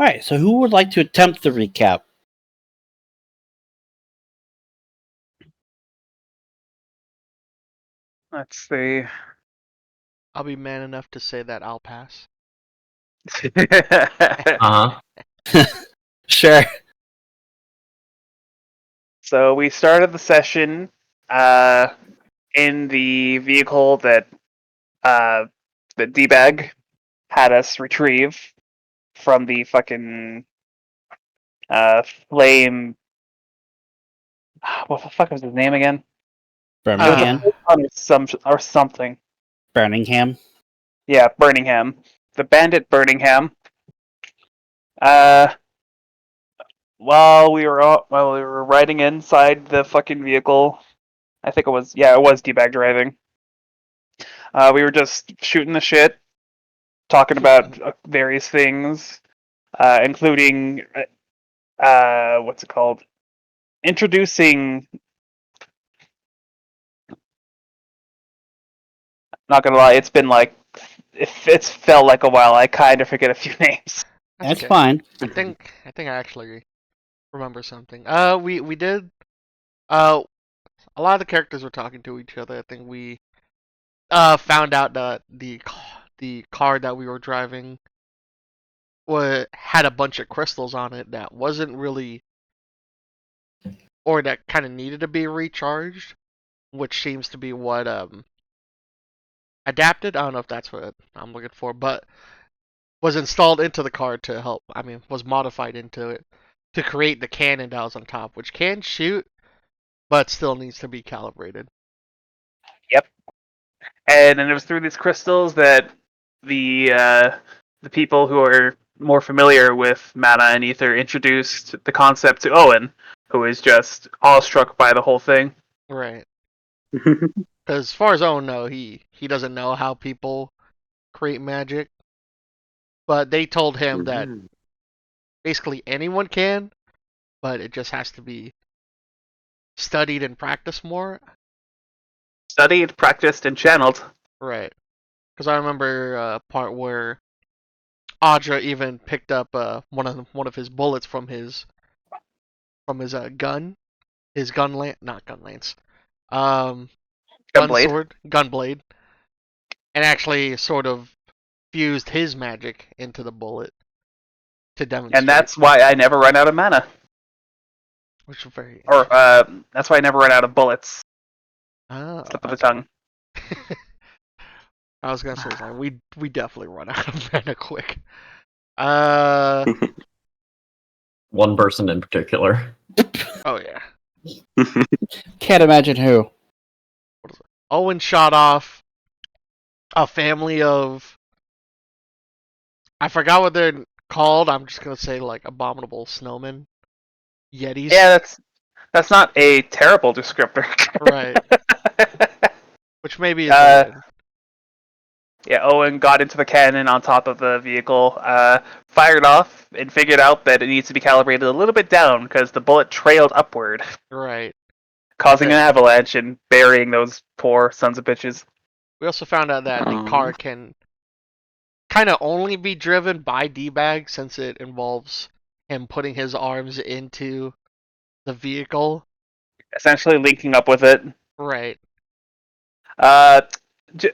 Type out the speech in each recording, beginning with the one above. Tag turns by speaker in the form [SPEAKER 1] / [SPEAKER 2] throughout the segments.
[SPEAKER 1] Alright, so who would like to attempt the recap?
[SPEAKER 2] Let's see.
[SPEAKER 3] I'll be man enough to say that I'll pass.
[SPEAKER 1] Sure.
[SPEAKER 2] So we started the session in the vehicle that D-Bag had us retrieve from the fucking flame. What the fuck was his name again?
[SPEAKER 1] Birmingham?
[SPEAKER 2] Or something.
[SPEAKER 1] Birmingham?
[SPEAKER 2] Yeah, Birmingham. The bandit Birmingham. While we were riding inside the fucking vehicle, I think it was D-Bag driving. We were just shooting the shit, talking about various things, including what's it called? Introducing. Not gonna lie, it's been like it's felt like a while. I kind of forget a few names.
[SPEAKER 1] That's
[SPEAKER 3] okay.
[SPEAKER 1] fine.
[SPEAKER 3] I think I actually remember something. We did. A lot of the characters were talking to each other. I think we found out that the car that we were driving had a bunch of crystals on it that wasn't really, or that kind of needed to be recharged, which seems to be what adapted. I don't know if that's what I'm looking for, but was installed into the car to help. I mean, was modified into it to create the cannon that was on top, which can shoot, but still needs to be calibrated.
[SPEAKER 2] Yep. And then it was through these crystals that the people who are more familiar with mana and ether introduced the concept to Owen, who is just awestruck by the whole thing.
[SPEAKER 3] Right. As far as Owen knows, he doesn't know how people create magic, but they told him that basically anyone can, but it just has to be studied and practiced more.
[SPEAKER 2] Studied, practiced, and channeled.
[SPEAKER 3] Right. Because I remember a part where Audra even picked up one of his bullets from his gun, his gun lance, not gun lance, gun sword, gun blade, and actually sort of fused his magic into the bullet to demonstrate.
[SPEAKER 2] And that's why I never run out of mana.
[SPEAKER 3] Which is very.
[SPEAKER 2] Or that's why I never run out of bullets.
[SPEAKER 3] Oh,
[SPEAKER 2] Slip of the tongue.
[SPEAKER 3] I was gonna say like, we definitely run out of mana quick.
[SPEAKER 4] One person in particular.
[SPEAKER 3] Oh yeah.
[SPEAKER 1] Can't imagine who.
[SPEAKER 3] What is it? Owen shot off a family of. I forgot what they're called. I'm just gonna say like abominable snowmen, yetis.
[SPEAKER 2] Yeah, that's not a terrible descriptor.
[SPEAKER 3] Right. Which maybe is.
[SPEAKER 2] Yeah, Owen got into the cannon on top of the vehicle, fired off, and figured out that it needs to be calibrated a little bit down because the bullet trailed upward.
[SPEAKER 3] Right.
[SPEAKER 2] Causing an avalanche and burying those poor sons of bitches.
[SPEAKER 3] We also found out that the car can kind of only be driven by D-Bag since it involves him putting his arms into the vehicle.
[SPEAKER 2] Essentially linking up with it.
[SPEAKER 3] Right.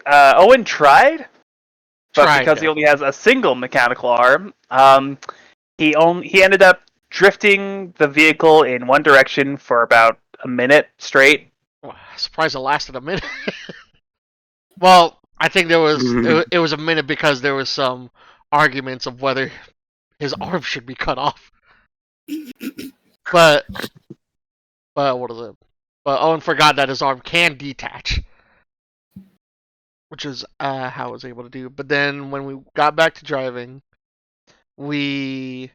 [SPEAKER 2] Owen tried, but because he only has a single mechanical arm, he ended up drifting the vehicle in one direction for about a minute straight.
[SPEAKER 3] Well, surprised it lasted a minute. Well, I think there was it was a minute because there was some arguments of whether his arm should be cut off. But what is it? But Owen forgot that his arm can detach, which is how I was able to do. But then when we got back to driving, we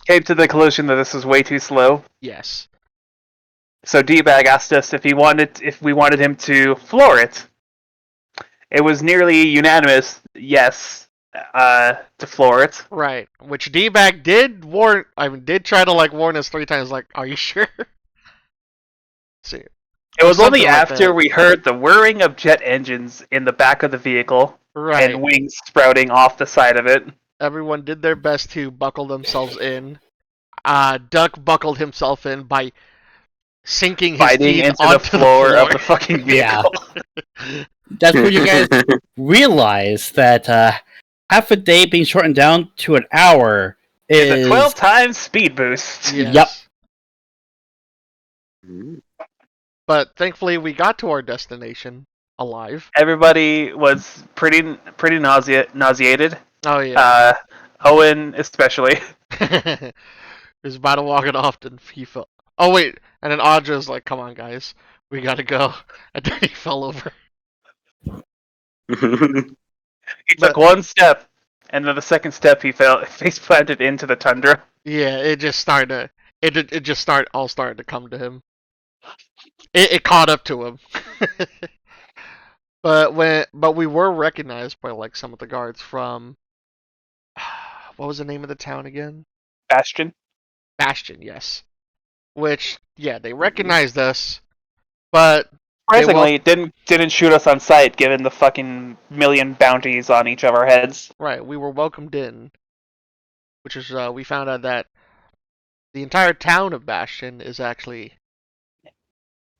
[SPEAKER 2] came to the conclusion that this was way too slow.
[SPEAKER 3] Yes.
[SPEAKER 2] So D-Bag asked us if we wanted him to floor it. It was nearly unanimous yes to floor it.
[SPEAKER 3] Right. Which D-Bag did try to like warn us 3 times. Like, are you sure? See.
[SPEAKER 2] It was only after we heard the whirring of jet engines in the back of the vehicle and wings sprouting off the side of it.
[SPEAKER 3] Everyone did their best to buckle themselves in. Duck buckled himself in by sinking his
[SPEAKER 2] Biting
[SPEAKER 3] teeth
[SPEAKER 2] into
[SPEAKER 3] onto
[SPEAKER 2] the floor of the fucking
[SPEAKER 1] Yeah.
[SPEAKER 2] vehicle.
[SPEAKER 1] That's where you guys realize that half a day being shortened down to an hour
[SPEAKER 2] It's a
[SPEAKER 1] is
[SPEAKER 2] 12 times speed boost.
[SPEAKER 3] Yes.
[SPEAKER 1] Yep.
[SPEAKER 3] But thankfully, we got to our destination alive.
[SPEAKER 2] Everybody was pretty nauseated.
[SPEAKER 3] Oh yeah.
[SPEAKER 2] Owen especially.
[SPEAKER 3] He was about to walk it off, and he fell. Oh wait, and then Audra's like, "Come on, guys, we gotta go," and then he fell over.
[SPEAKER 2] He took one step, and then the second step he face planted into the tundra.
[SPEAKER 3] Yeah, it just started. It just started to come to him. It caught up to him. But we were recognized by like some of the guards from what was the name of the town again?
[SPEAKER 2] Bastion.
[SPEAKER 3] Bastion, yes. Which they recognized us, but
[SPEAKER 2] Surprisingly, it didn't shoot us on sight, given the fucking million bounties on each of our heads.
[SPEAKER 3] right, we were welcomed in, which is we found out that the entire town of Bastion is actually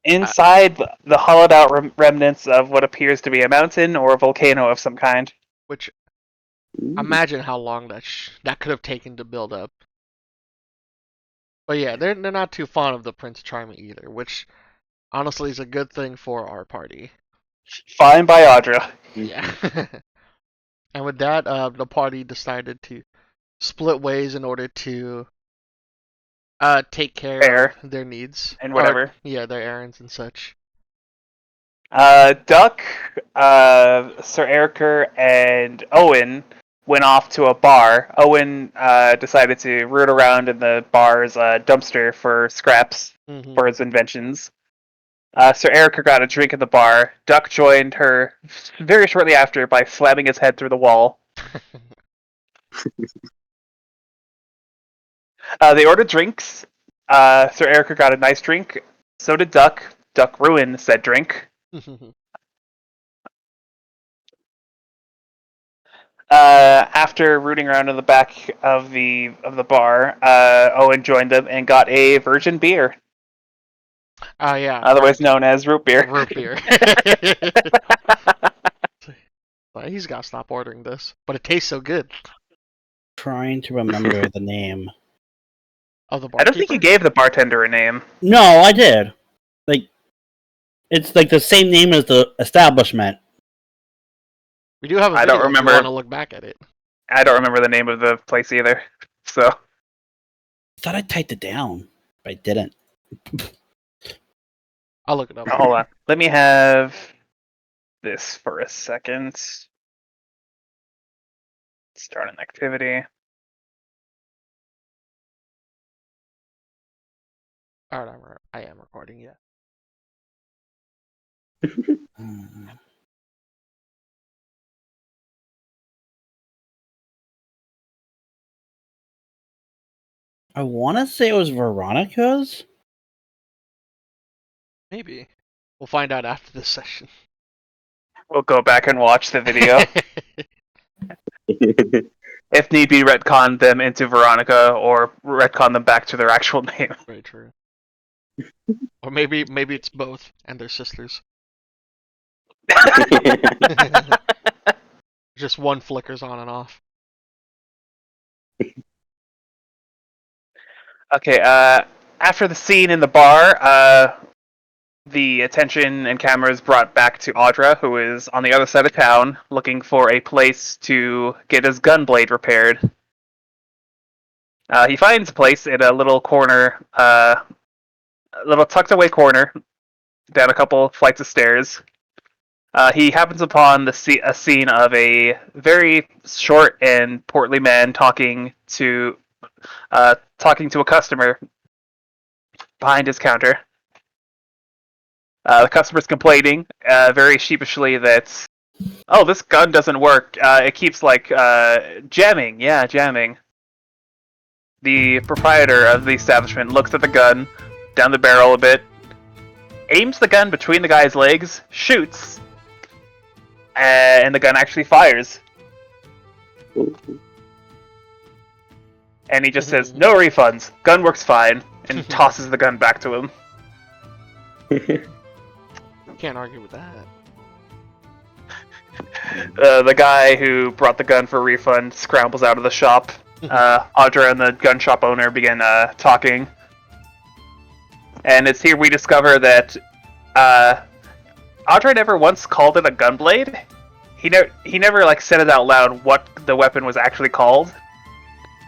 [SPEAKER 2] Inside the hollowed out remnants of what appears to be a mountain or a volcano of some kind.
[SPEAKER 3] which imagine how long that could have taken to build up. But yeah, they're not too fond of the Prince Charming either, which honestly is a good thing for our party.
[SPEAKER 2] Fine by Audra.
[SPEAKER 3] Yeah. And with that, the party decided to split ways in order to take care of their needs
[SPEAKER 2] and whatever.
[SPEAKER 3] Their errands and such.
[SPEAKER 2] Duck, Sir Eriker, and Owen went off to a bar. Owen decided to root around in the bar's dumpster for scraps for his inventions. Sir Eriker got a drink at the bar. Duck joined her very shortly after by slamming his head through the wall. They ordered drinks. Sir Eriker got a nice drink. So did Duck. Duck ruined said drink. After rooting around in the back of the bar, Owen joined them and got a virgin beer.
[SPEAKER 3] Yeah.
[SPEAKER 2] Otherwise known as root beer.
[SPEAKER 3] Root beer. Well, he's got to stop ordering this, but it tastes so good.
[SPEAKER 1] trying to remember the name.
[SPEAKER 3] Of the
[SPEAKER 2] I
[SPEAKER 3] barkeeper?
[SPEAKER 2] don't think you gave the bartender a name.
[SPEAKER 1] No, I did. Like, it's like the same name as the establishment.
[SPEAKER 3] We do have a
[SPEAKER 2] I
[SPEAKER 3] video
[SPEAKER 2] don't
[SPEAKER 3] if you
[SPEAKER 2] remember.
[SPEAKER 3] want to look back at it.
[SPEAKER 2] I don't remember the name of the place either. So
[SPEAKER 1] I thought I typed it down, but I didn't.
[SPEAKER 3] I'll look it up.
[SPEAKER 2] hold on. Let me have this for a second. Start an activity.
[SPEAKER 3] Alright, I am recording, yeah.
[SPEAKER 1] I want to say it was Veronica's.
[SPEAKER 3] Maybe. We'll find out after this session.
[SPEAKER 2] We'll go back and watch the video. If need be, retcon them into Veronica or retcon them back to their actual name.
[SPEAKER 3] Very true. Or maybe it's both and they're sisters. Just one flickers on and off.
[SPEAKER 2] Okay, after the scene in the bar, the attention and cameras brought back to Audra, who is on the other side of town, looking for a place to get his gun blade repaired. He finds a place in a little corner, a little tucked away corner, down a couple flights of stairs. He happens upon a scene of a very short and portly man talking to a customer behind his counter. The customer's complaining very sheepishly that, oh, this gun doesn't work. It keeps jamming. Yeah, jamming. The proprietor of the establishment looks at the gun, down the barrel a bit, aims the gun between the guy's legs, shoots, and the gun actually fires. And he just says, "No refunds. Gun works fine," and tosses the gun back to him.
[SPEAKER 3] Can't argue with that.
[SPEAKER 2] The guy who brought the gun for a refund scrambles out of the shop. Audra and the gun shop owner begin talking. And it's here we discover that Audra never once called it a gunblade. He never like said it out loud what the weapon was actually called.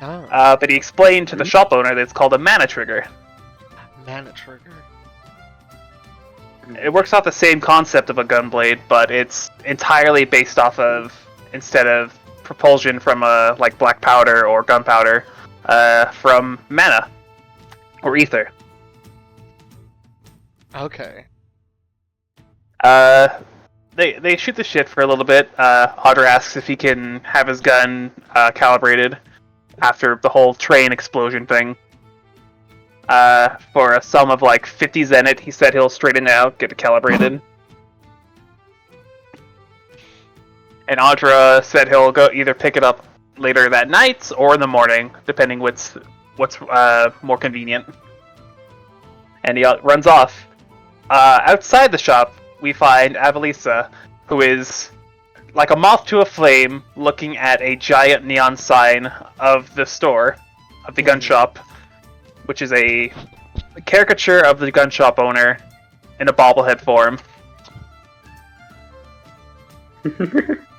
[SPEAKER 3] Oh.
[SPEAKER 2] But he explained to the shop owner that it's called a mana trigger.
[SPEAKER 3] Mana trigger.
[SPEAKER 2] It works off the same concept of a gunblade, but it's entirely based off of, instead of propulsion from like black powder or gunpowder, from mana or ether.
[SPEAKER 3] Okay.
[SPEAKER 2] They shoot the shit for a little bit. Audra asks if he can have his gun calibrated after the whole train explosion thing. For a sum of like 50 zenit, he said he'll straighten it out, get it calibrated. And Audra said he'll go either pick it up later that night or in the morning, depending what's more convenient. And he runs off. Outside the shop, we find Avalisa, who is like a moth to a flame, looking at a giant neon sign of the store, of the gun shop, which is a caricature of the gun shop owner in a bobblehead form.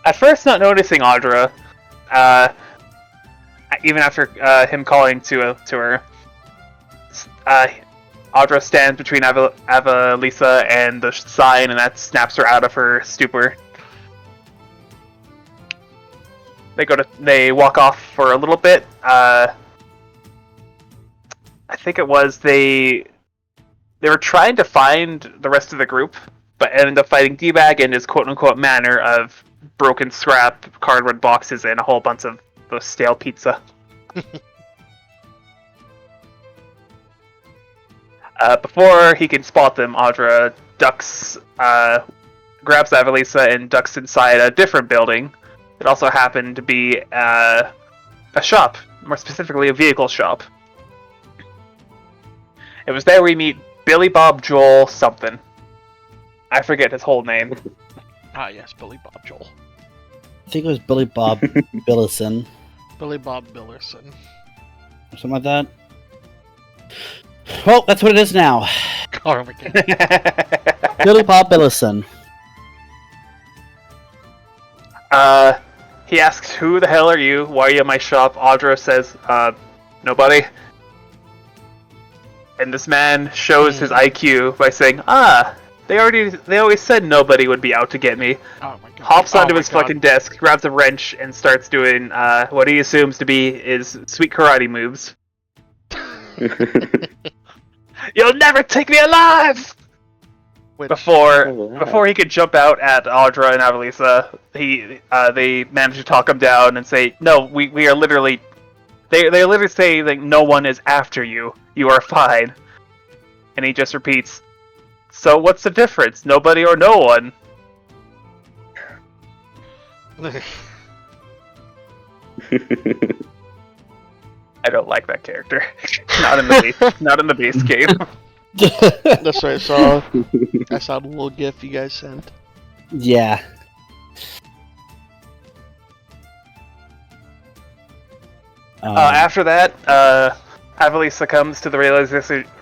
[SPEAKER 2] At first not noticing Audra, even after him calling to her, Audra stands between Avalisa and the sign, and that snaps her out of her stupor. They walk off for a little bit. I think it was they were trying to find the rest of the group, but ended up fighting D-Bag and his quote-unquote manor of broken scrap, cardboard boxes, and a whole bunch of those stale pizza. Before he can spot them, Audra ducks, grabs Avalisa and ducks inside a different building. It also happened to be a shop, more specifically a vehicle shop. It was there we meet Billy Bob Joel something. I forget his whole name.
[SPEAKER 3] Ah, yes, Billy Bob Joel.
[SPEAKER 1] I think it was Billy Bob Billison.
[SPEAKER 3] Billy Bob Billerson.
[SPEAKER 1] Or something like that. Well, that's what it is now.
[SPEAKER 3] Armageddon.
[SPEAKER 1] Billy Bob Billison.
[SPEAKER 2] He asks, "Who the hell are you? Why are you in my shop?" Audra says, "Nobody." And this man shows his IQ by saying, they always said nobody would be out to get me."
[SPEAKER 3] Oh my god.
[SPEAKER 2] Hops onto his fucking desk, grabs a wrench, and starts doing what he assumes to be his sweet karate moves. "You'll never take me alive!" Before he could jump out at Audra and Avalisa, they managed to talk him down and say, "No, we are literally." They literally say that no one is after you. You are fine. And he just repeats, "So what's the difference? Nobody or no one?" I don't like that character. Not in the base game.
[SPEAKER 3] That's what I saw. I saw the little gif you guys sent.
[SPEAKER 1] Yeah.
[SPEAKER 2] After that, Avalisa comes to the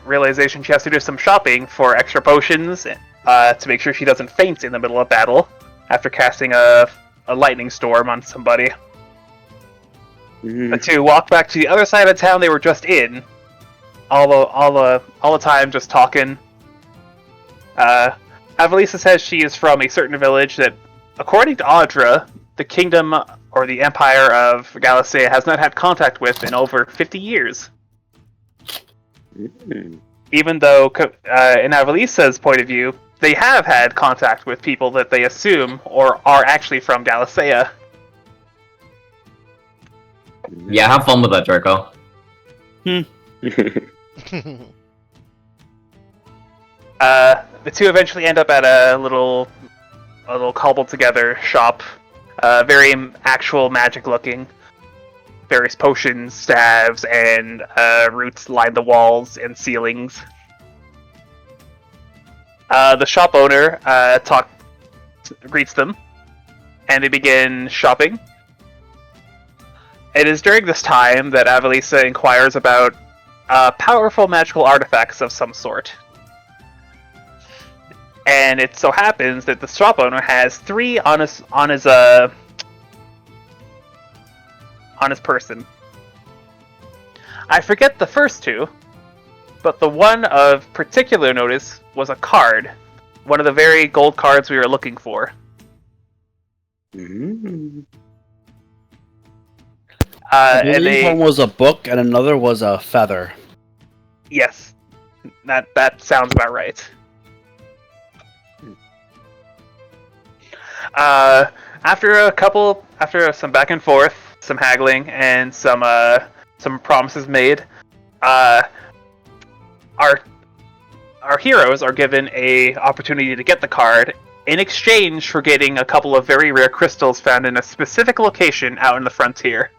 [SPEAKER 2] realization she has to do some shopping for extra potions to make sure she doesn't faint in the middle of battle after casting a lightning storm on somebody. The two walk back to the other side of town they were just in, all the time just talking. Avalisa says she is from a certain village that, according to Audra, the kingdom or the empire of Galaxia has not had contact with in over 50 years. Even though, in Avalisa's point of view, they have had contact with people that they assume or are actually from Galaxia.
[SPEAKER 4] Yeah, have fun with that, Draco.
[SPEAKER 2] The two eventually end up at a little cobbled together shop, very actual magic looking. various potions, staves, and roots line the walls and ceilings. The shop owner greets them, and they begin shopping. It is during this time that Avalisa inquires about powerful magical artifacts of some sort. And it so happens that the shop owner has 3 on his person. I forget the first 2, but the one of particular notice was a card, one of the very gold cards we were looking for.
[SPEAKER 1] I believe one was a book and another was a feather.
[SPEAKER 2] Yes, that sounds about right. After some back and forth, some haggling, and some promises made, our heroes are given a opportunity to get the card in exchange for getting a couple of very rare crystals found in a specific location out in the frontier.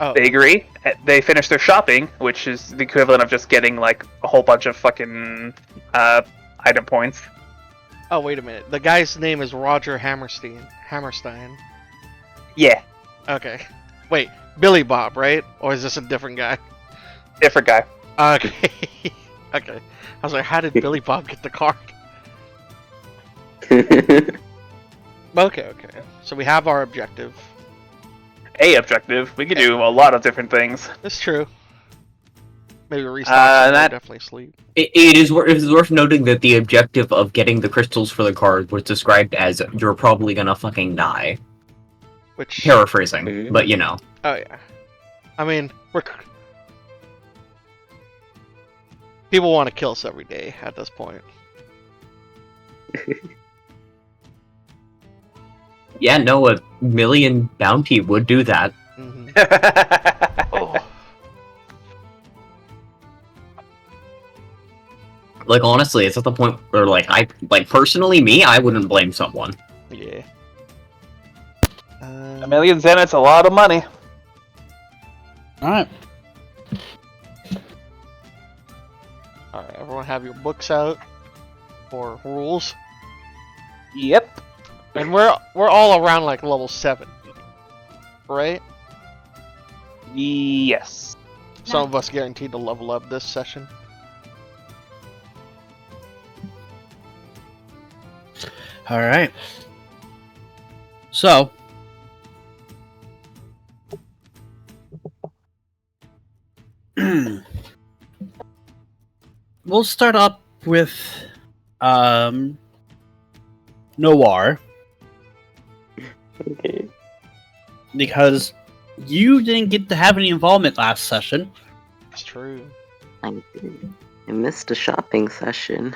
[SPEAKER 3] Oh.
[SPEAKER 2] They agree. They finish their shopping, which is the equivalent of just getting like a whole bunch of fucking item points.
[SPEAKER 3] Oh, wait a minute. The guy's name is Roger Hammerstein.
[SPEAKER 2] Yeah,
[SPEAKER 3] Okay. Wait, Billy Bob, right? Or is this a different guy?
[SPEAKER 2] different guy.
[SPEAKER 3] Okay. Okay. I was like, how did Billy Bob get the card? Okay. So we have our objective.
[SPEAKER 2] A objective. We could do a lot of different things.
[SPEAKER 3] That's true. Maybe restock
[SPEAKER 2] that-
[SPEAKER 3] definitely sleep.
[SPEAKER 4] It is worth noting that the objective of getting the crystals for the card was described as "you're probably gonna fucking die."
[SPEAKER 3] Which
[SPEAKER 4] Paraphrasing, but you know.
[SPEAKER 3] Oh yeah. I mean, people want to kill us every day at this point.
[SPEAKER 4] Yeah, no, a million bounty would do that.
[SPEAKER 3] Mhm.
[SPEAKER 2] Oh.
[SPEAKER 4] Like, honestly, it's at the point where, personally, I wouldn't blame someone.
[SPEAKER 3] Yeah.
[SPEAKER 2] A million zeniths, a lot of money.
[SPEAKER 1] Alright.
[SPEAKER 3] Alright, everyone have your books out for rules.
[SPEAKER 2] Yep.
[SPEAKER 3] And we're all around like level 7. Right?
[SPEAKER 2] Yes.
[SPEAKER 3] Some of us guaranteed to level up this session.
[SPEAKER 1] Alright. So. We'll start up with Noir.
[SPEAKER 5] Okay.
[SPEAKER 1] Because you didn't get to have any involvement last session.
[SPEAKER 3] It's true.
[SPEAKER 5] I missed a shopping session.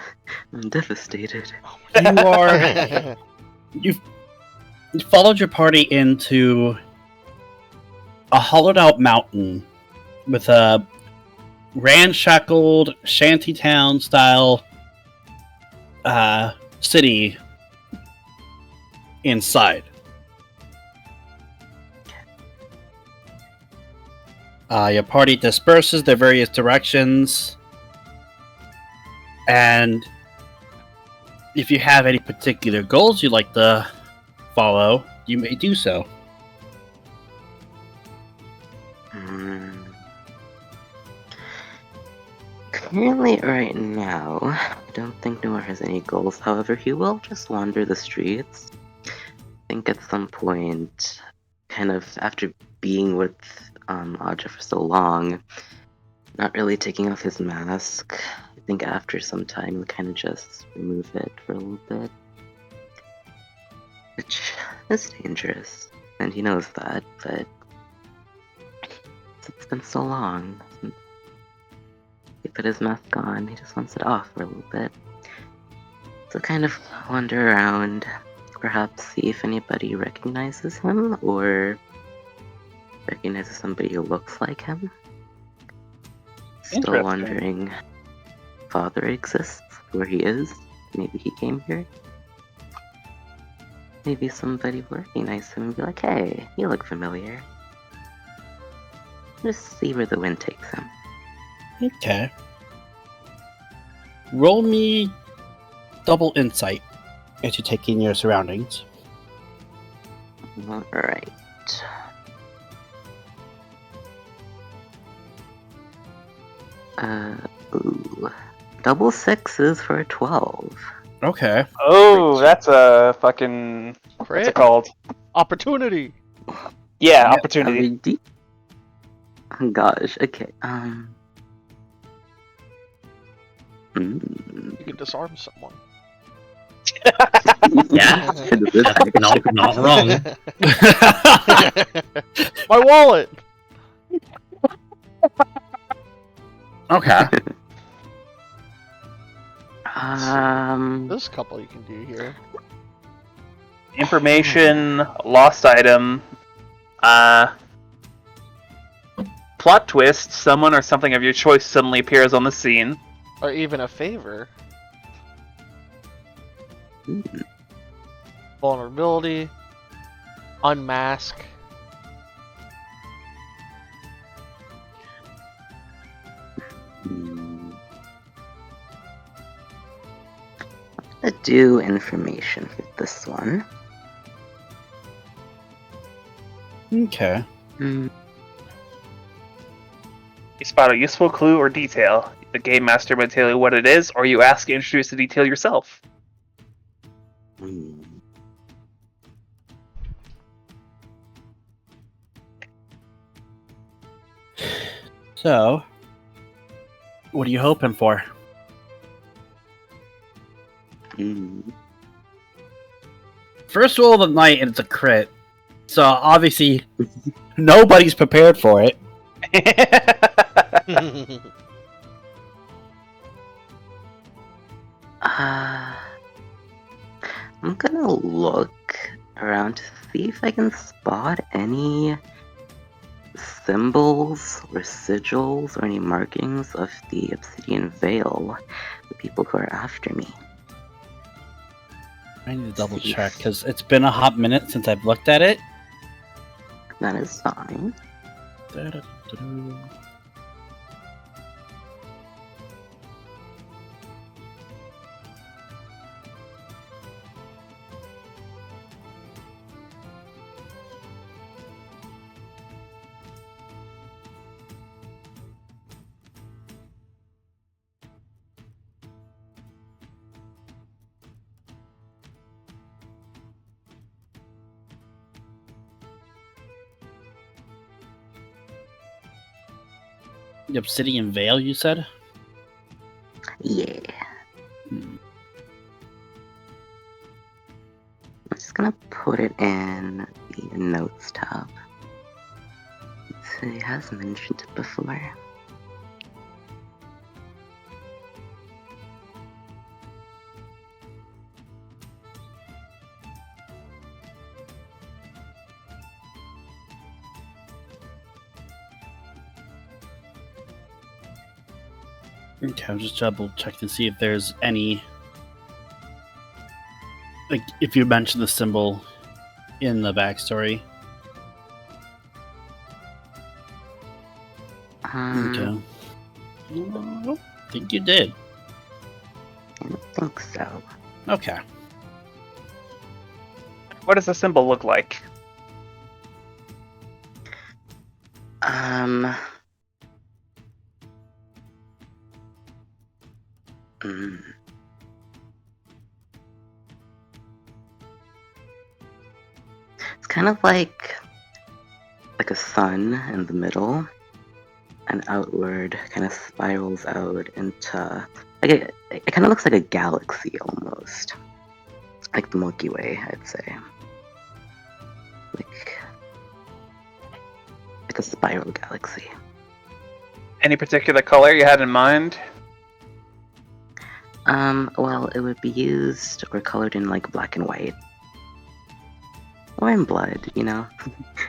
[SPEAKER 5] I'm devastated.
[SPEAKER 1] You are you followed your party into a hollowed out mountain with a ramshackled shantytown style city inside. Your party disperses their various directions, and if you have any particular goals you'd like to follow, you may do so.
[SPEAKER 5] Currently, right now, I don't think Noir has any goals. However, he will just wander the streets. I think at some point, kind of after being with Audra for so long, not really taking off his mask, I think after some time he'll kind of just remove it for a little bit. Which is dangerous, and he knows that, but it's been so long. He put his mask on, he just wants it off for a little bit. So kind of wander around, perhaps see if anybody recognizes him, or recognizes somebody who looks like him. Still
[SPEAKER 2] Interesting.
[SPEAKER 5] wondering if Father exists, where he is. Maybe he came here. maybe somebody will recognize him and be like, hey, you look familiar. Just see where the wind takes him.
[SPEAKER 1] Okay. Roll me double insight as you take in your surroundings.
[SPEAKER 5] Alright. Ooh. Double sixes for a 12.
[SPEAKER 1] Okay.
[SPEAKER 2] Oh, that's a fucking. What's it
[SPEAKER 3] Crit?
[SPEAKER 2] called?
[SPEAKER 3] Opportunity.
[SPEAKER 2] Yeah, opportunity.
[SPEAKER 5] Oh gosh, okay,
[SPEAKER 3] You can disarm someone.
[SPEAKER 4] Yeah, not wrong.
[SPEAKER 3] My wallet.
[SPEAKER 1] Okay.
[SPEAKER 3] There's a couple you can do here.
[SPEAKER 2] Information, lost item, plot twist, someone or something of your choice suddenly appears on the scene.
[SPEAKER 3] Or even a favor. Vulnerability. Unmask.
[SPEAKER 5] Let's do information for this one.
[SPEAKER 1] Okay.
[SPEAKER 5] Hmm.
[SPEAKER 2] You spot a useful clue or detail. The game master might tell you what it is, or you ask to introduce the detail yourself.
[SPEAKER 5] Hmm.
[SPEAKER 1] So, what are you hoping for?
[SPEAKER 5] Hmm.
[SPEAKER 1] First roll of the night, and it's a crit. So obviously, nobody's prepared for it.
[SPEAKER 5] I'm gonna look around to see if I can spot any symbols or sigils or any markings of the Obsidian Veil, the people who are after me.
[SPEAKER 1] I need to double check because it's been a hot minute since I've looked at it.
[SPEAKER 5] That is fine.
[SPEAKER 1] The Obsidian Veil, you said?
[SPEAKER 5] Yeah.
[SPEAKER 1] Hmm.
[SPEAKER 5] I'm just gonna put it in the notes tab. So he has mentioned it before.
[SPEAKER 1] Okay, I'm just double checking to see if there's any. Like, if you mentioned the symbol in the backstory. Okay. No, I don't think you did.
[SPEAKER 5] I don't think so.
[SPEAKER 1] Okay.
[SPEAKER 2] What does the symbol look like?
[SPEAKER 5] Mm. It's kind of like a sun in the middle, and outward kind of spirals out into it kind of looks like a galaxy almost, like the Milky Way, I'd say, like a spiral galaxy.
[SPEAKER 2] Any particular color you had in mind?
[SPEAKER 5] Well, it would be used or colored in like black and white. Or in blood, you know?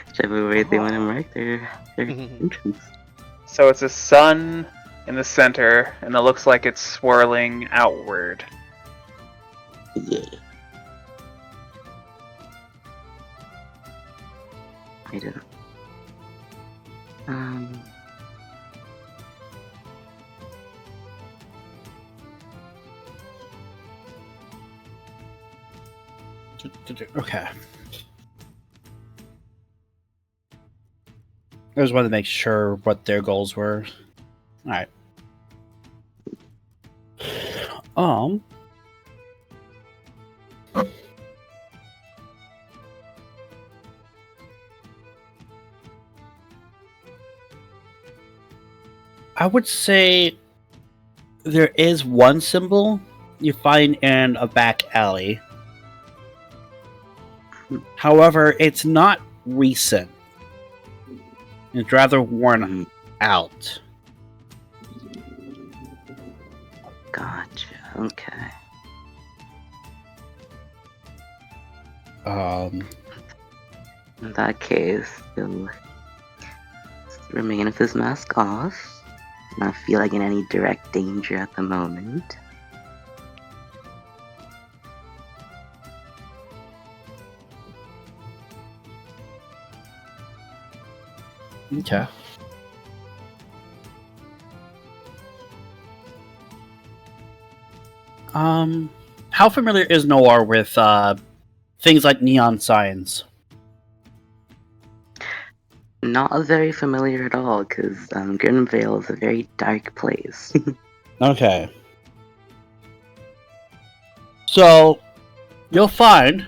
[SPEAKER 5] Whichever way they want to mark their entrance.
[SPEAKER 2] So it's a sun in the center, and it looks like it's swirling outward.
[SPEAKER 5] Yeah. I didn't. Um.
[SPEAKER 1] Okay. I just wanted to make sure what their goals were. Alright. I would say there is one symbol you find in a back alley. However, it's not recent. It's rather worn out.
[SPEAKER 5] Gotcha. Okay. In that case, he'll remain with his mask off. Not feel like in any direct danger at the moment.
[SPEAKER 1] Okay. How familiar is Noir with things like neon signs?
[SPEAKER 5] Not very familiar at all, because Grimvale is a very dark place.
[SPEAKER 1] Okay. So, you'll find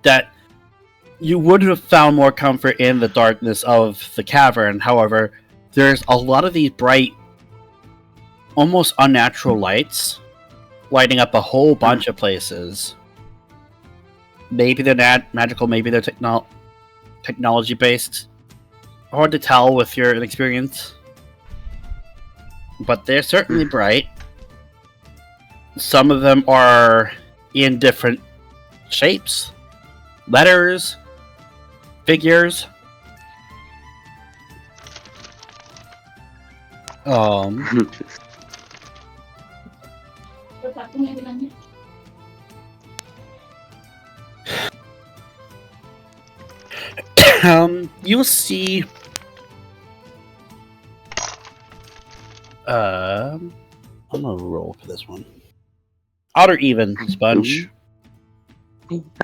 [SPEAKER 1] that you would have found more comfort in the darkness of the cavern. However, there's a lot of these bright, almost unnatural lights lighting up a whole bunch of places. Maybe they're magical, maybe they're technology-based. Hard to tell with your inexperience. But they're certainly bright. Some of them are in different shapes, letters, figures. You'll see. I'm gonna roll for this one. Odd or even, Sponge?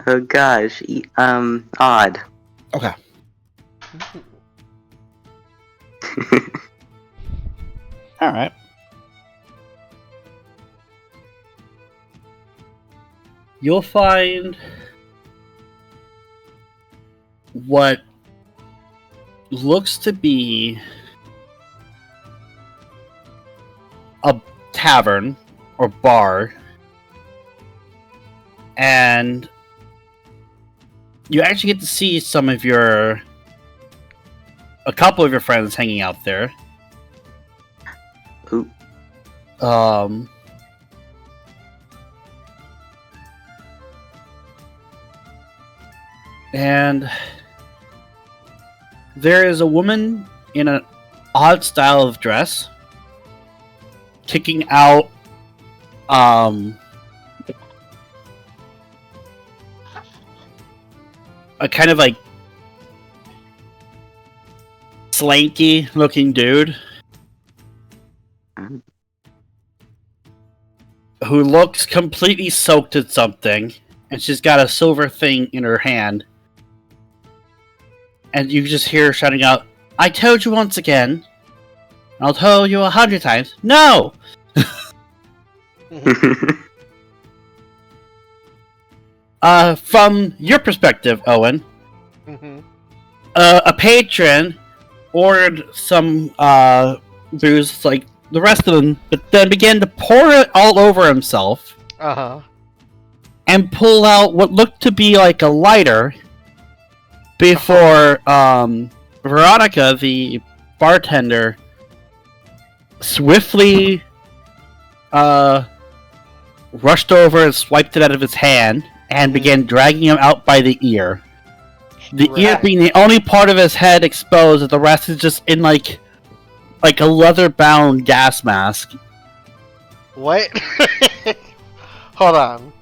[SPEAKER 5] Oh gosh, odd.
[SPEAKER 1] Okay. Alright. You'll find what looks to be a tavern or bar, and you actually get to see a couple of your friends hanging out there.
[SPEAKER 5] Ooh.
[SPEAKER 1] And there is a woman in an odd style of dress kicking out a kind of like slanky looking dude who looks completely soaked in something, and she's got a silver thing in her hand. And you just hear her shouting out, "I told you once again. I'll tell you 100 times. No!" From your perspective, Owen, a patron ordered some booze like the rest of them, but then began to pour it all over himself. And pull out what looked to be like a lighter before Veronica, the bartender, swiftly rushed over and swiped it out of his hand and began dragging him out by the ear. The ear being the only part of his head exposed, and the rest is just in like a leather-bound gas mask.
[SPEAKER 3] What? Hold on.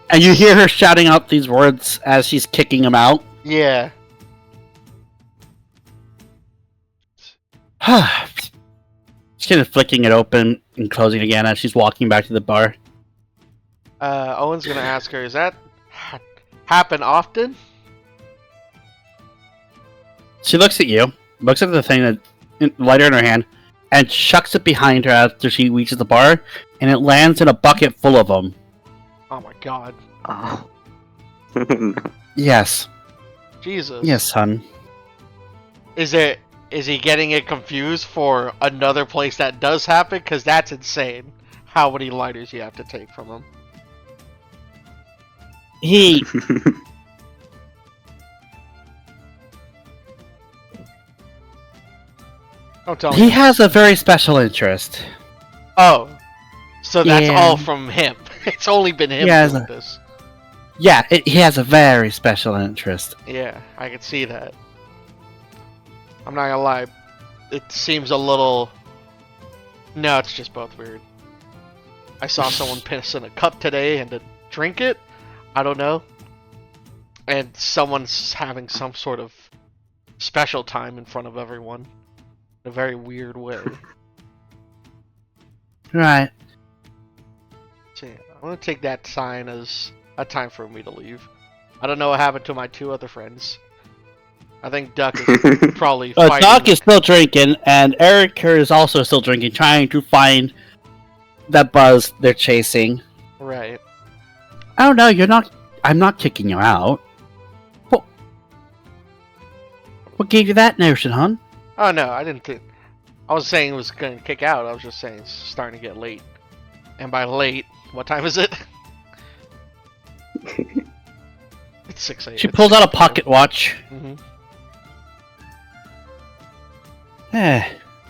[SPEAKER 1] And you hear her shouting out these words as she's kicking him out.
[SPEAKER 3] Yeah.
[SPEAKER 1] She's kind of flicking it open and closing again as she's walking back to the bar.
[SPEAKER 3] Owen's gonna ask her, "Is that happen often?"
[SPEAKER 1] She looks at you, looks at the thing that lighter in her hand, and chucks it behind her after she reaches the bar, and it lands in a bucket full of them.
[SPEAKER 3] Oh my god.
[SPEAKER 5] Oh. No.
[SPEAKER 1] Yes.
[SPEAKER 3] Jesus.
[SPEAKER 1] Yes, son.
[SPEAKER 3] Is he getting it confused for another place that does happen? Because that's insane. How many lighters you have to take from him?
[SPEAKER 1] He...
[SPEAKER 3] Don't tell
[SPEAKER 1] he
[SPEAKER 3] me.
[SPEAKER 1] has a very special interest.
[SPEAKER 3] Oh. So that's
[SPEAKER 1] Yeah.
[SPEAKER 3] all from him. It's only been him
[SPEAKER 1] Yeah,
[SPEAKER 3] doing this.
[SPEAKER 1] Yeah, he has a very special interest.
[SPEAKER 3] Yeah, I can see that. I'm not gonna lie. It seems a little... No, it's just both weird. I saw someone piss in a cup today and to drink it. I don't know. And someone's having some sort of special time in front of everyone. In a very weird way.
[SPEAKER 1] Right.
[SPEAKER 3] So yeah, I'm gonna take that sign as a time for me to leave. I don't know what happened to my two other friends. I think Duck is probably fighting.
[SPEAKER 1] Doc is still drinking, and Eric is also still drinking, trying to find that buzz they're chasing.
[SPEAKER 3] Right.
[SPEAKER 1] Oh no, you're not. I'm not kicking you out. What gave you that notion, hon?
[SPEAKER 3] Oh no, I didn't think. I was saying it was gonna kick out. I was just saying it's starting to get late. And by late, what time is it? It's 6 a.m.
[SPEAKER 1] She pulls out a pocket watch.
[SPEAKER 3] Mm-hmm.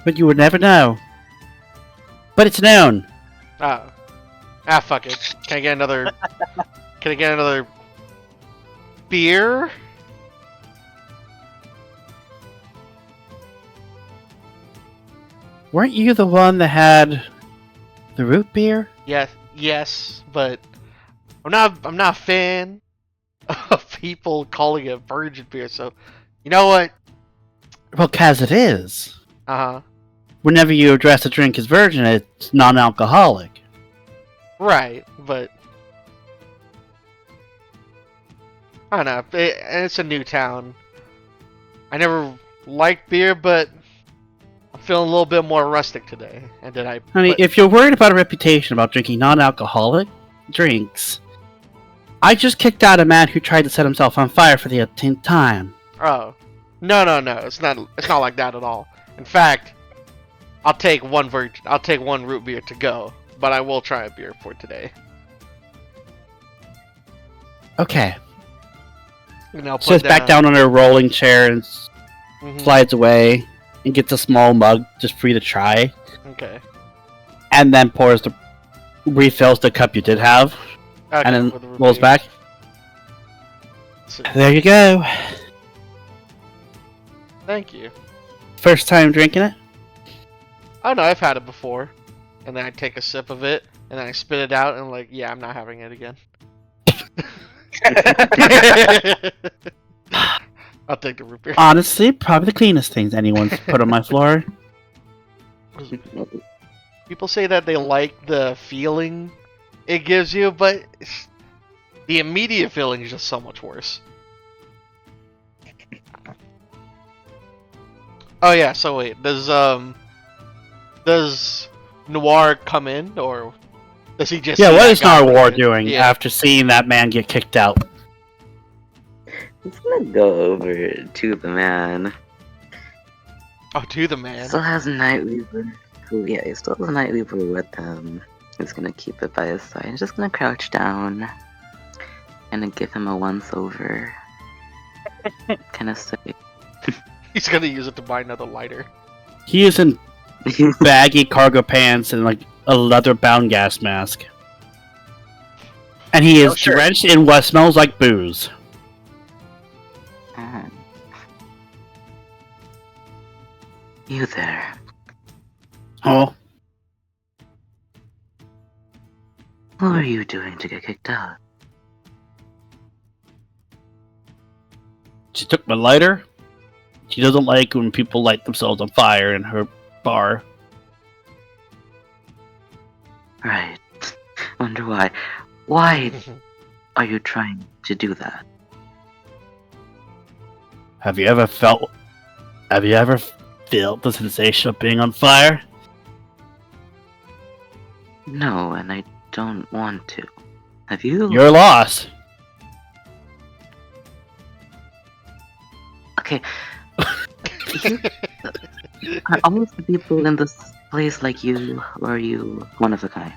[SPEAKER 1] But you would never know. But it's known.
[SPEAKER 3] Ah, fuck it. Can I get another? Can I get another beer?
[SPEAKER 1] Weren't you the one that had the root beer?
[SPEAKER 3] Yes, but I'm not a fan of people calling it virgin beer. So, you know what?
[SPEAKER 1] Well, 'cause it is.
[SPEAKER 3] Uh-huh.
[SPEAKER 1] Whenever you address a drink as virgin, it's non-alcoholic.
[SPEAKER 3] Right, but I don't know. It's a new town. I never liked beer, but I'm feeling a little bit more rustic today. And then
[SPEAKER 1] Honey, if you're worried about a reputation about drinking non-alcoholic drinks, I just kicked out a man who tried to set himself on fire for the 10th time.
[SPEAKER 3] Oh. No. It's not like that at all. In fact, I'll take one root beer to go, but I will try a beer for today.
[SPEAKER 1] Okay.
[SPEAKER 3] And I'll
[SPEAKER 1] Sits back down on her rolling chair and
[SPEAKER 3] Mhm.
[SPEAKER 1] slides away and gets a small mug just for you to try.
[SPEAKER 3] Okay.
[SPEAKER 1] And then refills the cup you did have.
[SPEAKER 3] Okay,
[SPEAKER 1] And then
[SPEAKER 3] with the root
[SPEAKER 1] rolls
[SPEAKER 3] beer.
[SPEAKER 1] back.
[SPEAKER 3] So-
[SPEAKER 1] There you go.
[SPEAKER 3] Thank you.
[SPEAKER 1] First time drinking it?
[SPEAKER 3] Oh no, I've had it before. And then I take a sip of it, and then I spit it out, and I'm like, yeah, I'm not having it again. I'll take the root beer.
[SPEAKER 1] Honestly, probably the cleanest things anyone's put on my floor.
[SPEAKER 3] People say that they like the feeling it gives you, but the immediate feeling is just so much worse. Oh yeah, so wait, does Noir come in, or does he just?
[SPEAKER 1] Yeah,
[SPEAKER 3] see
[SPEAKER 1] what
[SPEAKER 3] that
[SPEAKER 1] is
[SPEAKER 3] guy
[SPEAKER 1] Narwar
[SPEAKER 3] leaving?
[SPEAKER 1] doing
[SPEAKER 3] Yeah.
[SPEAKER 1] after seeing that man get kicked out?
[SPEAKER 5] He's gonna go over to the man.
[SPEAKER 3] Oh, to the man.
[SPEAKER 5] Still has Nightweaver. Yeah, he still has Nightweaver with him. He's gonna keep it by his side. He's just gonna crouch down and give him a once over. Kind of say.
[SPEAKER 3] He's gonna use it to buy another lighter.
[SPEAKER 1] He is in baggy cargo pants and like a leather-bound gas mask. And he is
[SPEAKER 5] sure.
[SPEAKER 1] drenched in what smells like booze.
[SPEAKER 5] You there.
[SPEAKER 1] Oh,
[SPEAKER 5] What were you doing to get kicked out?
[SPEAKER 1] she took my lighter, She doesn't like when people light themselves on fire in her bar.
[SPEAKER 5] Right. Wonder why. Why are you trying to do that?
[SPEAKER 1] Have you ever felt the sensation of being on fire?
[SPEAKER 5] No, and I don't want to. Have you?
[SPEAKER 1] You're lost.
[SPEAKER 5] Okay. Are all of the people in this place like you, or are you one of a kind?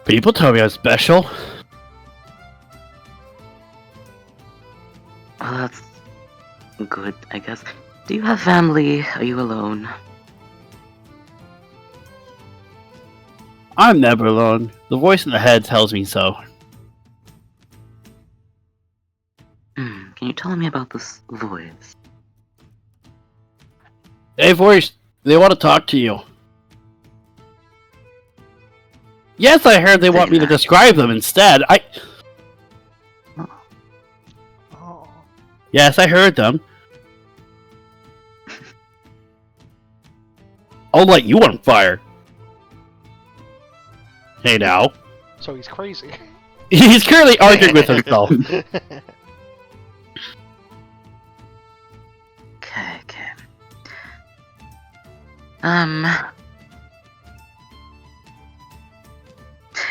[SPEAKER 1] People tell me I'm special.
[SPEAKER 5] Well, that's good, I guess. Do you have family? Are you alone?
[SPEAKER 1] I'm never alone. The voice in the head tells me so.
[SPEAKER 5] Can you tell me about this voice?
[SPEAKER 1] Hey, voice, they want to talk to you. Yes, I heard they want me to describe them instead.
[SPEAKER 3] Oh.
[SPEAKER 1] Yes, I heard them. I'll light you on fire. Hey now.
[SPEAKER 3] So he's crazy.
[SPEAKER 1] He's currently arguing with himself.
[SPEAKER 5] Okay.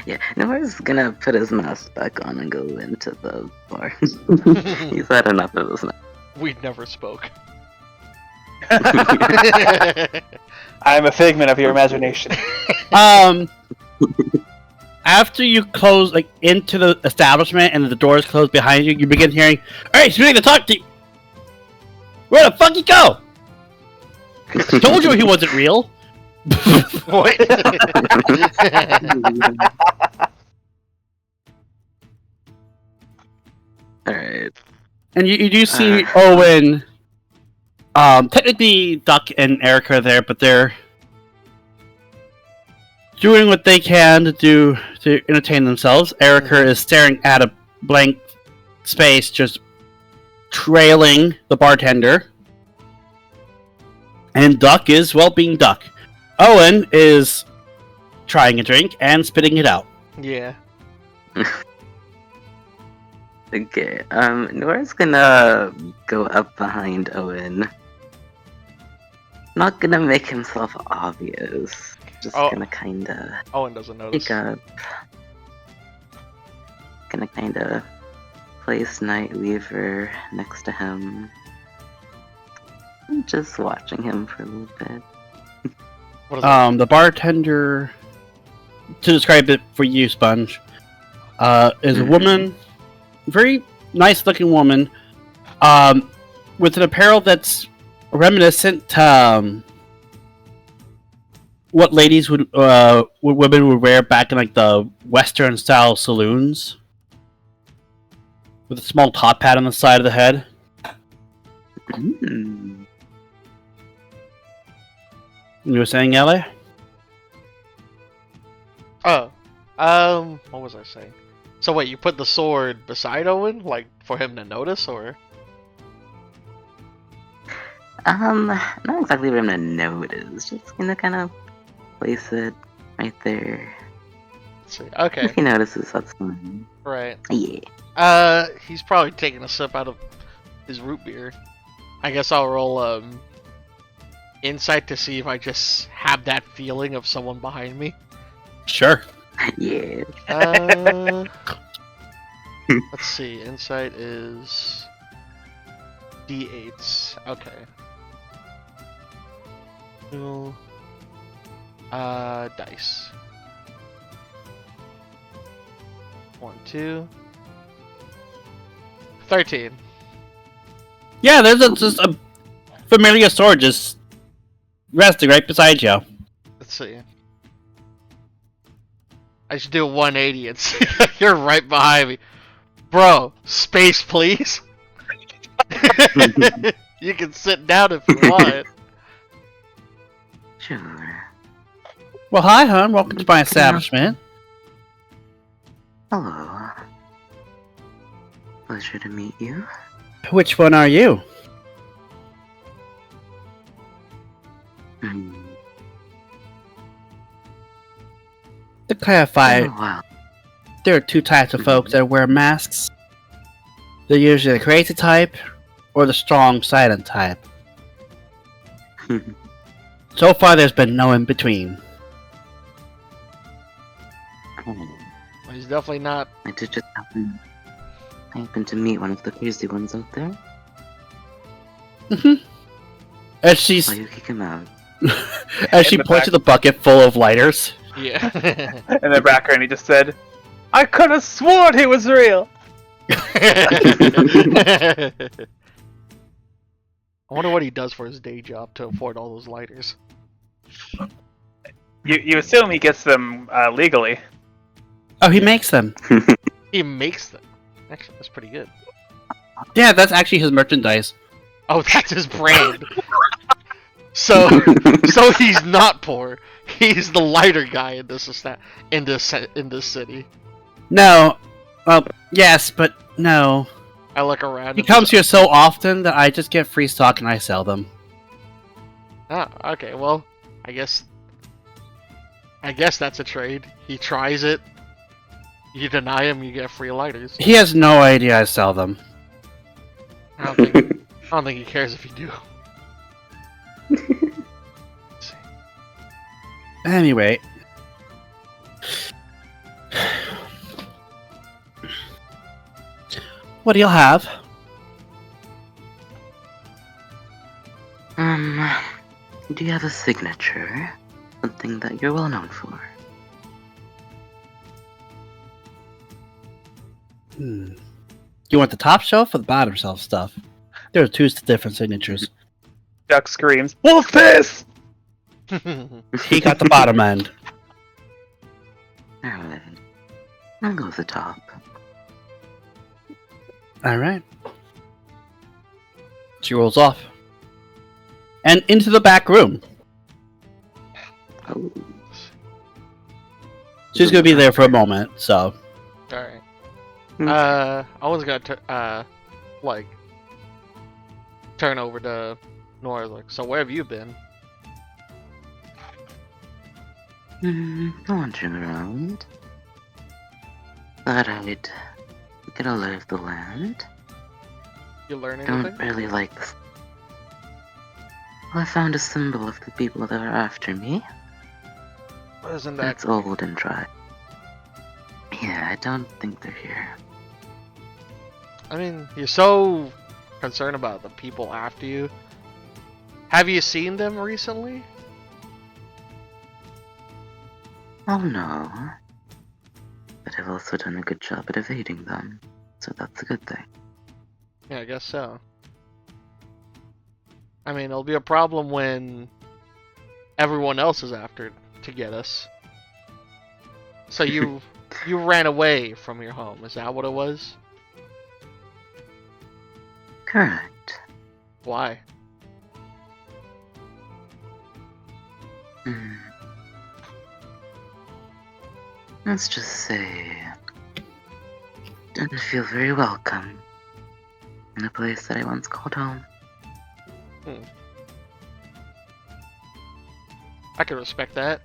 [SPEAKER 5] Yeah, Noah's gonna put his mask back on and go into the bar. He's had enough of this now.
[SPEAKER 3] We never spoke.
[SPEAKER 2] I'm a figment of your imagination.
[SPEAKER 1] After you close into the establishment and the doors close behind you, you begin hearing, "Hey, he's beginning to talk to you. Where the fuck you go? Told you he wasn't real."
[SPEAKER 3] What?
[SPEAKER 5] Alright.
[SPEAKER 1] And you do see Owen. Technically, Duck and Erica are there, but they're doing what they can to entertain themselves. Erica is staring at a blank space, just trailing the bartender. And Duck is, well, being Duck. Owen is trying a drink and spitting it out.
[SPEAKER 3] Yeah.
[SPEAKER 5] Okay, Nora's gonna go up behind Owen. Not gonna make himself obvious. Just gonna kinda
[SPEAKER 3] Owen doesn't notice.
[SPEAKER 5] pick up. Gonna kinda place Night Weaver next to him. I'm just watching him for a little bit.
[SPEAKER 3] What is that?
[SPEAKER 1] The bartender, to describe it for you, Sponge, is a woman, very nice looking woman, with an apparel that's reminiscent to what ladies would women would wear back in the Western style saloons, with a small top hat on the side of the head. You were saying, Ellie?
[SPEAKER 3] Oh. What was I saying? So wait, you put the sword beside Owen, for him to notice, or?
[SPEAKER 5] Not exactly what I'm gonna notice. Just gonna kind of place it right there.
[SPEAKER 3] Let's see. Okay.
[SPEAKER 5] If he notices, that's fine.
[SPEAKER 3] Right.
[SPEAKER 5] Yeah.
[SPEAKER 3] He's probably taking a sip out of his root beer. I guess I'll roll, insight to see if I just have that feeling of someone behind me.
[SPEAKER 1] Sure.
[SPEAKER 5] Yeah.
[SPEAKER 3] Let's see. Insight is D8s. Okay. Two. Dice. 1, 2. 13.
[SPEAKER 1] Yeah, there's just a familiar sword just resting right beside you.
[SPEAKER 3] Let's see. I should do a 180 and see. You're right behind me. Bro, space please. You can sit down if you want.
[SPEAKER 5] Sure.
[SPEAKER 1] Well, hi, hon. Welcome to my establishment.
[SPEAKER 5] Hello. Pleasure to meet you.
[SPEAKER 1] Which one are you?
[SPEAKER 5] Hmm.
[SPEAKER 1] To clarify,
[SPEAKER 5] Been a while.
[SPEAKER 1] there are two types of folks that wear masks. They're usually the crazy type, or the strong, silent type. So far, there's been no in between.
[SPEAKER 3] He's definitely not.
[SPEAKER 5] I did just happen to meet one of the crazy ones out there.
[SPEAKER 1] As she's
[SPEAKER 5] Saw you kick him out.
[SPEAKER 1] as she
[SPEAKER 2] In the
[SPEAKER 1] points
[SPEAKER 2] back.
[SPEAKER 1] to the bucket full of lighters.
[SPEAKER 3] Yeah.
[SPEAKER 2] In the background, he just said, "I could have sworn he was real."
[SPEAKER 3] I wonder what he does for his day job to afford all those lighters.
[SPEAKER 2] You assume he gets them legally.
[SPEAKER 1] Oh, he makes them.
[SPEAKER 3] He makes them. Actually, that's pretty good.
[SPEAKER 1] Yeah, that's actually his merchandise.
[SPEAKER 3] Oh, that's his brand. So he's not poor. He's the lighter guy in this city.
[SPEAKER 1] No. Well, yes, but no.
[SPEAKER 3] I look around.
[SPEAKER 1] He
[SPEAKER 3] and
[SPEAKER 1] comes here so often that I just get free stock and I sell them.
[SPEAKER 3] Ah, okay. Well, I guess that's a trade. He tries it. You deny him, you get free lighters.
[SPEAKER 1] He has no idea I sell them.
[SPEAKER 3] I don't think he cares if you do.
[SPEAKER 1] Anyway. What do you have?
[SPEAKER 5] Do you have a signature? Something that you're well known for?
[SPEAKER 1] You want the top shelf or the bottom shelf stuff? There are two different signatures.
[SPEAKER 2] Duck screams, "Wolf piss!"
[SPEAKER 1] He got the bottom end.
[SPEAKER 5] Alright. I'll go with the top.
[SPEAKER 1] Alright. She rolls off. And into the back room.
[SPEAKER 5] Oh.
[SPEAKER 1] She's gonna be there for a moment, so.
[SPEAKER 3] Alright.
[SPEAKER 5] Hmm.
[SPEAKER 3] I was gonna turn over to Nora. Like, so where have you been?
[SPEAKER 5] Wandering around. Thought I'd get a lay of the land.
[SPEAKER 3] You learn anything?
[SPEAKER 5] Don't really like this. Well, I found a symbol of the people that are after me.
[SPEAKER 3] Isn't that?
[SPEAKER 5] That's old and dry. Yeah, I don't think they're here.
[SPEAKER 3] I mean, you're so concerned about the people after you. Have you seen them recently?
[SPEAKER 5] Oh no. But I've also done a good job at evading them, so that's a good thing.
[SPEAKER 3] Yeah, I guess so. I mean, it'll be a problem when everyone else is after to get us. So you ran away from your home, is that what it was?
[SPEAKER 5] Correct.
[SPEAKER 3] Why?
[SPEAKER 5] Let's just say... didn't feel very welcome in a place that I once called home.
[SPEAKER 3] I can respect that.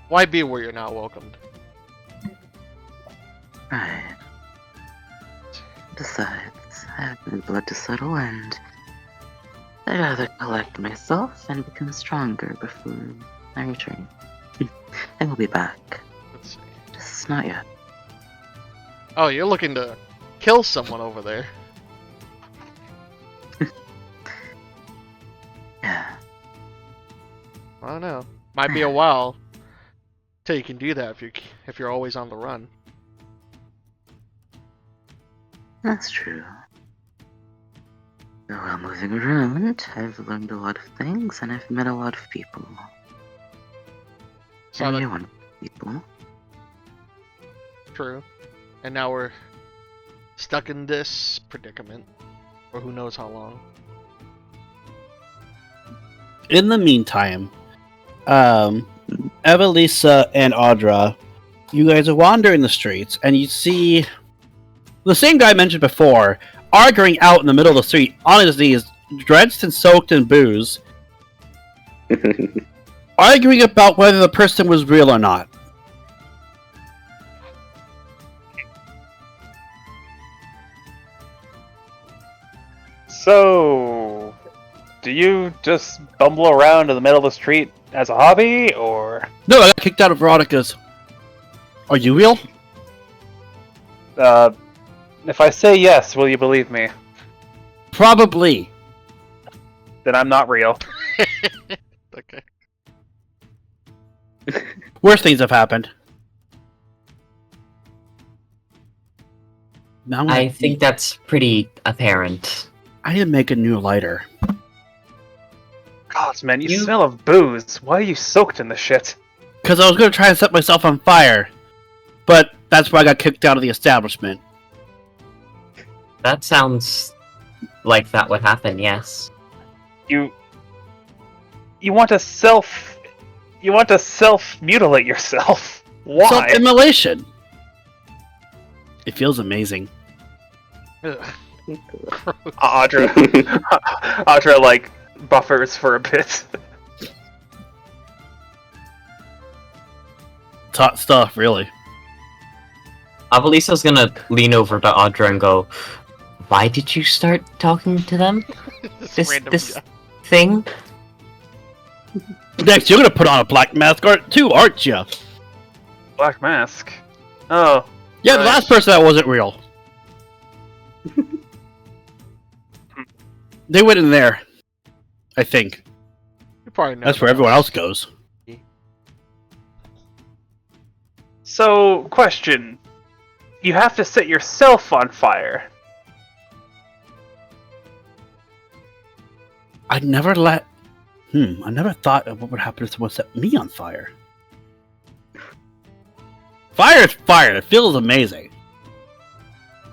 [SPEAKER 3] Why be where you're not welcomed?
[SPEAKER 5] Right. Besides, I have no blood to settle and I'd rather collect myself and become stronger before I return. I will be back.
[SPEAKER 3] Let's see.
[SPEAKER 5] Just not yet.
[SPEAKER 3] Oh, you're looking to kill someone over there.
[SPEAKER 5] Yeah.
[SPEAKER 3] I don't know. Might be a while till you can do that if you're always on the run.
[SPEAKER 5] That's true. So while moving around, I've learned a lot of things and I've met a lot of people.
[SPEAKER 3] So
[SPEAKER 5] And
[SPEAKER 3] that-
[SPEAKER 5] new one people.
[SPEAKER 3] True. And now we're stuck in this predicament for who knows how long.
[SPEAKER 1] In the meantime, Evelisa and Audra, you guys are wandering the streets and you see the same guy I mentioned before, arguing out in the middle of the street on his knees, drenched and soaked in booze, arguing about whether the person was real or not.
[SPEAKER 2] So, do you just bumble around in the middle of the street as a hobby, or?
[SPEAKER 1] No, I got kicked out of Veronica's. Are you real?
[SPEAKER 2] If I say yes, will you believe me?
[SPEAKER 1] Probably.
[SPEAKER 2] Then I'm not real.
[SPEAKER 3] Okay.
[SPEAKER 1] Worse things have happened. Now
[SPEAKER 4] I think that's pretty apparent.
[SPEAKER 1] I need to make a new lighter.
[SPEAKER 2] God, man, you smell of booze. Why are you soaked in the shit?
[SPEAKER 1] Because I was going to try and set myself on fire. But that's why I got kicked out of the establishment.
[SPEAKER 4] That sounds like that would happen, yes.
[SPEAKER 2] You want to self-mutilate yourself. Why?
[SPEAKER 1] Self-immolation. It feels amazing.
[SPEAKER 3] Ugh.
[SPEAKER 2] Audra, like, buffers for a bit.
[SPEAKER 1] Hot stuff, really.
[SPEAKER 4] Avalisa's gonna lean over to Audra and go, "Why did you start talking to them? This thing?"
[SPEAKER 1] Next, you're going to put on a black mask too, aren't you?
[SPEAKER 2] Black mask. Oh.
[SPEAKER 1] Yeah, the last person that wasn't real. They went in there. I think.
[SPEAKER 3] You probably know
[SPEAKER 1] That's where everyone else goes.
[SPEAKER 2] So, question. You have to set yourself on fire.
[SPEAKER 1] I never thought of what would happen if someone set me on fire. Fire is fire. It feels amazing.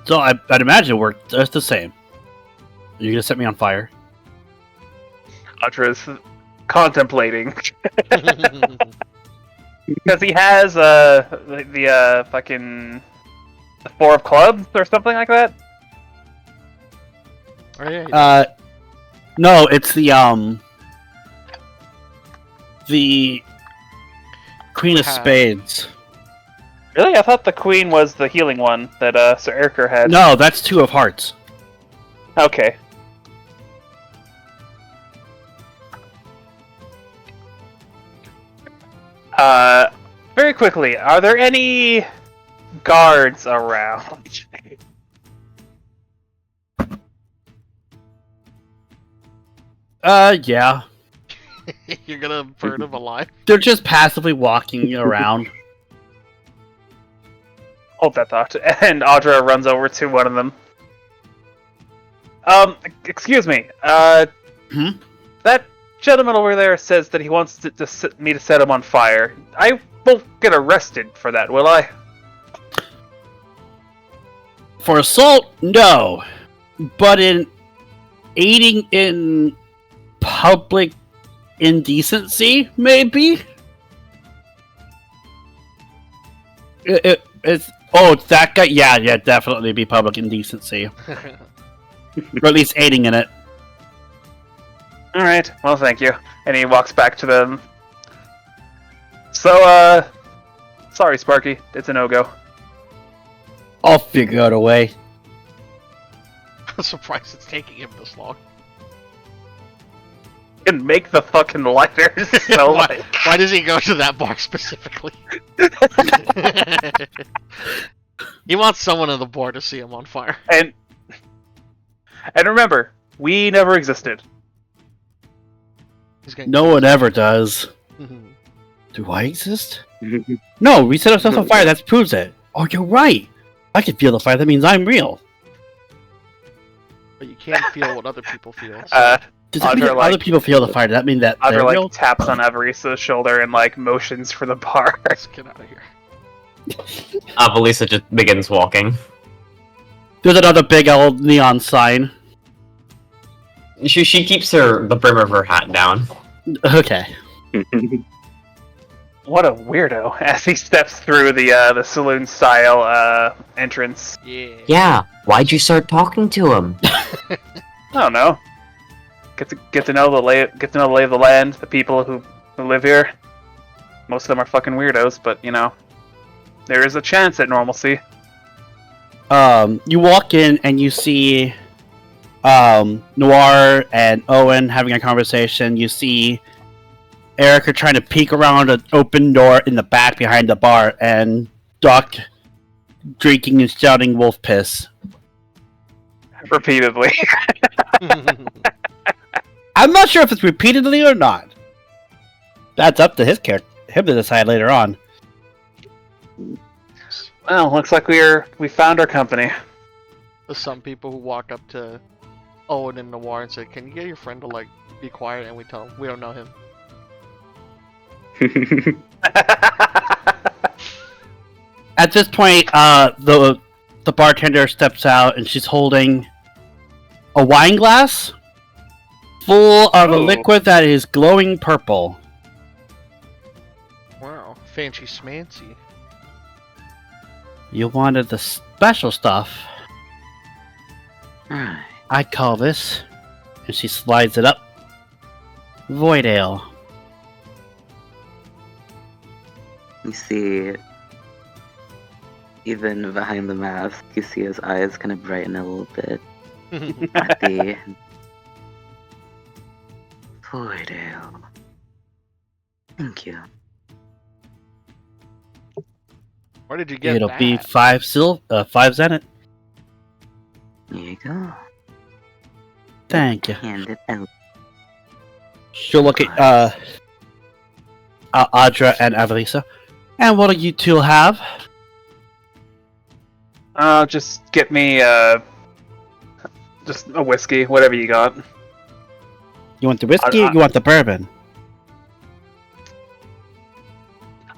[SPEAKER 1] So I'd imagine it worked just the same. Are you gonna set me on fire?
[SPEAKER 2] Audra is contemplating. Because he has the fucking the 4 of clubs or something like that.
[SPEAKER 3] Oh, yeah,
[SPEAKER 1] No, it's the Queen of Spades.
[SPEAKER 2] Really? I thought the queen was the healing one that Sir Eriker had.
[SPEAKER 1] No, that's 2 of Hearts.
[SPEAKER 2] Okay. Very quickly, are there any guards around?
[SPEAKER 1] Yeah.
[SPEAKER 3] You're gonna burn him alive?
[SPEAKER 1] They're just passively walking around.
[SPEAKER 2] Hold that thought. And Audra runs over to one of them. Excuse me. That gentleman over there says that he wants me to set him on fire. I won't get arrested for that, will I?
[SPEAKER 1] For assault, no. But in aiding in public indecency, maybe? It's that guy? Yeah, definitely be public indecency. Or at least aiding in it.
[SPEAKER 2] Alright, well thank you. And he walks back to them. So, sorry Sparky, it's a no-go.
[SPEAKER 1] I'll figure out a way.
[SPEAKER 3] I'm surprised it's taking him this long.
[SPEAKER 2] And make the fucking lighters. So
[SPEAKER 3] why does he go to that bar specifically? He wants someone on the board to see him on fire.
[SPEAKER 2] And remember, we never existed.
[SPEAKER 1] No one ever does. Do I exist? No, we set ourselves on fire, that proves it. Oh, you're right. I can feel the fire, that means I'm real.
[SPEAKER 3] But you can't feel what other people feel. So.
[SPEAKER 1] Does that mean that other people feel the fire? Does that mean that they're real?
[SPEAKER 2] Audra taps on Avarisa's shoulder and motions for the bar.
[SPEAKER 3] Let's get out of here.
[SPEAKER 4] Avalisa just begins walking.
[SPEAKER 1] There's another big old neon sign.
[SPEAKER 4] She keeps the brim of her hat down.
[SPEAKER 1] Okay.
[SPEAKER 2] What a weirdo! As he steps through the saloon style entrance.
[SPEAKER 3] Yeah.
[SPEAKER 4] Yeah, why'd you start talking to him?
[SPEAKER 2] I don't know. Get to know the lay of the land, the people who live here. Most of them are fucking weirdos, but you know, there is a chance at normalcy.
[SPEAKER 1] You walk in and you see Noir and Owen having a conversation. You see Erica trying to peek around an open door in the back behind the bar, and Doc drinking and shouting wolf piss.
[SPEAKER 2] Repeatedly.
[SPEAKER 1] I'm not sure if it's repeatedly or not. That's up to him to decide later on.
[SPEAKER 2] Well, looks like we found our company.
[SPEAKER 3] There's some people who walk up to Owen and Noir and say, "Can you get your friend to like be quiet?" And we tell him we don't know him.
[SPEAKER 1] At this point, the bartender steps out and she's holding a wine glass full of a liquid that is glowing purple.
[SPEAKER 3] Wow, fancy schmancy.
[SPEAKER 1] You wanted the special stuff.
[SPEAKER 5] Alright.
[SPEAKER 1] I call this, and she slides it up, Void Ale.
[SPEAKER 5] You see, even behind the mask, you see his eyes kind of brighten a little bit at the Void Ale. Thank you.
[SPEAKER 3] Where did you get
[SPEAKER 1] It'll
[SPEAKER 3] that?
[SPEAKER 1] be 5 zenith.
[SPEAKER 5] Here you go.
[SPEAKER 1] Thank you.
[SPEAKER 5] Hand it out.
[SPEAKER 1] She'll look at Audra and Avalisa. And what do you two have?
[SPEAKER 2] Just get me just a whiskey, whatever you got.
[SPEAKER 1] You want the whiskey or you want the bourbon?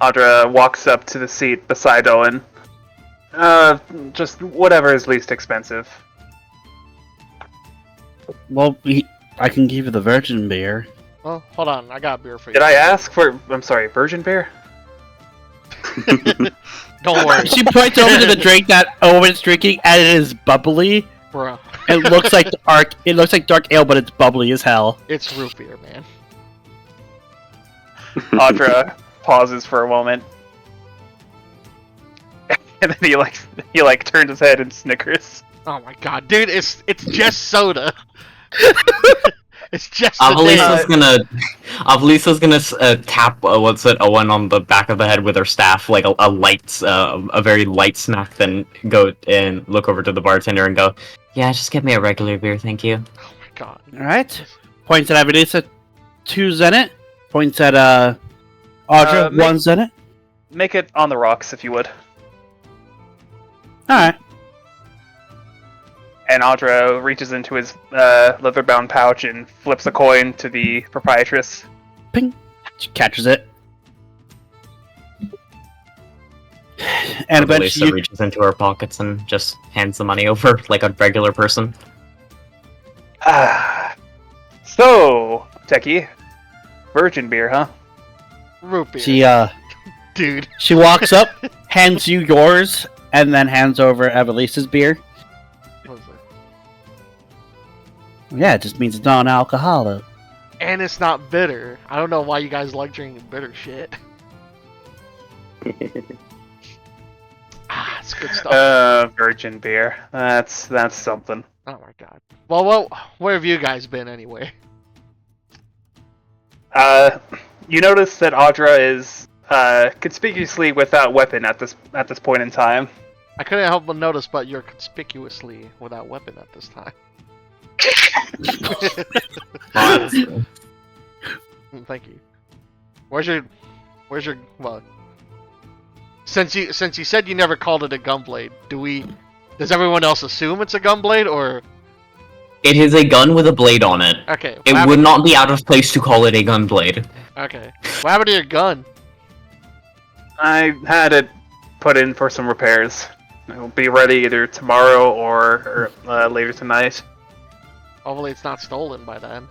[SPEAKER 2] Audra walks up to the seat beside Owen. Just whatever is least expensive.
[SPEAKER 1] Well, I can give you the virgin beer.
[SPEAKER 3] Well, hold on, I got beer for you.
[SPEAKER 2] Did I ask for? I'm sorry, virgin beer.
[SPEAKER 3] Don't worry,
[SPEAKER 1] She points over to the drink that Owen's drinking, and it is bubbly.
[SPEAKER 3] bro.
[SPEAKER 1] It looks like dark ale, but it's bubbly as hell.
[SPEAKER 3] It's root beer, man.
[SPEAKER 2] Audra pauses for a moment, and then he turns his head and snickers.
[SPEAKER 3] Oh my god, dude, it's just soda. It's just a
[SPEAKER 4] Avalisa's gonna tap Owen on the back of the head with her staff, like a very light smack. Then go and look over to the bartender and go, "Yeah, just get me a regular beer, thank you."
[SPEAKER 3] Oh my god.
[SPEAKER 1] Alright. Points at Avalisa, 2 zenith. Points at Audra, 1 zenith.
[SPEAKER 2] Make it on the rocks if you would.
[SPEAKER 1] Alright.
[SPEAKER 2] And Audra reaches into his leather-bound pouch and flips a coin to the proprietress.
[SPEAKER 1] Ping. She catches it. And
[SPEAKER 4] Avalisa
[SPEAKER 1] eventually
[SPEAKER 4] reaches into her pockets and just hands the money over like a regular person.
[SPEAKER 2] So, Techie, virgin beer, huh?
[SPEAKER 3] Root beer. Dude.
[SPEAKER 1] She walks up, hands you yours, and then hands over Avalisa's beer.
[SPEAKER 3] What was it?
[SPEAKER 1] Yeah, it just means it's non-alcoholic.
[SPEAKER 3] And it's not bitter. I don't know why you guys like drinking bitter shit. It's good stuff.
[SPEAKER 2] Virgin beer. That's something.
[SPEAKER 3] Oh my god. Well, where have you guys been anyway?
[SPEAKER 2] You notice that Audra is conspicuously without weapon at this point in time.
[SPEAKER 3] I couldn't help but notice, but you're conspicuously without weapon at this time. Thank you. Where's your well? Since you said you never called it a gunblade, does everyone else assume it's a gunblade or?
[SPEAKER 4] It is a gun with a blade on it.
[SPEAKER 3] Okay.
[SPEAKER 4] It would not be out of place to call it a gunblade.
[SPEAKER 3] Okay. What happened to your gun?
[SPEAKER 2] I had it put in for some repairs. It'll be ready either tomorrow or later tonight.
[SPEAKER 3] Hopefully it's not stolen by then.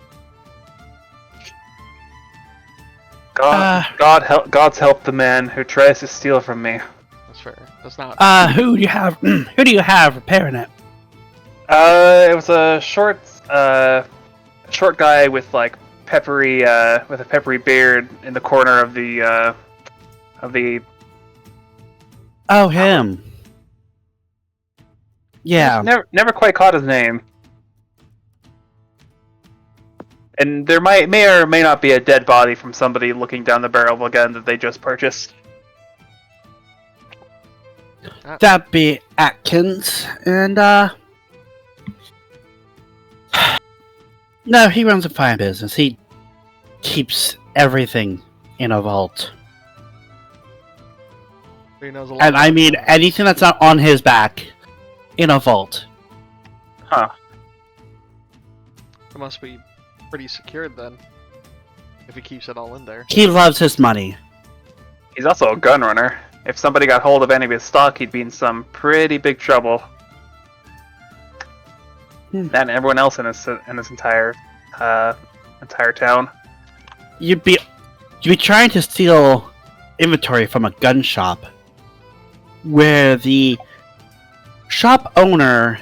[SPEAKER 2] God's help the man who tries to steal from me.
[SPEAKER 3] That's fair. That's not.
[SPEAKER 1] Who do you have? Who do you have repairing it?
[SPEAKER 2] It was a short guy with like with a peppery beard in the corner of the.
[SPEAKER 1] Oh, him. Yeah.
[SPEAKER 2] Never quite caught his name. And there may or may not be a dead body from somebody looking down the barrel of a gun that they just purchased.
[SPEAKER 1] That'd be Atkins, and no, he runs a fine business. He keeps everything in a vault.
[SPEAKER 3] He knows a lot
[SPEAKER 1] And I mean anything that's not on his back in a vault.
[SPEAKER 2] Huh.
[SPEAKER 3] It must be pretty secured then. If he keeps it all in there.
[SPEAKER 1] He loves his money.
[SPEAKER 2] He's also a gun runner. If somebody got hold of any of his stock, he'd be in some pretty big trouble. That and everyone else in this entire town.
[SPEAKER 1] You'd be trying to steal inventory from a gun shop where the shop owner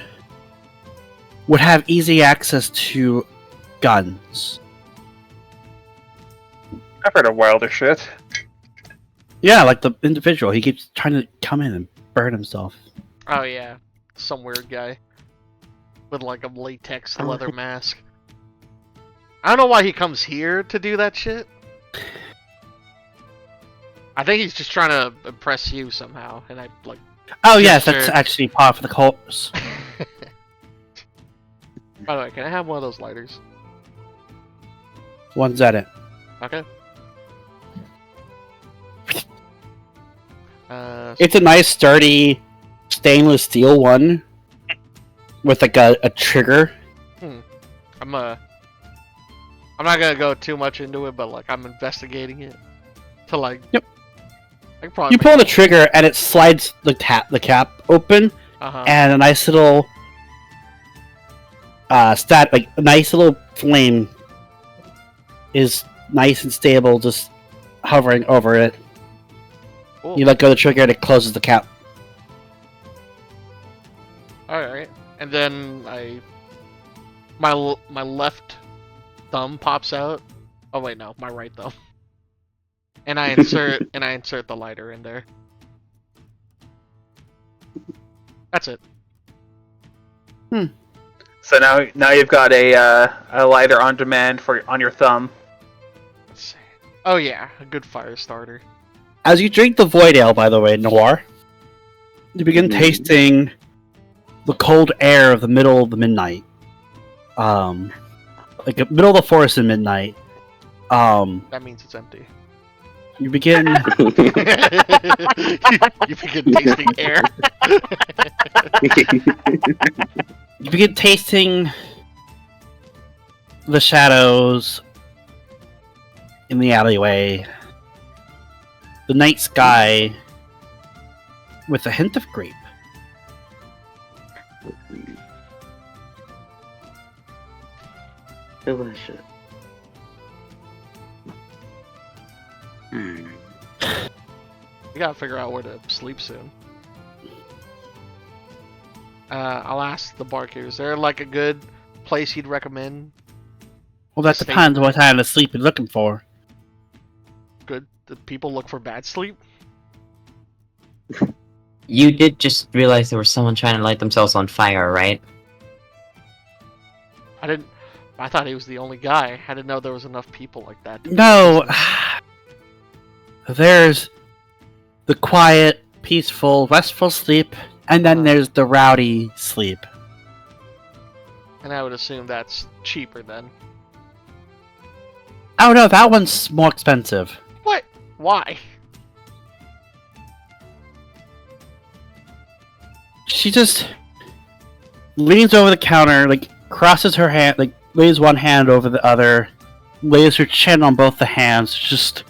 [SPEAKER 1] would have easy access to guns.
[SPEAKER 2] I've heard of wilder shit.
[SPEAKER 1] Yeah, like the individual. He keeps trying to come in and burn himself.
[SPEAKER 3] Oh yeah. Some weird guy. With like a latex leather mask. I don't know why he comes here to do that shit. I think he's just trying to impress you somehow, and I like.
[SPEAKER 1] Oh yes, that's actually par for the course.
[SPEAKER 3] By the way, can I have one of those lighters?
[SPEAKER 1] One's at it.
[SPEAKER 3] Okay.
[SPEAKER 1] It's a nice, sturdy, stainless steel one with like a trigger.
[SPEAKER 3] I'm not gonna go too much into it, but like I'm investigating it to like.
[SPEAKER 1] Yep.
[SPEAKER 3] I could probably
[SPEAKER 1] You pull the trigger and it slides the cap open, and a nice little a nice little flame is nice and stable, just hovering over it.
[SPEAKER 3] Cool.
[SPEAKER 1] You let go of the trigger and it closes the cap.
[SPEAKER 3] Alright, and then my left thumb pops out. Oh wait, no, my right thumb. And I insert the lighter in there. That's it.
[SPEAKER 2] So now you've got a lighter on demand on your thumb.
[SPEAKER 3] Let's see. Oh yeah, a good fire starter.
[SPEAKER 1] As you drink the void ale, by the way, Noir, you begin tasting the cold air of the middle of the midnight. Like the middle of the forest in midnight.
[SPEAKER 3] That means it's empty.
[SPEAKER 1] You begin
[SPEAKER 3] You begin tasting air.
[SPEAKER 1] You begin tasting the shadows in the alleyway, the night sky with a hint of grape.
[SPEAKER 5] Delicious.
[SPEAKER 3] We gotta figure out where to sleep soon. I'll ask the barkeep, is there like a good place you'd recommend?
[SPEAKER 1] Well, that depends on what kind of sleep you're looking for.
[SPEAKER 3] Good. Do people look for bad sleep?
[SPEAKER 4] You did just realize there was someone trying to light themselves on fire, right?
[SPEAKER 3] I thought he was the only guy. I didn't know there was enough people like that.
[SPEAKER 1] No, there's the quiet, peaceful, restful sleep, and then there's the rowdy sleep.
[SPEAKER 3] And I would assume that's cheaper then.
[SPEAKER 1] Oh no, that one's more expensive.
[SPEAKER 3] What? Why?
[SPEAKER 1] She just leans over the counter, like crosses her hand, like lays one hand over the other, lays her chin on both the hands, just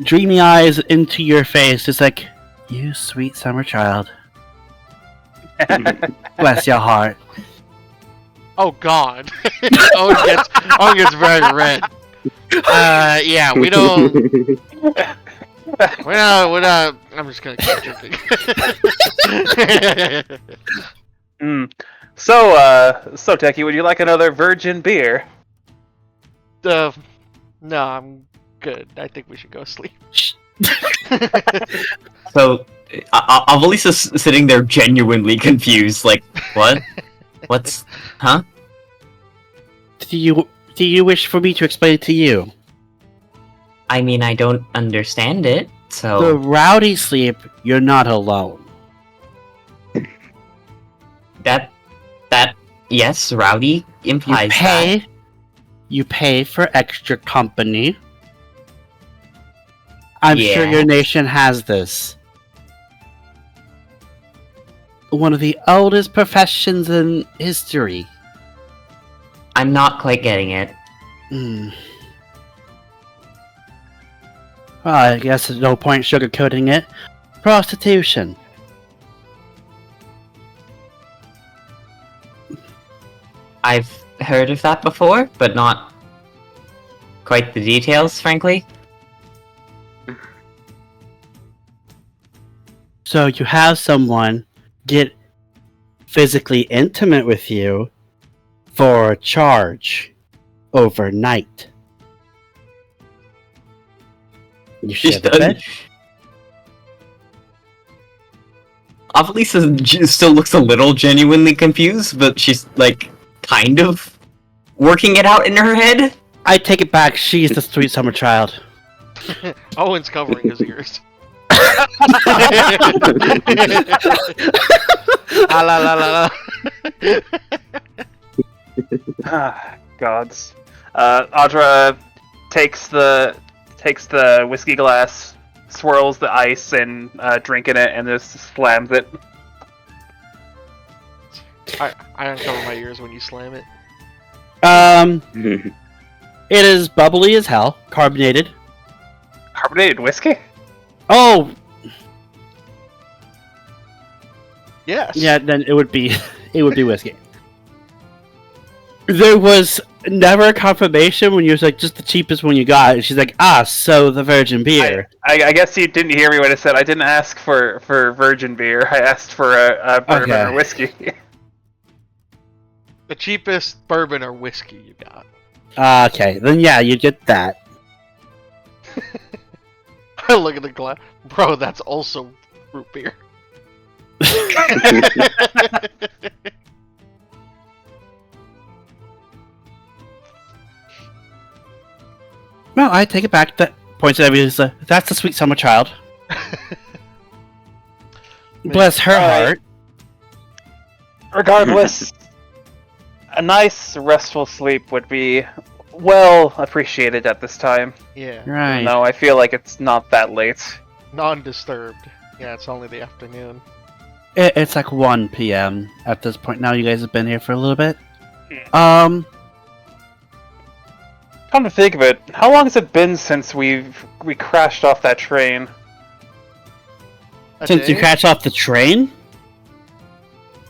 [SPEAKER 1] dreamy eyes into your face, just like, you sweet summer child. Bless your heart.
[SPEAKER 3] Oh God! Owen gets very red. Yeah, we don't. We're not. I'm just gonna keep drinking.
[SPEAKER 2] So Techie, would you like another virgin beer?
[SPEAKER 3] No, I'm good. I think we should go sleep.
[SPEAKER 4] So, Avalisa's sitting there genuinely confused, like, what? What's... Huh?
[SPEAKER 1] Do you wish for me to explain it to you?
[SPEAKER 4] I mean, I don't understand it,
[SPEAKER 1] The
[SPEAKER 4] so...
[SPEAKER 1] rowdy sleep, you're not alone.
[SPEAKER 4] Yes, rowdy implies that.
[SPEAKER 1] You pay for extra company. I'm sure
[SPEAKER 4] Yeah.
[SPEAKER 1] your nation has this. One of the oldest professions in history.
[SPEAKER 4] I'm not quite getting it.
[SPEAKER 1] Well, I guess there's no point sugarcoating it. Prostitution.
[SPEAKER 4] I've heard of that before, but not quite the details, frankly.
[SPEAKER 1] So you have someone get physically intimate with you for a charge overnight. You shit a bit?
[SPEAKER 4] Avalisa still looks a little genuinely confused, but she's, like, kind of working it out in her head.
[SPEAKER 1] I take it back, she's the sweet summer child.
[SPEAKER 3] Owen's covering his ears. Ah, la, la, la, la.
[SPEAKER 2] Ah, gods. Audra takes the whiskey glass, swirls the ice and drink in it, and just slams it.
[SPEAKER 3] I uncover my ears when you slam it.
[SPEAKER 1] It is bubbly as hell, carbonated.
[SPEAKER 2] Carbonated whiskey?
[SPEAKER 1] Oh,
[SPEAKER 3] Yes.
[SPEAKER 1] yeah, then it would be whiskey. There was never a confirmation when you was like, just the cheapest one you got. And she's like, so the virgin beer.
[SPEAKER 2] I guess you didn't hear me when I said I didn't ask for virgin beer. I asked for a bourbon
[SPEAKER 1] Okay.
[SPEAKER 2] or whiskey.
[SPEAKER 3] The cheapest bourbon or whiskey you got.
[SPEAKER 1] Okay, then yeah, you get that.
[SPEAKER 3] I look at the glass. Bro, that's also root beer.
[SPEAKER 1] Well, I take it back. That points at everybody. That's the sweet summer child. Bless her
[SPEAKER 2] Alright.
[SPEAKER 1] heart.
[SPEAKER 2] Regardless, a nice restful sleep would be well appreciated at this time.
[SPEAKER 3] Yeah.
[SPEAKER 1] Right.
[SPEAKER 2] No, I feel like it's not that late.
[SPEAKER 3] Non-disturbed. Yeah, it's only the afternoon.
[SPEAKER 1] It's like 1 p.m. at this point now. You guys have been here for a little bit.
[SPEAKER 2] Come to think of it, how long has it been since we crashed off that train?
[SPEAKER 3] A
[SPEAKER 1] Since you
[SPEAKER 3] day?
[SPEAKER 1] crashed off the train?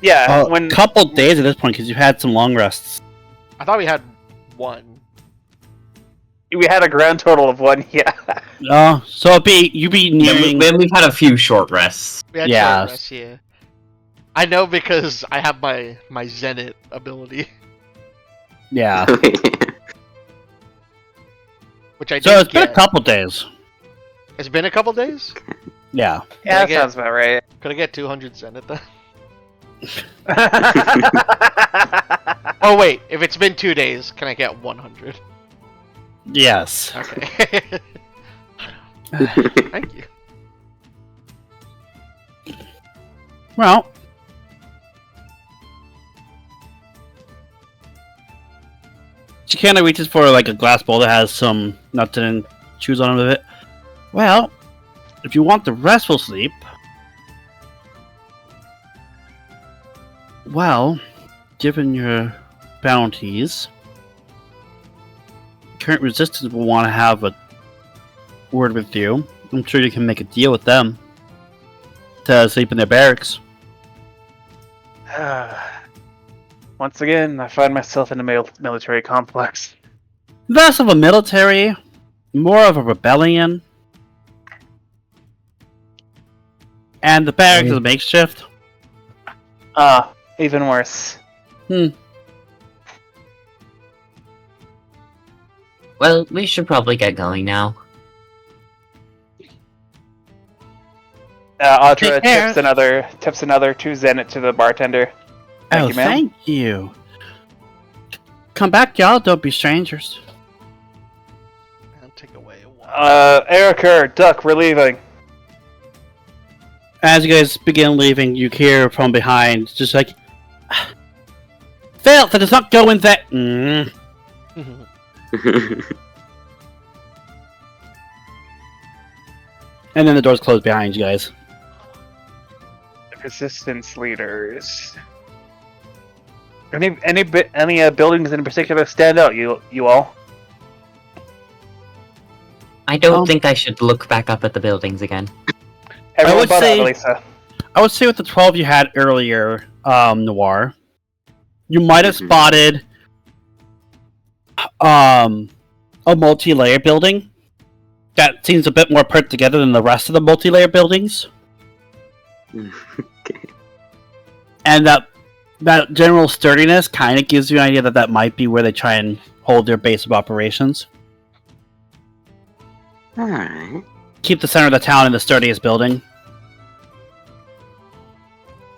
[SPEAKER 2] Yeah,
[SPEAKER 1] A couple days at this point because you had some long rests.
[SPEAKER 3] I thought we had one.
[SPEAKER 2] we had a grand total of 1. Yeah.
[SPEAKER 1] Oh, so you'd be nearing.
[SPEAKER 4] We've had a few short rests.
[SPEAKER 3] We had
[SPEAKER 1] Yeah.
[SPEAKER 3] short rests, yeah. I know because I have my Zenith ability,
[SPEAKER 1] Yeah.
[SPEAKER 3] which I
[SPEAKER 1] So
[SPEAKER 3] did
[SPEAKER 1] it's been a
[SPEAKER 3] get.
[SPEAKER 1] couple days.
[SPEAKER 3] It's been a couple days?
[SPEAKER 1] Yeah.
[SPEAKER 2] Yeah, that
[SPEAKER 3] get-
[SPEAKER 2] sounds about right.
[SPEAKER 3] Could I get 200 Zenith then? Oh wait, if it's been 2 days, can I get 100?
[SPEAKER 1] Yes.
[SPEAKER 3] Okay. Thank you.
[SPEAKER 1] Well. She kind of reaches for like a glass bowl that has some nuts and chews on it. Well, if you want the restful sleep, well, given your bounties, current resistance will want to have a word with you. I'm sure you can make a deal with them to sleep in their barracks.
[SPEAKER 2] Once again, I find myself in a military complex.
[SPEAKER 1] Less of a military, more of a rebellion. And the barracks is a makeshift.
[SPEAKER 2] Even worse.
[SPEAKER 4] Well, we should probably get going now.
[SPEAKER 2] Audra
[SPEAKER 1] Take care.
[SPEAKER 2] tips another 2 zenit to the bartender. Thank you, ma'am.
[SPEAKER 1] Thank you. Come back, y'all. Don't be strangers.
[SPEAKER 3] I'll take away a one.
[SPEAKER 2] Erica, Duck, we're leaving.
[SPEAKER 1] As you guys begin leaving, you hear from behind, just like, Phil, that does not go in that. And then the doors close behind you guys.
[SPEAKER 2] Resistance leaders. Any buildings in particular stand out? You all?
[SPEAKER 4] I don't think I should look back up at the buildings again.
[SPEAKER 2] Everyone but Annalisa.
[SPEAKER 1] I would say with the 12 you had earlier, Noir, you might have spotted a multi-layer building that seems a bit more put together than the rest of the multi-layer buildings.
[SPEAKER 5] Okay.
[SPEAKER 1] And that general sturdiness kind of gives you an idea that might be where they try and hold their base of operations.
[SPEAKER 5] Alright.
[SPEAKER 1] Keep the center of the town in the sturdiest building.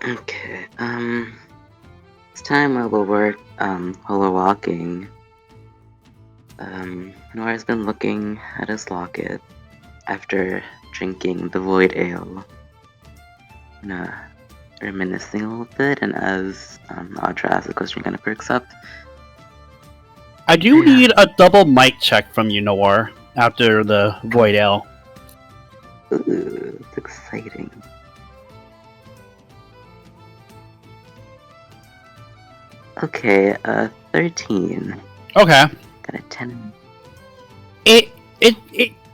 [SPEAKER 5] Okay, it's time while we're walking. Nora's been looking at his locket after drinking the void ale. Reminiscing a little bit, and as Audra asks the question, kind of perks up.
[SPEAKER 1] I do need a double mic check from you, Noir, after the void ale.
[SPEAKER 5] Ooh, it's exciting. Okay, 13.
[SPEAKER 1] Okay.
[SPEAKER 5] Got a 10.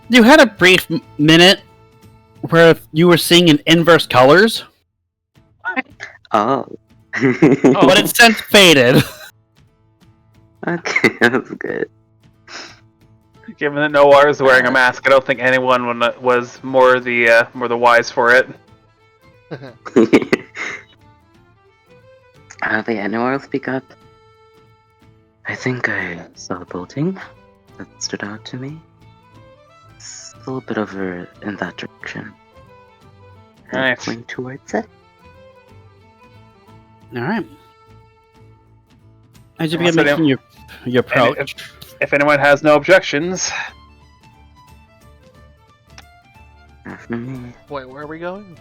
[SPEAKER 1] You had a brief minute where you were seeing in inverse colors.
[SPEAKER 5] Oh.
[SPEAKER 1] But it's since faded.
[SPEAKER 5] Okay, that's good.
[SPEAKER 2] Given that Noir is wearing a mask, I don't think anyone was more the wise for it.
[SPEAKER 5] But yeah, Noir will speak up. I think I saw a building that stood out to me. It's a little bit over in that direction.
[SPEAKER 2] Nice.
[SPEAKER 5] Point towards it.
[SPEAKER 1] Alright. As you begin making your approach.
[SPEAKER 2] If anyone has no objections.
[SPEAKER 5] Not for me.
[SPEAKER 3] Wait, where are we going?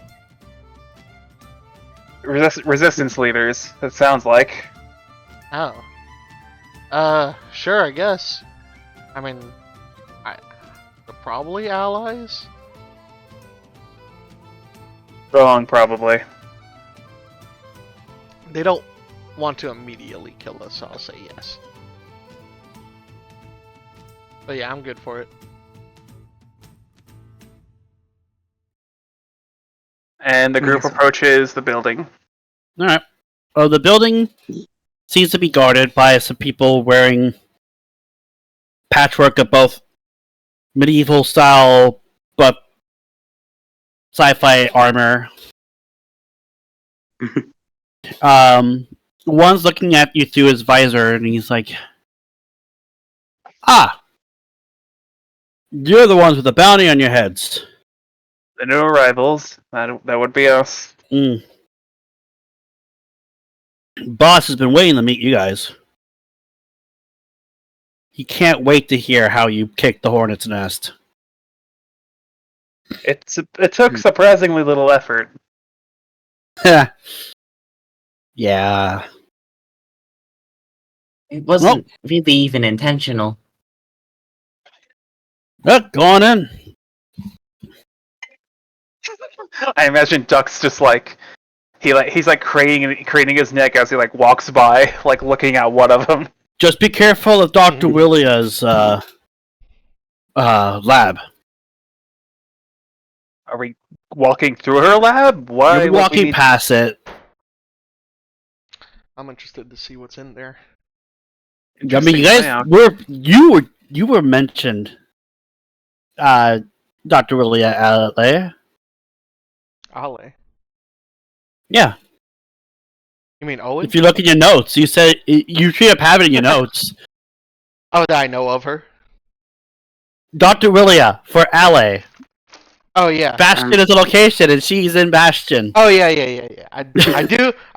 [SPEAKER 2] Resistance leaders, it sounds like.
[SPEAKER 3] Oh. Sure, I guess. I mean, they're probably allies?
[SPEAKER 2] Wrong, probably.
[SPEAKER 3] They don't want to immediately kill us, so I'll say yes. But yeah, I'm good for it.
[SPEAKER 2] And the group approaches the building.
[SPEAKER 1] Alright. The building seems to be guarded by some people wearing patchwork of both medieval style but sci-fi armor. One's looking at you through his visor and he's like, "Ah! You're the ones with the bounty on your heads."
[SPEAKER 2] The new arrivals. That would be us.
[SPEAKER 1] Boss has been waiting to meet you guys. He can't wait to hear how you kicked the hornet's nest.
[SPEAKER 2] It took surprisingly little effort.
[SPEAKER 1] Yeah.
[SPEAKER 4] It wasn't really even intentional.
[SPEAKER 1] Go on in.
[SPEAKER 2] I imagine Duck's just like he's like craning his neck as he like walks by, like looking at one of them.
[SPEAKER 1] Just be careful of Dr. Willia's lab.
[SPEAKER 2] Are we walking through her lab? Why?
[SPEAKER 1] You're walking past it.
[SPEAKER 3] I'm interested to see what's in there.
[SPEAKER 1] I mean, you guys you were mentioned, Dr. Willia Ale.
[SPEAKER 3] Ale.
[SPEAKER 1] Yeah.
[SPEAKER 3] You mean Owen?
[SPEAKER 1] If you look at your notes, you said you should have it in your notes.
[SPEAKER 3] Oh, that I know of her.
[SPEAKER 1] Dr. Willia for Ale.
[SPEAKER 3] Oh yeah.
[SPEAKER 1] Bastion is a location, and she's in Bastion.
[SPEAKER 3] Oh yeah. I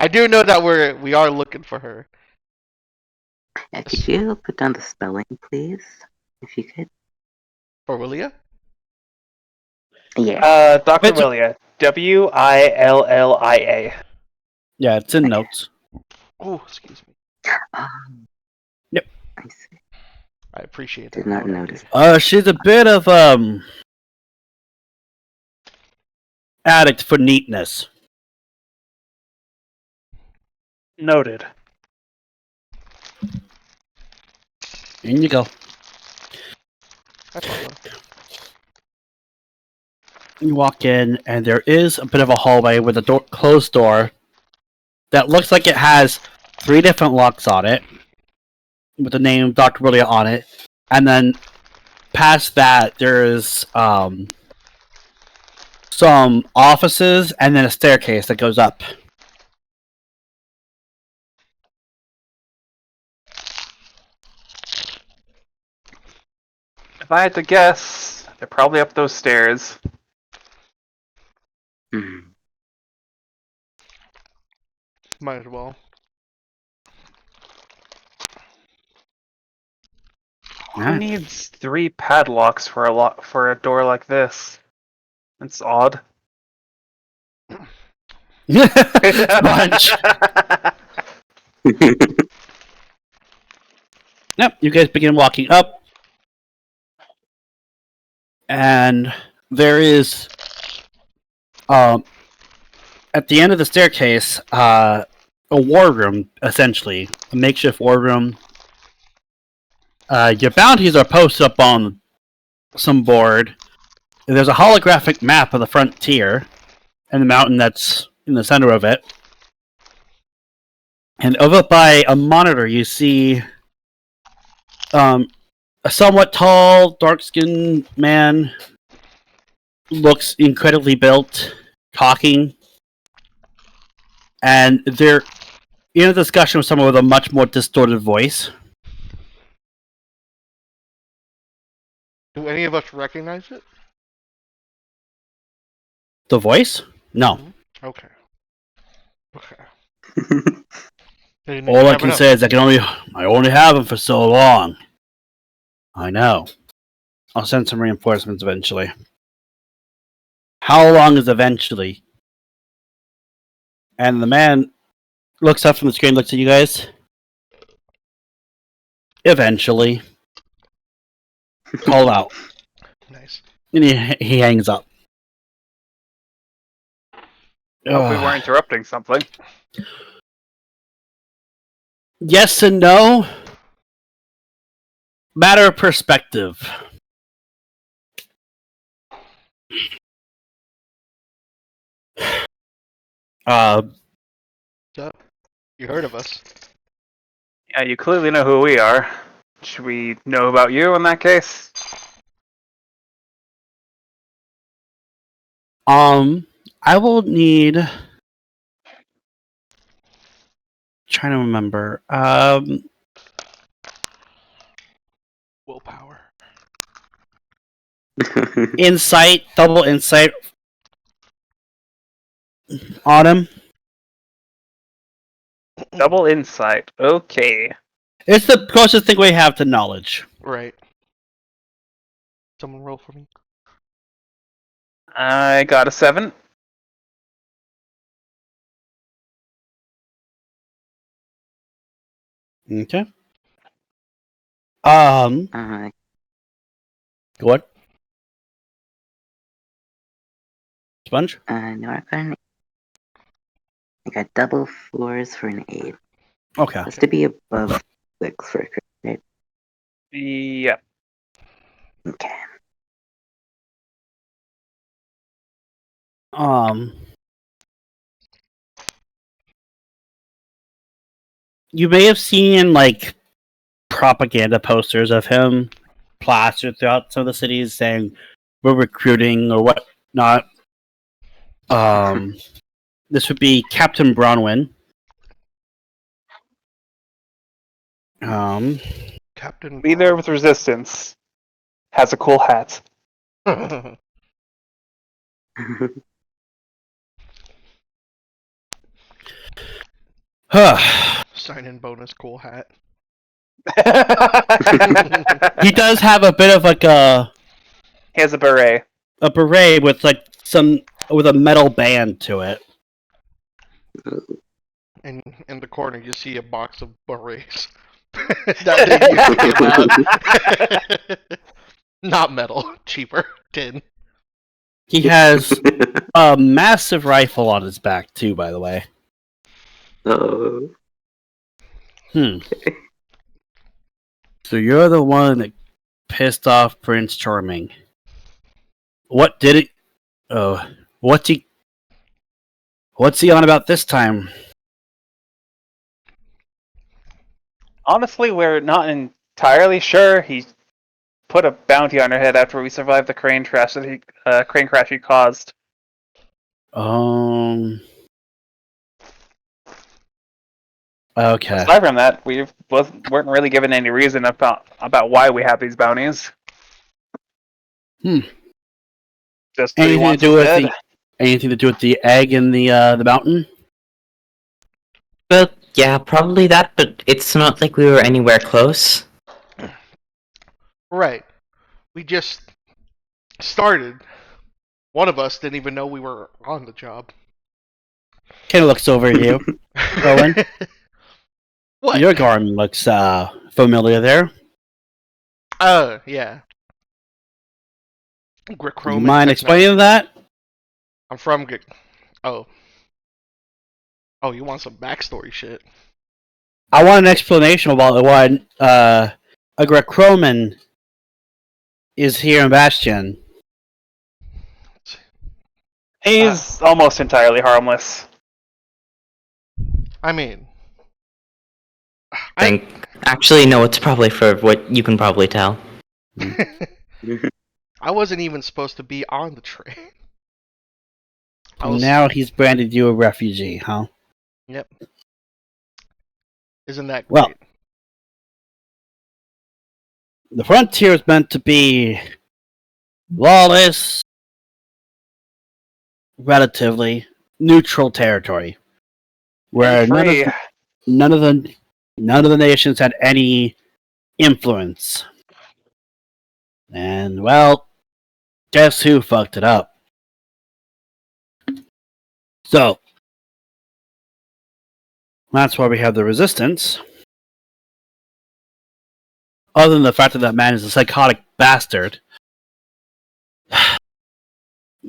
[SPEAKER 3] do know that we are looking for her.
[SPEAKER 5] Could you put down the spelling, please? If you could.
[SPEAKER 3] For Willia?
[SPEAKER 5] Yeah.
[SPEAKER 2] Dr. Willia. Willia.
[SPEAKER 1] Yeah, it's in notes.
[SPEAKER 3] Oh, excuse me.
[SPEAKER 1] Yep.
[SPEAKER 5] I see.
[SPEAKER 3] I appreciate that.
[SPEAKER 5] Did not notice.
[SPEAKER 1] She's a bit of addict for neatness.
[SPEAKER 2] Noted.
[SPEAKER 1] In you go.
[SPEAKER 3] I follow.
[SPEAKER 1] You walk in, and there is a bit of a hallway with a closed door that looks like it has 3 different locks on it, with the name Dr. Willia on it, and then past that there's some offices and then a staircase that goes up.
[SPEAKER 2] If I had to guess, they're probably up those stairs.
[SPEAKER 3] Might as well.
[SPEAKER 2] Who needs 3 padlocks for a door like this? It's odd.
[SPEAKER 1] Bunch. Yep, you guys begin walking up, and there is, at the end of the staircase, a war room, essentially, a makeshift war room. Your bounties are posted up on some board. There's a holographic map of the frontier and the mountain that's in the center of it. And over by a monitor, you see a somewhat tall, dark-skinned man, looks incredibly built, talking. And they're in a discussion with someone with a much more distorted voice.
[SPEAKER 3] Do any of us recognize it?
[SPEAKER 1] The voice? No.
[SPEAKER 3] Okay. Okay.
[SPEAKER 1] All I can say is I only have him for so long. I know. I'll send some reinforcements eventually. How long is eventually? And the man looks up from the screen, looks at you guys. Eventually. Call out.
[SPEAKER 3] Nice.
[SPEAKER 1] And he hangs up.
[SPEAKER 2] Hope we weren't interrupting something.
[SPEAKER 1] Yes and no. Matter of perspective.
[SPEAKER 3] So, you heard of us.
[SPEAKER 2] Yeah, you clearly know who we are. Should we know about you in that case?
[SPEAKER 1] I will need. Trying to remember.
[SPEAKER 3] Willpower.
[SPEAKER 1] Insight, double insight on him.
[SPEAKER 2] Double insight. Okay.
[SPEAKER 1] It's the closest thing we have to knowledge.
[SPEAKER 3] Right. Someone roll for me.
[SPEAKER 2] I got a 7.
[SPEAKER 1] Okay.
[SPEAKER 5] Uh,
[SPEAKER 1] Go on. Sponge?
[SPEAKER 5] no, I got double 4s for an 8.
[SPEAKER 1] Okay.
[SPEAKER 5] Has to be above 6 for a crit, right?
[SPEAKER 2] Yep.
[SPEAKER 5] Okay.
[SPEAKER 1] You may have seen like propaganda posters of him plastered throughout some of the cities saying we're recruiting or whatnot. This would be Captain Bronwyn.
[SPEAKER 3] Captain.
[SPEAKER 2] Leader with resistance. Has a cool hat.
[SPEAKER 3] Sign in bonus, cool hat.
[SPEAKER 1] He does have a bit of like
[SPEAKER 2] He has a beret.
[SPEAKER 1] a beret with like with a metal band to it.
[SPEAKER 3] And in the corner, you see a box of berets. That they used to give out. Not metal, cheaper, tin.
[SPEAKER 1] He has a massive rifle on his back too, by the way.
[SPEAKER 5] Oh.
[SPEAKER 1] So you're the one that pissed off Prince Charming. What did it? Oh, what's he on about this time?
[SPEAKER 2] Honestly, we're not entirely sure. He put a bounty on our head after we survived the crane crash that he caused.
[SPEAKER 1] Okay.
[SPEAKER 2] Aside from that, we weren't really given any reason about why we have these bounties. Just that he
[SPEAKER 1] Anything to
[SPEAKER 2] wants
[SPEAKER 1] do
[SPEAKER 2] us
[SPEAKER 1] with
[SPEAKER 2] dead.
[SPEAKER 1] anything to do with the egg in the mountain?
[SPEAKER 4] Well, yeah, probably that, but it's not like we were anywhere close.
[SPEAKER 3] Right. We just started. One of us didn't even know we were on the job.
[SPEAKER 1] Kind of looks over at you. Owen?
[SPEAKER 3] What?
[SPEAKER 1] Your garment looks familiar there.
[SPEAKER 3] Yeah.
[SPEAKER 1] Do you mind explaining that?
[SPEAKER 3] I'm from Oh, you want some backstory shit?
[SPEAKER 1] I want an explanation about why a Grecoman is here in Bastion.
[SPEAKER 2] He's almost entirely harmless.
[SPEAKER 3] I mean,
[SPEAKER 4] Actually, no, it's probably for what you can probably tell.
[SPEAKER 3] I wasn't even supposed to be on the train.
[SPEAKER 1] Now he's branded you a refugee, huh?
[SPEAKER 3] Yep. Isn't that great?
[SPEAKER 1] Well, the frontier is meant to be lawless, relatively neutral territory, where
[SPEAKER 2] Free.
[SPEAKER 1] none of the nations had any influence. And well, guess who fucked it up? So that's why we have the resistance. Other than the fact that that man is a psychotic bastard,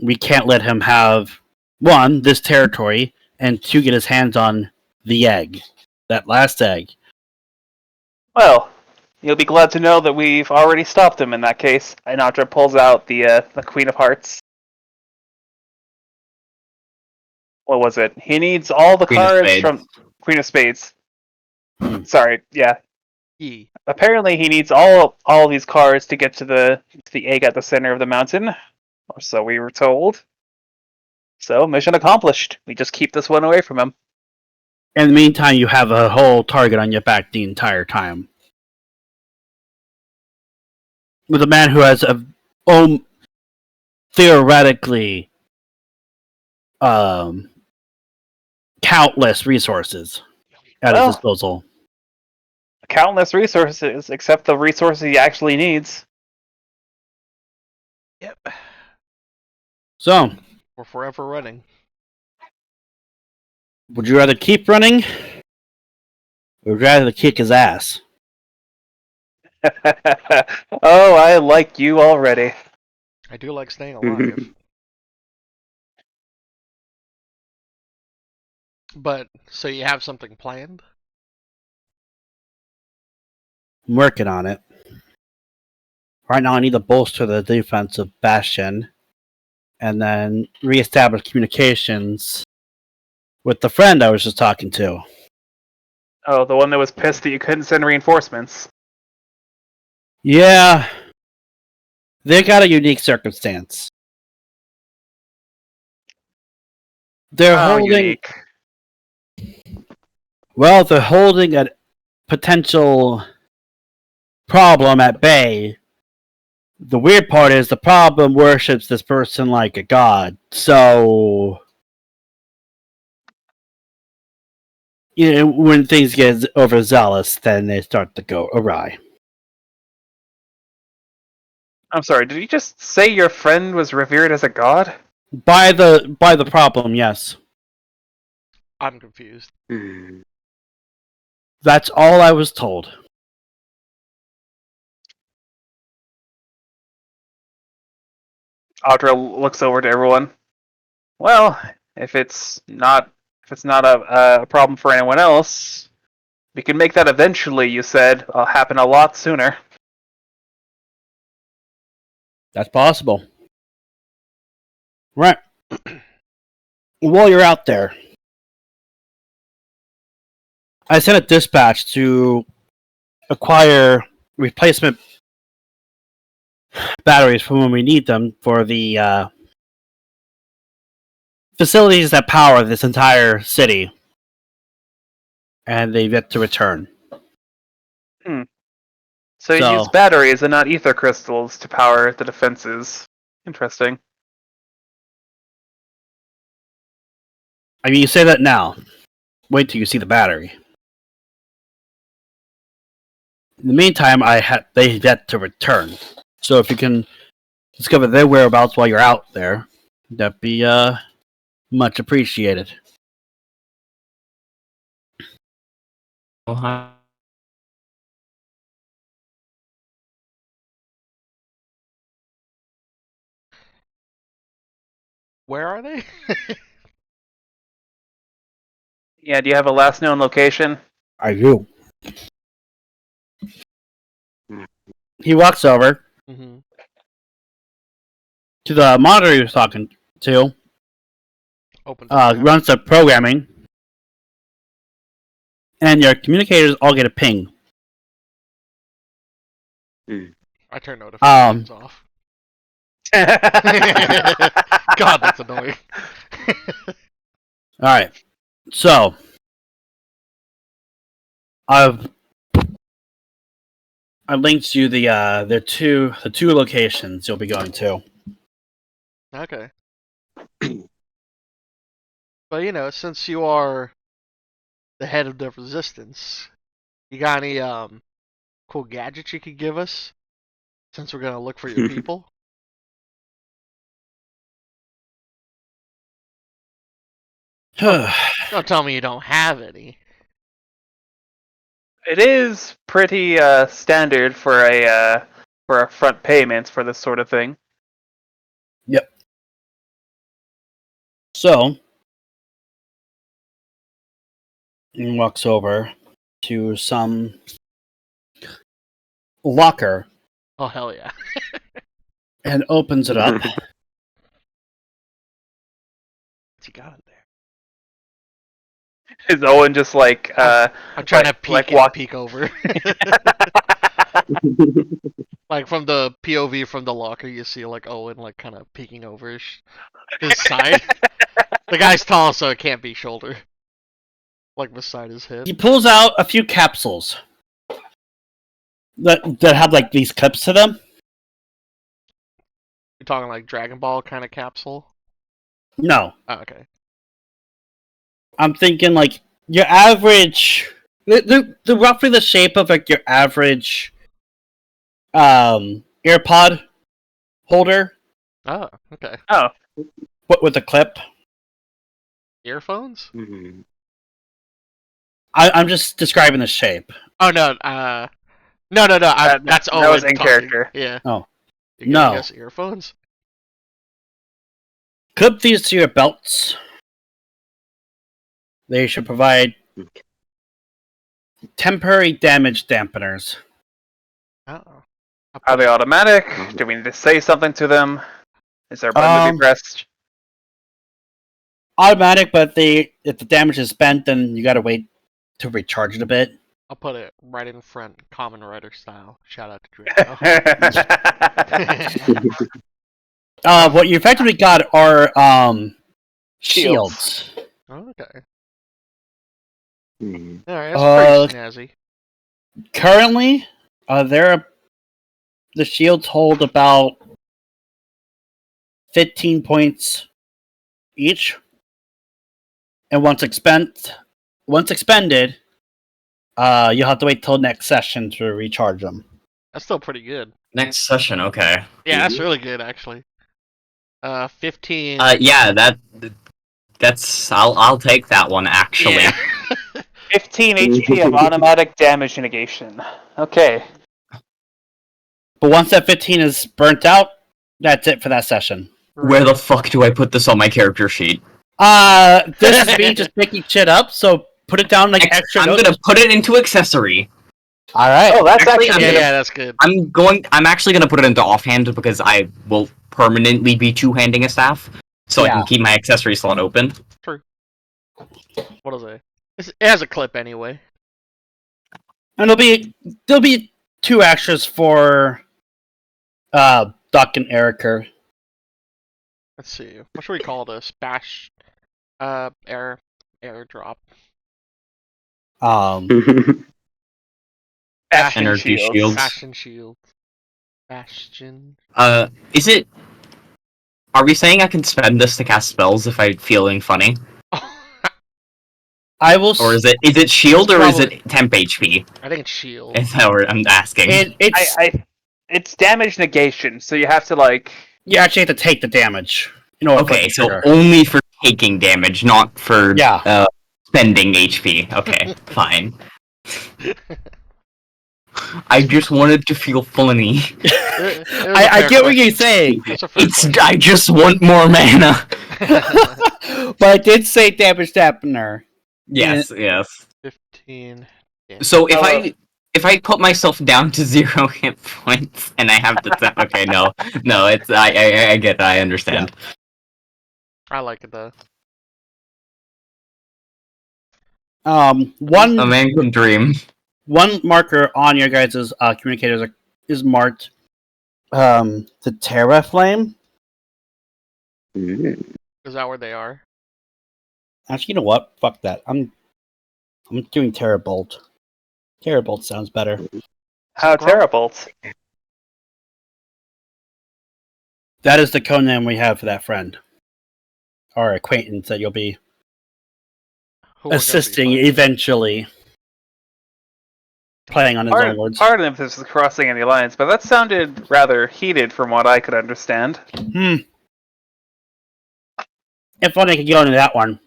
[SPEAKER 1] we can't let him have, one, this territory, and two, get his hands on the egg. That last egg.
[SPEAKER 2] Well, you'll be glad to know that we've already stopped him in that case. Inatra pulls out the Queen of Hearts. What was it? He needs all the
[SPEAKER 4] Queen of
[SPEAKER 2] cards
[SPEAKER 4] Spades.
[SPEAKER 2] from Queen of Spades. Sorry, yeah.
[SPEAKER 3] E.
[SPEAKER 2] Apparently he needs all of these cards to get to the egg at the center of the mountain. Or so we were told. So, mission accomplished. We just keep this one away from him.
[SPEAKER 1] In the meantime, you have a whole target on your back the entire time. With a man who has theoretically countless resources at his disposal.
[SPEAKER 2] Countless resources, except the resources he actually needs.
[SPEAKER 3] Yep.
[SPEAKER 1] So,
[SPEAKER 3] We're forever running.
[SPEAKER 1] would you rather keep running? Or would you rather kick his ass?
[SPEAKER 2] Oh, I like you already.
[SPEAKER 3] I do like staying alive. But, so you have something planned?
[SPEAKER 1] I'm working on it. Right now, I need to bolster the defense of Bastion, and then reestablish communications with the friend I was just talking to.
[SPEAKER 2] Oh, the one that was pissed that you couldn't send reinforcements.
[SPEAKER 1] Yeah, They got a unique circumstance. They're
[SPEAKER 2] How
[SPEAKER 1] holding.
[SPEAKER 2] unique.
[SPEAKER 1] Well, they're holding a potential problem at bay. The weird part is the problem worships this person like a god. So, when things get overzealous, then they start to go awry.
[SPEAKER 2] I'm sorry, did you just say your friend was revered as a god?
[SPEAKER 1] By the problem, yes.
[SPEAKER 3] I'm confused.
[SPEAKER 5] Hmm.
[SPEAKER 1] That's all I was told.
[SPEAKER 2] Audra looks over to everyone. Well, if it's not a problem for anyone else, we can make that eventually. You said happen a lot sooner.
[SPEAKER 1] That's possible. Right. While you're out there, I sent a dispatch to acquire replacement batteries for when we need them for the facilities that power this entire city. And they've yet to return.
[SPEAKER 2] So you use batteries and not ether crystals to power the defenses. Interesting.
[SPEAKER 1] I mean, you say that now. Wait till you see the battery. In the meantime, they've yet to return. So if you can discover their whereabouts while you're out there, that'd be much appreciated.
[SPEAKER 4] Oh, hi.
[SPEAKER 3] Where are they?
[SPEAKER 2] Yeah, do you have a last known location?
[SPEAKER 1] I do. He walks over
[SPEAKER 3] Mm-hmm.
[SPEAKER 1] to the monitor he was talking to,
[SPEAKER 3] Open.
[SPEAKER 1] runs the programming, and your communicators all get a ping.
[SPEAKER 3] I turn notifications off. God, that's annoying.
[SPEAKER 1] Alright. So I linked you the two locations you'll be going to.
[SPEAKER 3] Okay. But since you are the head of the resistance, you got any cool gadgets you could give us? Since we're gonna look for your people. Don't tell me you don't have any.
[SPEAKER 2] It is pretty standard for a front payments for this sort of thing.
[SPEAKER 1] Yep. So he walks over to some locker
[SPEAKER 3] Oh hell yeah!
[SPEAKER 1] and opens it up.
[SPEAKER 3] What's he got in there?
[SPEAKER 2] Is Owen just like
[SPEAKER 3] I'm trying to peek over. Like from the POV from the locker, you see like Owen like kind of peeking over his side. The guy's tall, so it can't be shoulder. Like beside his head.
[SPEAKER 1] He pulls out a few capsules that have like these clips to them.
[SPEAKER 3] You're talking like Dragon Ball kind of capsule?
[SPEAKER 1] No,
[SPEAKER 3] Oh, okay.
[SPEAKER 1] I'm thinking like your average. They're roughly the shape of like your average AirPod holder,
[SPEAKER 3] Oh, okay.
[SPEAKER 2] oh,
[SPEAKER 1] but with a clip.
[SPEAKER 3] Earphones?
[SPEAKER 1] I'm just describing the shape.
[SPEAKER 3] Oh no, no. That's Owen.
[SPEAKER 2] that was in
[SPEAKER 3] talking.
[SPEAKER 2] character.
[SPEAKER 3] Yeah.
[SPEAKER 1] Oh.
[SPEAKER 3] You're giving
[SPEAKER 1] No.
[SPEAKER 3] us earphones?
[SPEAKER 1] Clip these to your belts. They should provide temporary damage dampeners.
[SPEAKER 3] Uh-oh.
[SPEAKER 2] Are they automatic? Do we need to say something to them? Is there a button to be pressed?
[SPEAKER 1] Automatic, but if the damage is spent, then you gotta wait to recharge it a bit.
[SPEAKER 3] I'll put it right in front, common writer style. Shout out to Draco.
[SPEAKER 1] What you effectively got are
[SPEAKER 2] Shields.
[SPEAKER 1] shields.
[SPEAKER 3] Okay.
[SPEAKER 5] Hmm.
[SPEAKER 3] Alright, that's pretty snazzy.
[SPEAKER 1] Currently, the shields hold about 15 points each, and once expended, you'll have to wait till next session to recharge them.
[SPEAKER 3] That's still pretty good.
[SPEAKER 4] Next session, okay.
[SPEAKER 3] Yeah, that's really good actually. 15.
[SPEAKER 4] Yeah, that's I'll take that one actually.
[SPEAKER 3] Yeah.
[SPEAKER 2] 15 HP of automatic damage negation. Okay.
[SPEAKER 1] But once that 15 is burnt out, that's it for that session.
[SPEAKER 4] Where the fuck do I put this on my character sheet?
[SPEAKER 1] This is me just picking shit up, so put it down like extra
[SPEAKER 4] I'm
[SPEAKER 1] notes.
[SPEAKER 4] gonna put it into accessory.
[SPEAKER 1] Alright.
[SPEAKER 2] Oh, that's
[SPEAKER 4] Actually,
[SPEAKER 2] actually
[SPEAKER 3] Yeah, that's good.
[SPEAKER 4] I'm actually gonna put it into offhand because I will permanently be two-handing a staff, so I
[SPEAKER 1] Yeah.
[SPEAKER 4] can keep my accessory slot open.
[SPEAKER 3] What is it? It has a clip anyway.
[SPEAKER 1] And there'll be 2 extras for Doc and Erica.
[SPEAKER 3] Let's see. What should we call this? Airdrop.
[SPEAKER 2] Bastion
[SPEAKER 4] Energy
[SPEAKER 2] shields.
[SPEAKER 4] shields.
[SPEAKER 3] Bastion shield. Bastion.
[SPEAKER 4] Is it? Are we saying I can spend this to cast spells if I'm feeling funny,
[SPEAKER 1] I will.
[SPEAKER 4] or is it shield or is
[SPEAKER 3] Probably.
[SPEAKER 4] it temp HP?
[SPEAKER 3] I think it's shield.
[SPEAKER 4] Is that what I'm asking?
[SPEAKER 1] It's
[SPEAKER 2] It's damage negation, so you have to like.
[SPEAKER 1] you actually have to take the damage. You know.
[SPEAKER 4] Okay, so only for taking damage, not for spending HP. Okay, fine. I just wanted to feel funny.
[SPEAKER 1] I get what you're saying,
[SPEAKER 4] I just want more mana.
[SPEAKER 1] but I did say damage dampener.
[SPEAKER 4] Yes.
[SPEAKER 3] 15.
[SPEAKER 4] So if I put myself down to 0 hit points and I have the okay, no, it's I get that, I understand.
[SPEAKER 3] I like it though.
[SPEAKER 1] One
[SPEAKER 4] A man can dream.
[SPEAKER 1] One marker on your guys' communicators is marked the Terra Flame.
[SPEAKER 3] Is that where they are?
[SPEAKER 1] Actually, you know what? Fuck that. I'm doing Terra Bolt. Terra Bolt sounds better.
[SPEAKER 2] How terrible.
[SPEAKER 1] That is the codename we have for that friend. Or acquaintance that you'll be
[SPEAKER 3] Who we're gonna be
[SPEAKER 1] assisting
[SPEAKER 3] playing.
[SPEAKER 1] eventually. Playing on his own words.
[SPEAKER 2] Pardon if this is crossing any lines, but that sounded rather heated from what I could understand.
[SPEAKER 1] If only I could go into that one.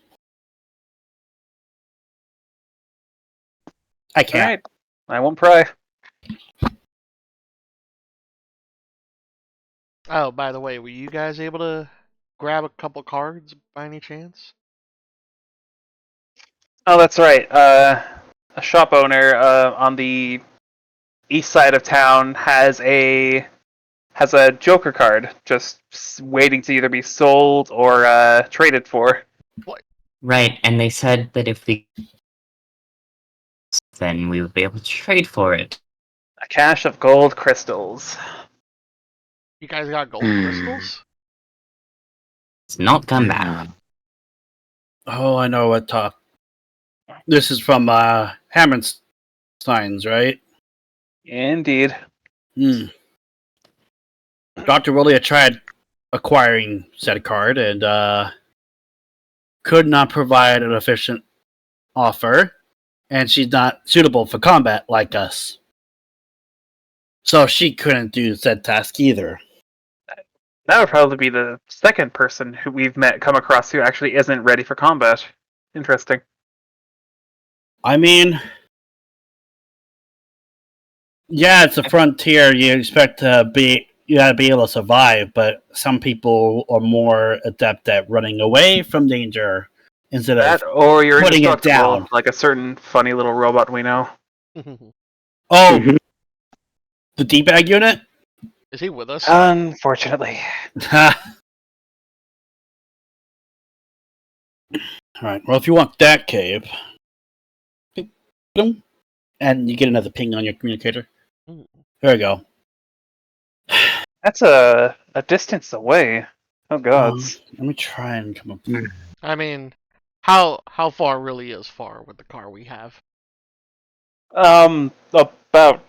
[SPEAKER 1] I can't.
[SPEAKER 2] Alright. I won't pry.
[SPEAKER 3] Oh, by the way, were you guys able to grab a couple cards by any chance?
[SPEAKER 2] Oh, that's right. A shop owner on the east side of town has a Joker card just waiting to either be sold or traded for.
[SPEAKER 4] Right, and they said that if then we would be able to trade for it.
[SPEAKER 2] A cache of gold crystals.
[SPEAKER 3] You guys got gold crystals?
[SPEAKER 4] It's not come back.
[SPEAKER 1] Oh, I know what talk. This is from Hammond's Signs, right?
[SPEAKER 2] Indeed.
[SPEAKER 1] Dr. Willia tried acquiring said card and could not provide an efficient offer, and she's not suitable for combat like us. So she couldn't do said task either.
[SPEAKER 2] That would probably be the second person who we've come across who actually isn't ready for combat. Interesting.
[SPEAKER 1] I mean, yeah, it's a frontier. You expect to be, you gotta be able to survive, but some people are more adept at running away from danger instead
[SPEAKER 2] That,
[SPEAKER 1] of
[SPEAKER 2] or you're
[SPEAKER 1] putting it
[SPEAKER 2] indestructible,
[SPEAKER 1] down.
[SPEAKER 2] like a certain funny little robot we know.
[SPEAKER 1] Oh, the D-bag unit?
[SPEAKER 3] Is he with us?
[SPEAKER 2] Unfortunately.
[SPEAKER 1] Alright, well, if you want that cave. Boom. and you get another ping on your communicator.
[SPEAKER 3] Ooh.
[SPEAKER 1] There we go.
[SPEAKER 2] That's a distance away. Oh gods.
[SPEAKER 1] Let me try and come up.
[SPEAKER 3] I mean, how far really is far with the car we have?
[SPEAKER 2] About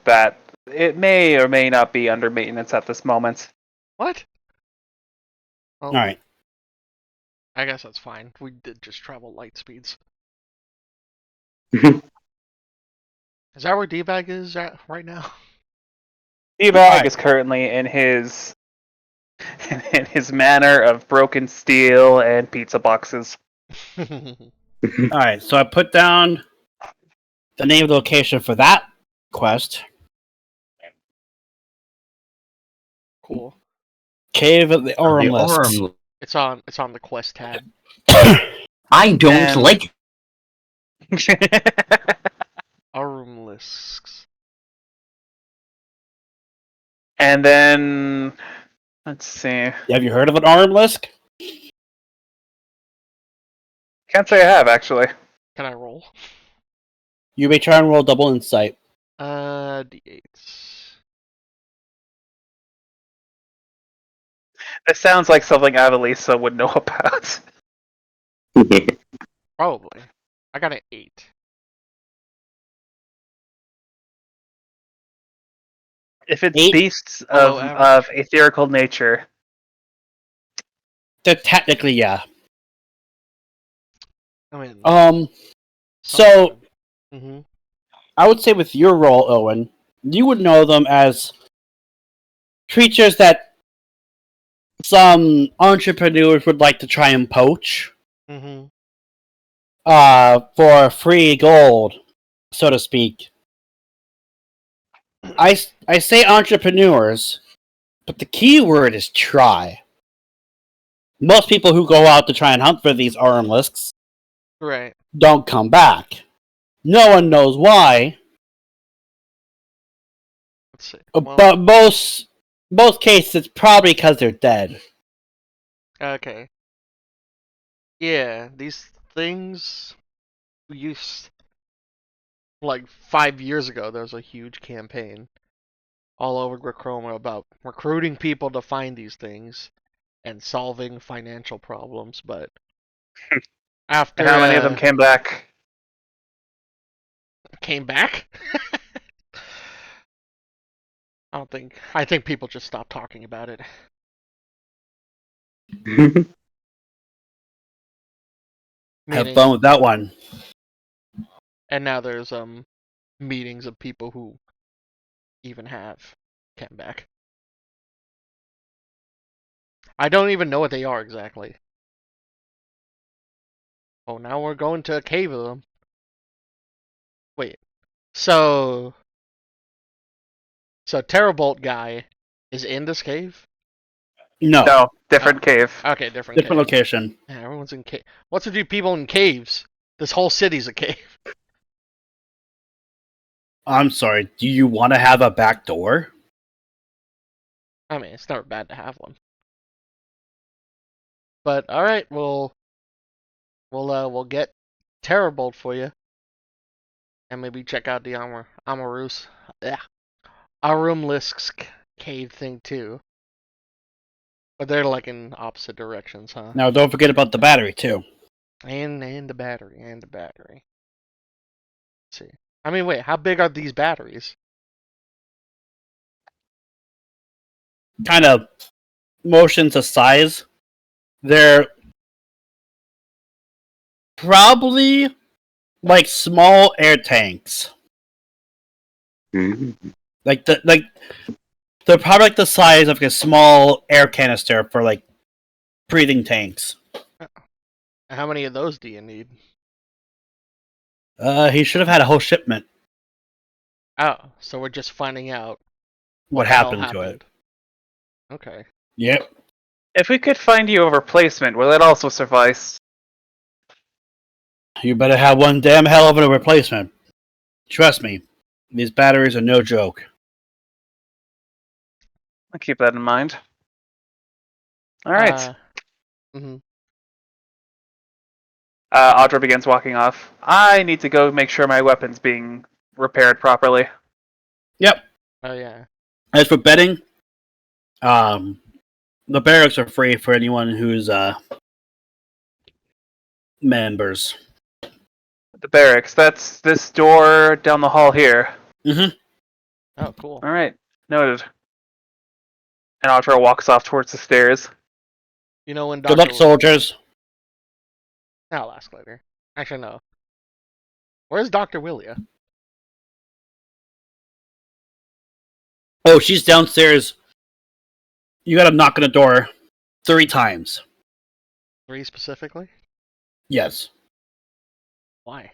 [SPEAKER 2] that. It may or may not be under maintenance at this moment.
[SPEAKER 3] What? Oh,
[SPEAKER 1] All right.
[SPEAKER 3] I guess that's fine. We did just travel light speeds. Is that where D-Bag is at right now?
[SPEAKER 2] D-Bag
[SPEAKER 1] Alright.
[SPEAKER 2] is currently in his manner of broken steel and pizza boxes.
[SPEAKER 1] All right. So I put down the name of the location for that quest.
[SPEAKER 3] Cool.
[SPEAKER 1] Cave of the Ormlisks.
[SPEAKER 4] Arm.
[SPEAKER 3] It's on the quest tab.
[SPEAKER 4] I don't
[SPEAKER 2] And-
[SPEAKER 4] like.
[SPEAKER 3] Ormlisks.
[SPEAKER 2] And then let's see.
[SPEAKER 1] Have you heard of an Ormlisk?
[SPEAKER 2] Can't say I have actually.
[SPEAKER 3] Can I roll?
[SPEAKER 1] You may try and roll double insight.
[SPEAKER 3] D8s.
[SPEAKER 2] This sounds like something Avalisa would know about.
[SPEAKER 3] Probably. I got an 8.
[SPEAKER 2] If it's
[SPEAKER 1] 8?
[SPEAKER 2] beasts
[SPEAKER 3] Below
[SPEAKER 2] of
[SPEAKER 3] average.
[SPEAKER 2] etherical nature,
[SPEAKER 1] Technically, yeah.
[SPEAKER 3] I mean,
[SPEAKER 1] So
[SPEAKER 3] Mm-hmm.
[SPEAKER 1] I would say with your role, Owen, you would know them as creatures that some entrepreneurs would like to try and poach
[SPEAKER 3] Mm-hmm.
[SPEAKER 1] for free gold, so to speak. I say entrepreneurs, but the key word is try. Most people who go out to try and hunt for these Ormlisks
[SPEAKER 3] Right.
[SPEAKER 1] don't come back. No one knows why,
[SPEAKER 3] Let's see.
[SPEAKER 1] but most cases it's probably because they're dead.
[SPEAKER 3] Okay. Yeah, these things we used like 5 years ago. There was a huge campaign all over Grachroma about recruiting people to find these things and solving financial problems. But after
[SPEAKER 2] how many of them came back?
[SPEAKER 3] came back, I think people just stopped talking about it.
[SPEAKER 1] Have fun with that one.
[SPEAKER 3] And now there's meetings of people who even have came back. I don't even know what they are exactly. Oh, now we're going to a cave of them. Wait. So Terrorbolt guy is in this cave?
[SPEAKER 1] No,
[SPEAKER 2] No, different cave.
[SPEAKER 3] Okay, different
[SPEAKER 1] different
[SPEAKER 3] cave.
[SPEAKER 1] location.
[SPEAKER 3] Yeah, everyone's in cave. What's with you people in caves? This whole city's a cave.
[SPEAKER 1] I'm sorry. Do you want to have a back door?
[SPEAKER 3] I mean, it's never bad to have one. But all right, we'll get Terrorbolt for you, and maybe check out the Ormlisk's cave thing too. But they're like in opposite directions, huh?
[SPEAKER 1] Now, don't forget about the battery too.
[SPEAKER 3] And the battery. Let's see. I mean, wait, how big are these batteries?
[SPEAKER 1] Kind of motions of size. They're probably like small air tanks. Like they're probably like the size of a small air canister for like breathing tanks.
[SPEAKER 3] How many of those do you need?
[SPEAKER 1] He should have had a whole shipment.
[SPEAKER 3] Oh, so we're just finding out
[SPEAKER 1] What
[SPEAKER 3] the hell
[SPEAKER 1] happened to it?
[SPEAKER 3] Okay.
[SPEAKER 1] Yep.
[SPEAKER 2] If we could find you a replacement, will it also suffice?
[SPEAKER 1] You better have one damn hell of a replacement. Trust me, these batteries are no joke.
[SPEAKER 2] I'll keep that in mind. Alright.
[SPEAKER 3] Mhm.
[SPEAKER 2] Audra begins walking off. I need to go make sure my weapon's being repaired properly.
[SPEAKER 1] Yep.
[SPEAKER 3] Oh yeah.
[SPEAKER 1] As for betting, the barracks are free for anyone who's members.
[SPEAKER 2] The barracks. That's this door down the hall here.
[SPEAKER 1] Mm-hmm.
[SPEAKER 3] Oh, cool.
[SPEAKER 2] All right, noted. And Audra walks off towards the stairs.
[SPEAKER 3] You know when
[SPEAKER 1] Good luck, soldiers.
[SPEAKER 3] I'll ask later. Actually, no. Where's Dr. Willia?
[SPEAKER 1] Oh, she's downstairs. You gotta knock on the door 3 times.
[SPEAKER 3] 3 specifically?
[SPEAKER 1] Yes.
[SPEAKER 3] Why?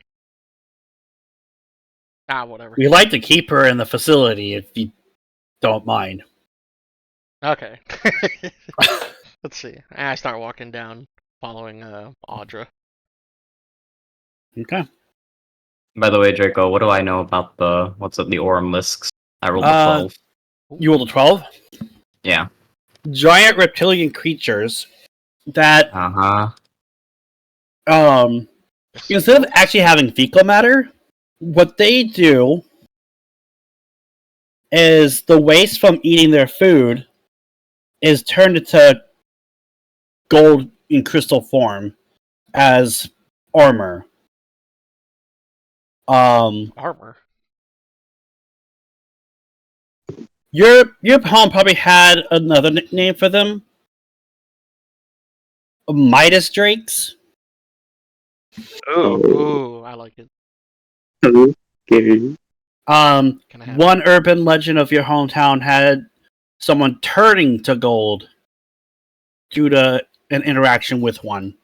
[SPEAKER 3] Ah, whatever.
[SPEAKER 1] We like to keep her in the facility if you don't mind.
[SPEAKER 3] Okay. Let's see. I start walking down, following Audra.
[SPEAKER 1] Okay.
[SPEAKER 4] By the way, Draco, what do I know about the the Aurum Lisks? I rolled a 12.
[SPEAKER 1] You rolled a 12?
[SPEAKER 4] Yeah.
[SPEAKER 1] Giant reptilian creatures that instead of actually having fecal matter, what they do is the waste from eating their food is turned into gold in crystal form as armor.
[SPEAKER 3] Armor.
[SPEAKER 1] Your home probably had another nickname for them. Midas Drakes.
[SPEAKER 2] Ooh.
[SPEAKER 3] Ooh, I like it.
[SPEAKER 5] Okay.
[SPEAKER 3] Can I have
[SPEAKER 1] One urban legend of your hometown had someone turning to gold due to an interaction with one.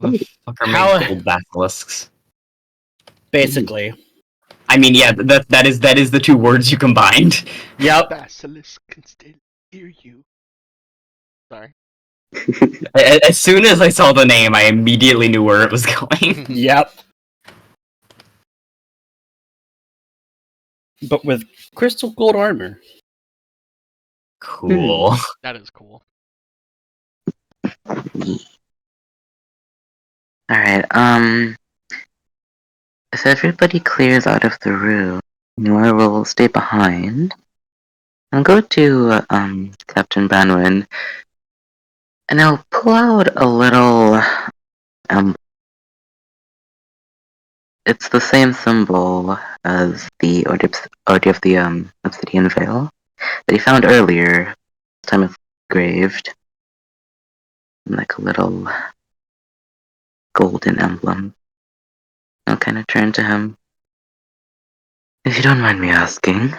[SPEAKER 4] The fuck are
[SPEAKER 1] How-
[SPEAKER 4] made gold basilisks?
[SPEAKER 1] Basically.
[SPEAKER 4] I mean, yeah, that is the 2 words you combined.
[SPEAKER 1] Yep.
[SPEAKER 3] Basilisk can still hear you. Sorry.
[SPEAKER 4] As soon as I saw the name, I immediately knew where it was going.
[SPEAKER 1] Yep. But with crystal gold armor.
[SPEAKER 4] Cool.
[SPEAKER 3] That is cool.
[SPEAKER 5] Alright, if everybody clears out of the room, Nora will stay behind. I'll go to, Captain Banwin, and I'll pull out a little, it's the same symbol as the Order of the, Obsidian Veil that he found earlier. This time it's engraved. Like a little golden emblem. I'll kind of turn to him. If you don't mind me asking,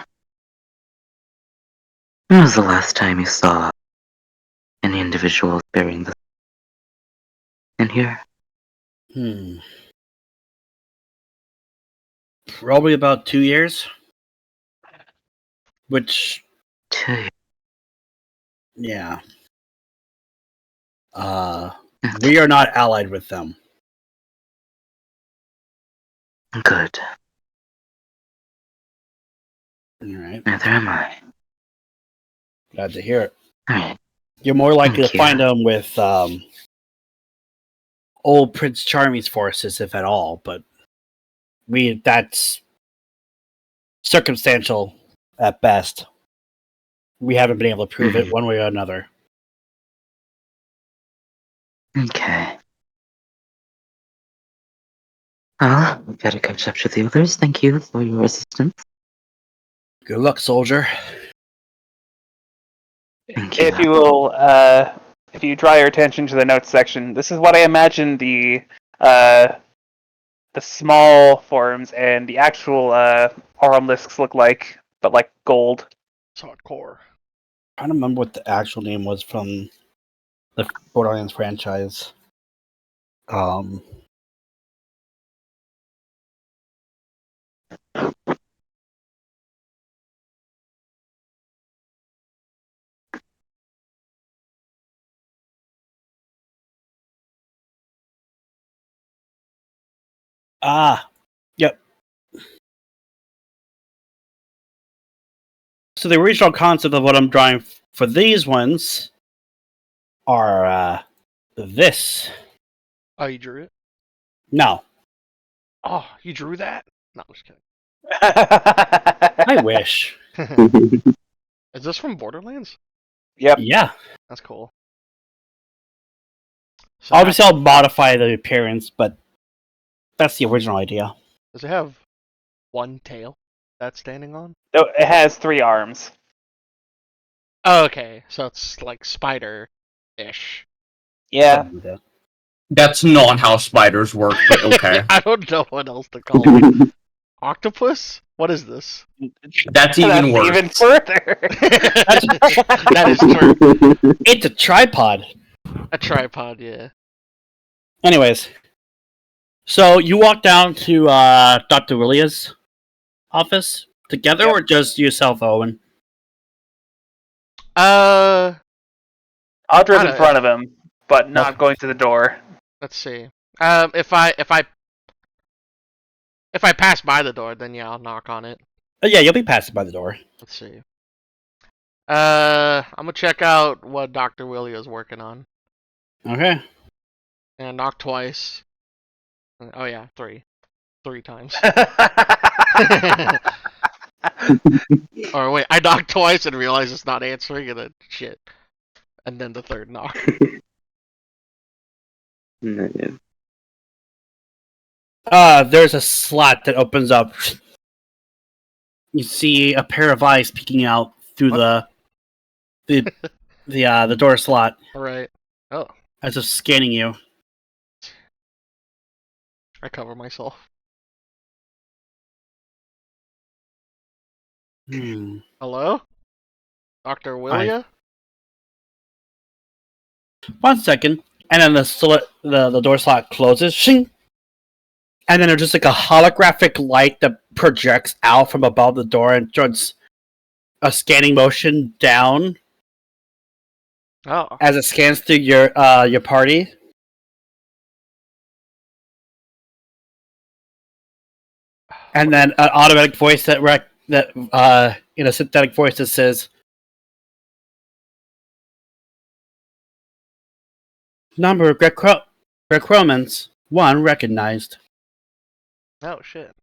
[SPEAKER 5] when was the last time you saw any individuals bearing this in here?
[SPEAKER 1] Probably about 2 years. Which,
[SPEAKER 5] 2 years.
[SPEAKER 1] yeah. We are not allied with them.
[SPEAKER 5] Good.
[SPEAKER 1] Alright.
[SPEAKER 5] Neither am I.
[SPEAKER 1] Glad to hear it.
[SPEAKER 5] Alright.
[SPEAKER 1] You're more likely
[SPEAKER 5] Thank
[SPEAKER 1] to
[SPEAKER 5] you.
[SPEAKER 1] find them with old Prince Charming's forces, if at all, but that's circumstantial at best. We haven't been able to prove it one way or another.
[SPEAKER 5] Okay. Well, we gotta catch up to the others. Thank you for your assistance.
[SPEAKER 1] Good luck, soldier.
[SPEAKER 5] Thank you.
[SPEAKER 2] If you will, if you draw your attention to the notes section, this is what I imagine the small forms and the actual Aurum Lisks look like, but like gold.
[SPEAKER 3] It's hardcore.
[SPEAKER 1] I don't remember what the actual name was from the Borderlands franchise. Yep. So the original concept of what I'm drawing for these ones are this.
[SPEAKER 3] Oh, you drew it?
[SPEAKER 1] No.
[SPEAKER 3] Oh, you drew that? No, I'm just kidding.
[SPEAKER 1] I wish.
[SPEAKER 3] Is this from Borderlands?
[SPEAKER 2] Yep.
[SPEAKER 1] Yeah.
[SPEAKER 3] That's cool. So
[SPEAKER 1] Obviously, I'll modify the appearance, but that's the original idea.
[SPEAKER 3] does it have one tail that's standing on?
[SPEAKER 2] No, it has 3 arms.
[SPEAKER 3] Oh, okay, so it's like spider-ish.
[SPEAKER 2] Yeah.
[SPEAKER 1] Something like that.
[SPEAKER 4] That's not how spiders work, but okay.
[SPEAKER 3] I don't know what else to call it. Octopus? What is this?
[SPEAKER 4] That's even worse.
[SPEAKER 2] Even further.
[SPEAKER 3] That is true.
[SPEAKER 1] It's a tripod.
[SPEAKER 3] A tripod, yeah.
[SPEAKER 1] Anyways, so you walk down to Dr. Willia's office together,
[SPEAKER 2] Yep.
[SPEAKER 1] or just yourself, Owen?
[SPEAKER 3] Uh,
[SPEAKER 2] Audra's
[SPEAKER 3] I
[SPEAKER 2] in
[SPEAKER 3] don't-
[SPEAKER 2] front of him, but not
[SPEAKER 1] Okay.
[SPEAKER 2] going to the door.
[SPEAKER 3] let's see. If I pass by the door, then yeah, I'll knock on it.
[SPEAKER 1] Yeah, you'll be passing by the door.
[SPEAKER 3] Let's see. I'm gonna check out what Dr. Willie is working on.
[SPEAKER 1] Okay.
[SPEAKER 3] And knock twice. Oh yeah, 3 times. Or wait, I knocked twice and realized it's not answering, and then shit. And then the third knock.
[SPEAKER 5] No.
[SPEAKER 1] There's a slot that opens up. You see a pair of eyes peeking out through
[SPEAKER 3] What?
[SPEAKER 1] the door slot
[SPEAKER 3] Alright. Oh,
[SPEAKER 1] as if scanning you.
[SPEAKER 3] I cover myself. Hello? Dr. Willia?
[SPEAKER 1] 1 second, and then the door slot closes. Shing! And then there's just like a holographic light that projects out from above the door and starts a scanning motion down
[SPEAKER 3] Oh.
[SPEAKER 1] as it scans through your party. And then an automatic voice that in a synthetic voice that says, "Number of Greco-Romans, 1 recognized."
[SPEAKER 3] Oh shit.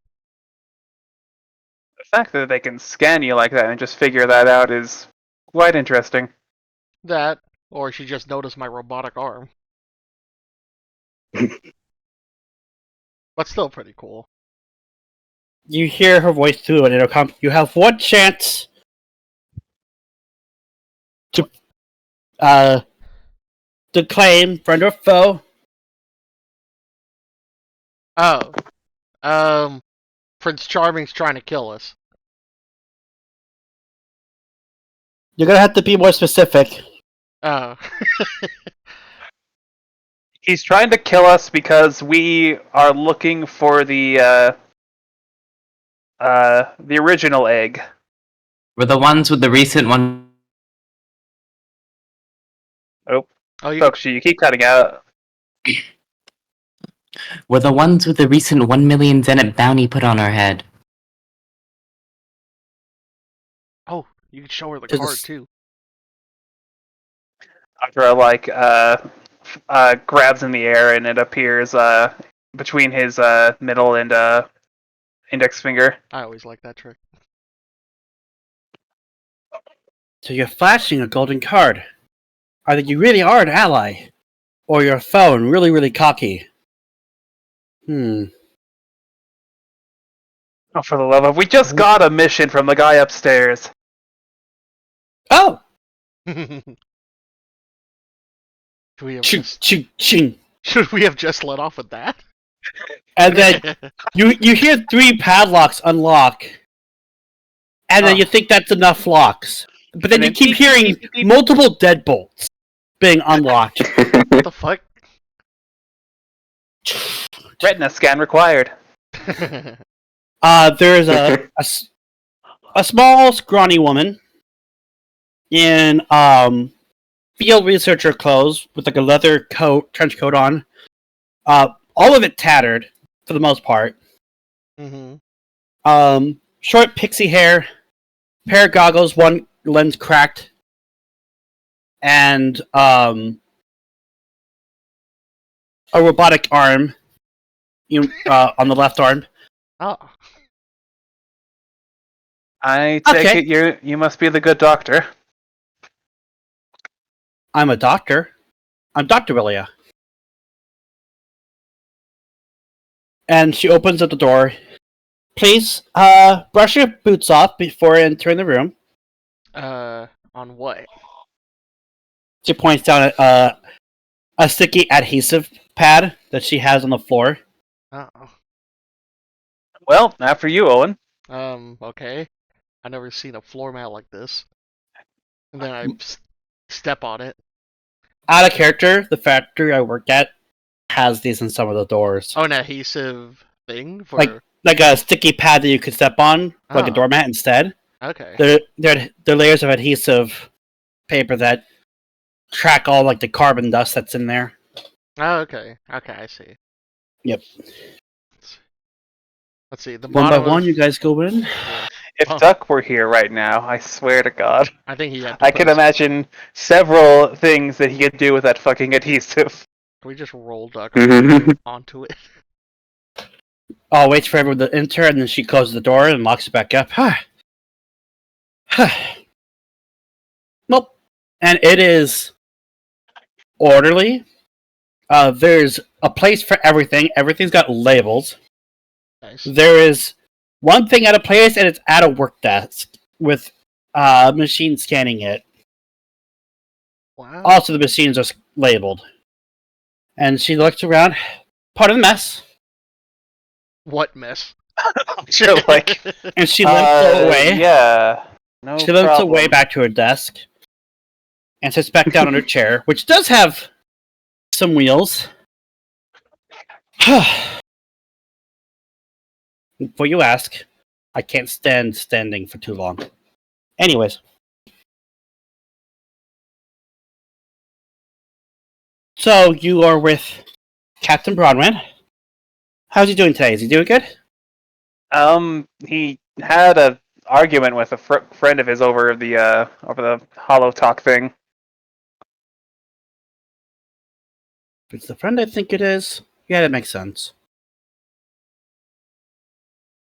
[SPEAKER 2] The fact that they can scan you like that and just figure that out is quite interesting.
[SPEAKER 3] That, or she just noticed my robotic arm. But still pretty cool.
[SPEAKER 1] You hear her voice through an intercom. You have 1 chance to claim friend or foe.
[SPEAKER 3] Oh. Prince Charming's trying to kill us.
[SPEAKER 1] You're gonna have to be more specific.
[SPEAKER 3] Oh.
[SPEAKER 2] He's trying to kill us because we are looking for the original egg.
[SPEAKER 4] We're the ones with the recent one.
[SPEAKER 3] Oh, you
[SPEAKER 2] Folks, you keep cutting out.
[SPEAKER 4] We're the ones with the recent 1 million Zenit bounty put on our head.
[SPEAKER 3] Oh, you can show her the
[SPEAKER 1] There's a
[SPEAKER 3] card
[SPEAKER 1] s-
[SPEAKER 3] too.
[SPEAKER 2] Audra grabs in the air and it appears between his middle and index finger.
[SPEAKER 3] I always like that trick.
[SPEAKER 1] So you're flashing a golden card. Either you really are an ally, or you're a foe and really, really cocky.
[SPEAKER 2] Oh, for the love of... We just got a mission from the guy upstairs.
[SPEAKER 1] Oh!
[SPEAKER 3] Should we have
[SPEAKER 1] Ching,
[SPEAKER 3] just,
[SPEAKER 1] ching, ching.
[SPEAKER 3] should we have just let off with that?
[SPEAKER 1] And then you hear 3 padlocks unlock. And then
[SPEAKER 2] Oh.
[SPEAKER 1] you think that's enough locks. But then
[SPEAKER 2] And
[SPEAKER 1] you
[SPEAKER 2] then
[SPEAKER 1] keep
[SPEAKER 2] beep,
[SPEAKER 1] hearing
[SPEAKER 2] beep, beep, beep.
[SPEAKER 1] multiple deadbolts being unlocked.
[SPEAKER 3] What the fuck?
[SPEAKER 2] Retina scan required.
[SPEAKER 1] There's a small, scrawny woman in field researcher clothes with like a leather coat, trench coat on. All of it tattered for the most part.
[SPEAKER 3] Mm-hmm.
[SPEAKER 1] Short pixie hair, pair of goggles, 1 lens cracked, and a robotic arm on the left arm.
[SPEAKER 3] Oh.
[SPEAKER 2] I take
[SPEAKER 1] Okay.
[SPEAKER 2] it you must be the good doctor.
[SPEAKER 1] I'm a doctor. I'm Dr. Willia. And she opens up the door. Please, brush your boots off before entering the room.
[SPEAKER 3] On what?
[SPEAKER 1] She points down at a sticky adhesive pad that she has on the floor.
[SPEAKER 3] Uh-oh.
[SPEAKER 2] Well, after you, Owen.
[SPEAKER 3] Okay. I never seen a floor mat like this. And then I step on it.
[SPEAKER 1] Out of character, the factory I work at has these in some of the doors.
[SPEAKER 3] Oh, an adhesive thing for
[SPEAKER 1] Like a sticky pad that you could step on, like a
[SPEAKER 3] Oh.
[SPEAKER 1] doormat instead.
[SPEAKER 3] Okay.
[SPEAKER 1] They're layers of adhesive paper that track all like the carbon dust that's in there.
[SPEAKER 3] Oh, okay. Okay, I see.
[SPEAKER 1] Yep.
[SPEAKER 3] Let's see. The
[SPEAKER 1] One by
[SPEAKER 3] bottom
[SPEAKER 1] one,
[SPEAKER 3] of,
[SPEAKER 1] you guys go in.
[SPEAKER 3] yeah.
[SPEAKER 2] If
[SPEAKER 3] Oh.
[SPEAKER 2] Duck were here right now, I swear to God,
[SPEAKER 3] I think he had to
[SPEAKER 2] I
[SPEAKER 3] put
[SPEAKER 2] can
[SPEAKER 3] his-
[SPEAKER 2] imagine several things that he could do with that fucking adhesive.
[SPEAKER 3] Can we just roll Duck
[SPEAKER 5] Mhm.
[SPEAKER 3] onto it?
[SPEAKER 1] Oh, waits for everyone to enter, and then she closes the door and locks it back up. Nope. And it is orderly. There's a place for everything. Everything's got labels.
[SPEAKER 3] Nice.
[SPEAKER 1] There is one thing out of place, and it's at a work desk with machine scanning it.
[SPEAKER 3] Wow.
[SPEAKER 1] Also, the machines are labeled. And she looks around. Part of the mess.
[SPEAKER 3] What mess?
[SPEAKER 2] Sure, like,
[SPEAKER 1] And she limps away.
[SPEAKER 2] Yeah. No
[SPEAKER 1] She limps
[SPEAKER 2] problem.
[SPEAKER 1] away back to her desk. And sits back down on her chair, which does have some wheels. Before you ask, I can't stand standing for too long. Anyways. So, you are with Captain Broadwin. How's he doing today? Is he doing good?
[SPEAKER 2] He had a argument with a friend of his over the hollow talk thing.
[SPEAKER 1] If it's the friend I think it is, yeah, that makes sense.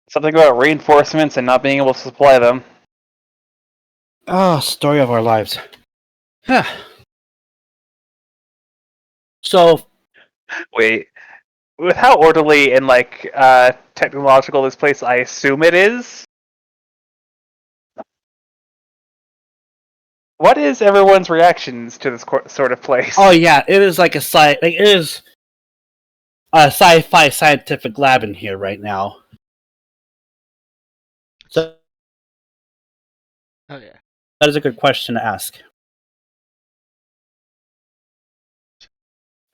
[SPEAKER 2] Something about reinforcements and not being able to supply them.
[SPEAKER 1] Ah, story of our lives. Huh. So,
[SPEAKER 2] Wait, with how orderly and technological this place I assume it is, what is everyone's reactions to this sort of place?
[SPEAKER 1] oh yeah, it is like it is a sci-fi scientific lab in here right now. So
[SPEAKER 3] Oh yeah.
[SPEAKER 1] that is a good question to ask.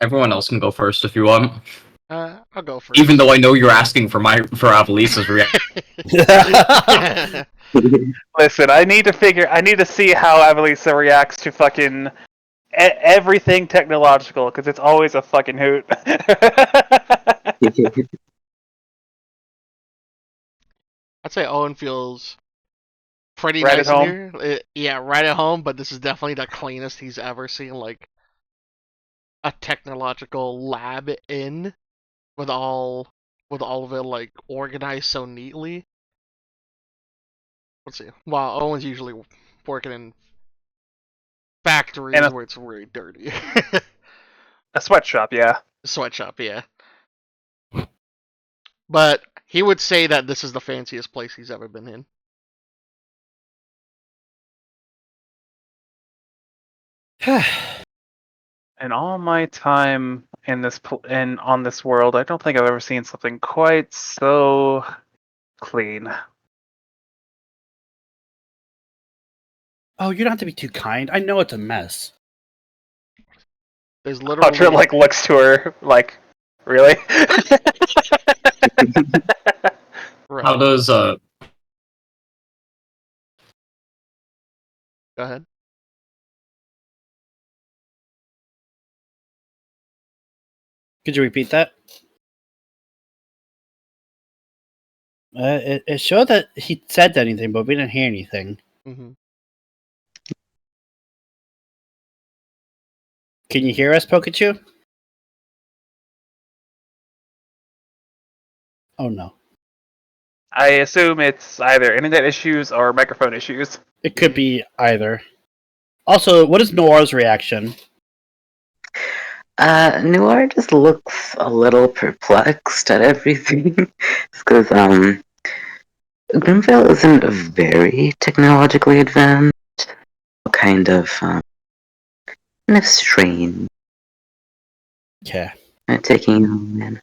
[SPEAKER 4] Everyone else can go first if you want.
[SPEAKER 3] I'll go first.
[SPEAKER 4] Even though I know you're asking for Avelisa's reaction.
[SPEAKER 2] Listen, I need to see how Avalisa reacts to fucking everything technological, because it's always a fucking hoot.
[SPEAKER 3] I'd say Owen feels pretty
[SPEAKER 2] Right
[SPEAKER 3] nice
[SPEAKER 2] at
[SPEAKER 3] in
[SPEAKER 2] home?
[SPEAKER 3] here. Yeah, right at home, but this is definitely the cleanest he's ever seen, like, a technological lab in with all of it like organized so neatly. Let's see. Well, Owen's usually working in factories where it's really dirty.
[SPEAKER 2] A sweatshop, yeah.
[SPEAKER 3] Sweatshop, yeah. But he would say that this is the fanciest place he's ever been in.
[SPEAKER 2] In all my time in on this world, I don't think I've ever seen something quite so clean.
[SPEAKER 1] Oh, you don't have to be too kind. I know it's a mess.
[SPEAKER 3] There's literally
[SPEAKER 2] Hunter looks to her like, really?
[SPEAKER 3] right.
[SPEAKER 4] How does
[SPEAKER 3] Go ahead.
[SPEAKER 1] Could you repeat that? It showed that he said anything, but we didn't hear anything.
[SPEAKER 3] Mm-hmm.
[SPEAKER 1] Can you hear us, Pikachu? Oh no.
[SPEAKER 2] I assume it's either internet issues or microphone issues.
[SPEAKER 1] It could be either. Also, what is Noir's reaction?
[SPEAKER 5] Noir just looks a little perplexed at everything. Because, Grimvale isn't very technologically advanced. Kind of strange.
[SPEAKER 1] Okay.
[SPEAKER 5] Taking him in.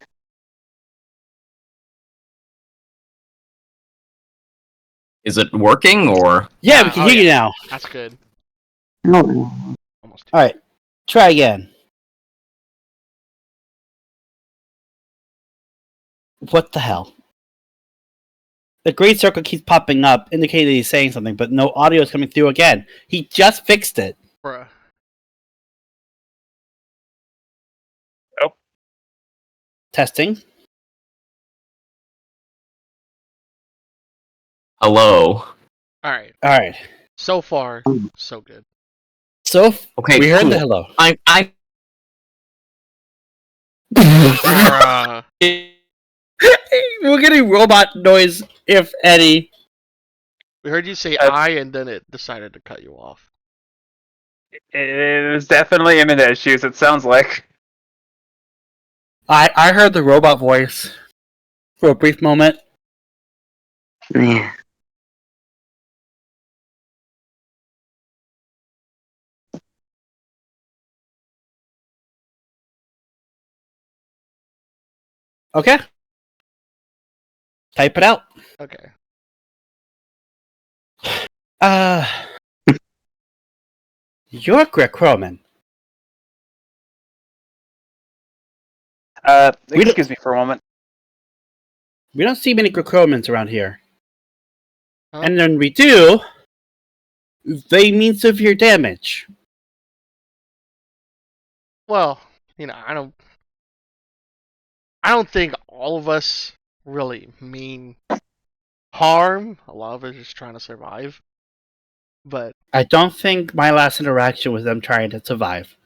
[SPEAKER 4] Is it working or?
[SPEAKER 1] Yeah, we can
[SPEAKER 3] oh,
[SPEAKER 1] hear you now.
[SPEAKER 3] That's good.
[SPEAKER 5] No,
[SPEAKER 3] Almost.
[SPEAKER 1] All right, try again. What the hell? The green circle keeps popping up, indicating he's saying something, but no audio is coming through again. He just fixed it.
[SPEAKER 3] Bruh.
[SPEAKER 1] Testing.
[SPEAKER 4] Hello.
[SPEAKER 3] Alright.
[SPEAKER 1] All right.
[SPEAKER 3] So far, so good.
[SPEAKER 1] So
[SPEAKER 4] Okay,
[SPEAKER 1] we heard
[SPEAKER 4] cool.
[SPEAKER 1] the hello.
[SPEAKER 4] I
[SPEAKER 3] Bruh.
[SPEAKER 1] We're getting robot noise, if any.
[SPEAKER 3] We heard you say
[SPEAKER 2] Uh,
[SPEAKER 3] I, and then it decided to cut you off.
[SPEAKER 2] It was definitely internet issues, it sounds like.
[SPEAKER 1] I heard the robot voice for a brief moment.
[SPEAKER 5] yeah.
[SPEAKER 1] Okay. Type it out.
[SPEAKER 3] Okay.
[SPEAKER 1] You're Greg Roman. We don't-
[SPEAKER 2] Excuse me for a moment.
[SPEAKER 1] We don't see many Gracromans around here.
[SPEAKER 3] Huh?
[SPEAKER 1] And when we do, they mean severe damage.
[SPEAKER 3] Well, I don't think all of us really mean harm. A lot of us just trying to survive. But
[SPEAKER 1] I don't think my last interaction was them trying to survive.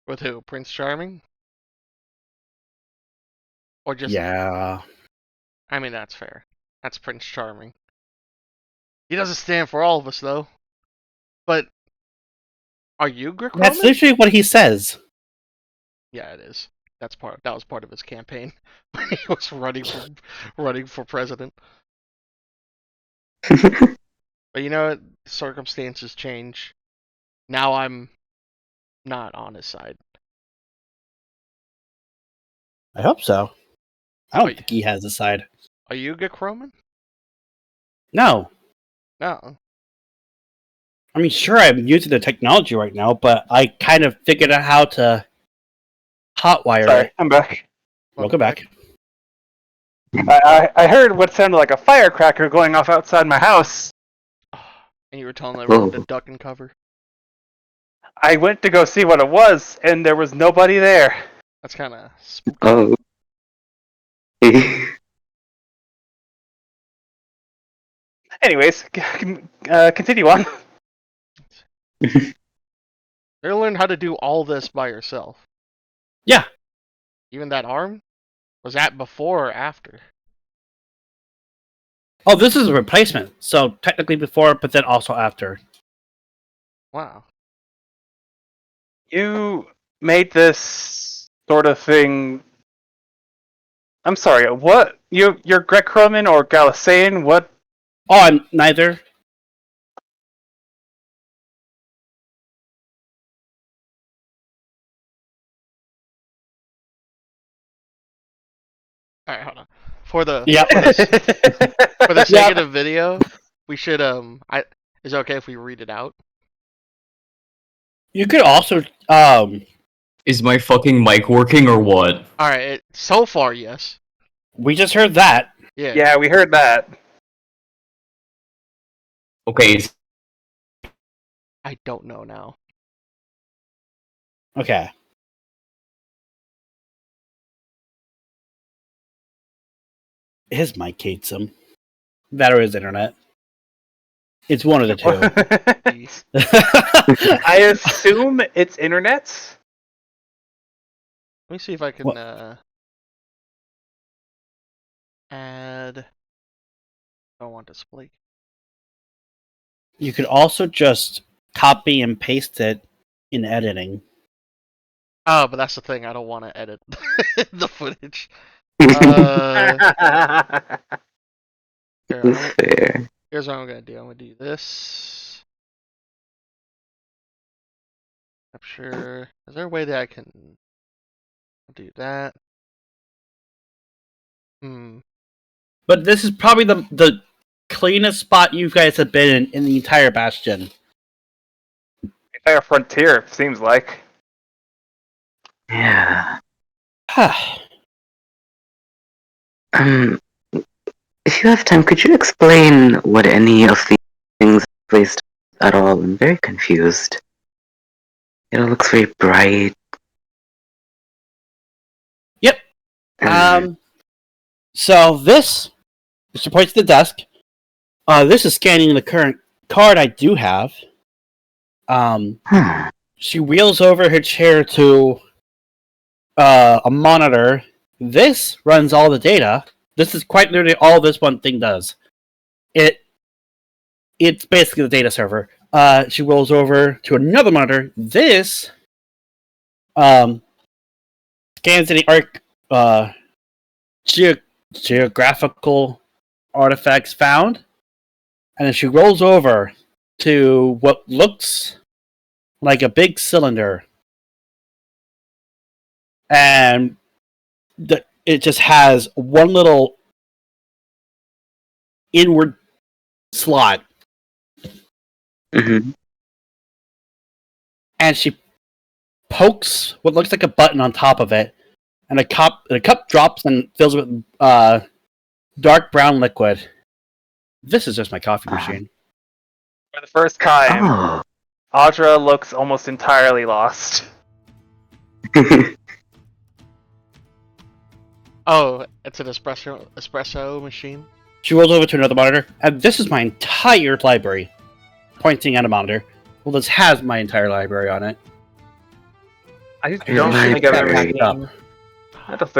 [SPEAKER 3] with who? Prince Charming? Or just
[SPEAKER 1] Yeah.
[SPEAKER 3] I mean, that's fair. That's Prince Charming. He doesn't stand for all of us, though. But are you Grick
[SPEAKER 1] That's
[SPEAKER 3] Roman?
[SPEAKER 1] literally what he says.
[SPEAKER 3] Yeah, it is. That was part of his campaign when he was running for president. But you know what? Circumstances change. Now I'm not on his side.
[SPEAKER 1] I hope so. I don't
[SPEAKER 3] Wait.
[SPEAKER 1] think he has a side.
[SPEAKER 3] Are you Grick Roman?
[SPEAKER 1] No.
[SPEAKER 3] No.
[SPEAKER 1] I mean, sure, I'm using the technology right now, but I kind of figured out how to hotwire
[SPEAKER 2] Sorry,
[SPEAKER 1] it.
[SPEAKER 2] I'm back.
[SPEAKER 1] Welcome back.
[SPEAKER 2] I heard what sounded like a firecracker going off outside my house.
[SPEAKER 3] And you were telling everyone to
[SPEAKER 5] Whoa.
[SPEAKER 3] duck and cover.
[SPEAKER 2] I went to go see what it was, and there was nobody there.
[SPEAKER 3] That's kind of spooky.
[SPEAKER 5] Oh.
[SPEAKER 2] Anyways, continue on.
[SPEAKER 3] They learned how to do all this by yourself.
[SPEAKER 1] Yeah.
[SPEAKER 3] Even that arm? Was that before or after?
[SPEAKER 1] Oh, this is a replacement. So technically before, but then also after.
[SPEAKER 3] Wow.
[SPEAKER 2] You made this sort of thing. I'm sorry, what? You're Greco-Roman or Galilean? What?
[SPEAKER 1] Oh, I'm neither.
[SPEAKER 3] Alright, hold on. For the
[SPEAKER 1] Yep.
[SPEAKER 3] for the sake
[SPEAKER 1] Yeah.
[SPEAKER 3] of the video, we should is it okay if we read it out?
[SPEAKER 1] You could also
[SPEAKER 4] Is my fucking mic working or what?
[SPEAKER 3] Alright, so far yes.
[SPEAKER 1] we just heard that.
[SPEAKER 3] Yeah.
[SPEAKER 2] Yeah, we heard that.
[SPEAKER 4] Okay,
[SPEAKER 3] I don't know now.
[SPEAKER 1] Okay. His mic hates him. That or his internet. It's one of the two.
[SPEAKER 2] I assume it's internet.
[SPEAKER 3] Let me see if I can
[SPEAKER 1] What?
[SPEAKER 3] add don't want display.
[SPEAKER 1] You could also just copy and paste it in editing.
[SPEAKER 3] Oh, but that's the thing. I don't want to edit the footage. Here,
[SPEAKER 5] Fair.
[SPEAKER 3] here's what I'm gonna do. I'm gonna do this. Capture. Is there a way that I can do that?
[SPEAKER 1] But this is probably the cleanest spot you guys have been in the entire Bastion.
[SPEAKER 2] Entire frontier, seems like.
[SPEAKER 5] Yeah. If you have time, could you explain what any of these things placed at all? I'm very confused. It all looks very bright.
[SPEAKER 1] Yep. So this, Mr. points to the desk. This is scanning the current card I do have. She wheels over her chair to a monitor. This runs all the data. This is quite literally all this one thing does. It's basically the data server. She rolls over to another monitor. This scans any geographical artifacts found, and then she rolls over to what looks like a big cylinder, and it just has one little inward slot.
[SPEAKER 5] Mm-hmm.
[SPEAKER 1] And she pokes what looks like a button on top of it, and the cup drops and fills with dark brown liquid. This is just my coffee machine.
[SPEAKER 2] For the first time, Audra looks almost entirely lost.
[SPEAKER 3] Oh, it's an espresso machine.
[SPEAKER 1] She rolls over to another monitor, and this is my entire library. Pointing at a monitor. Well, this has my entire library on it.
[SPEAKER 2] I don't think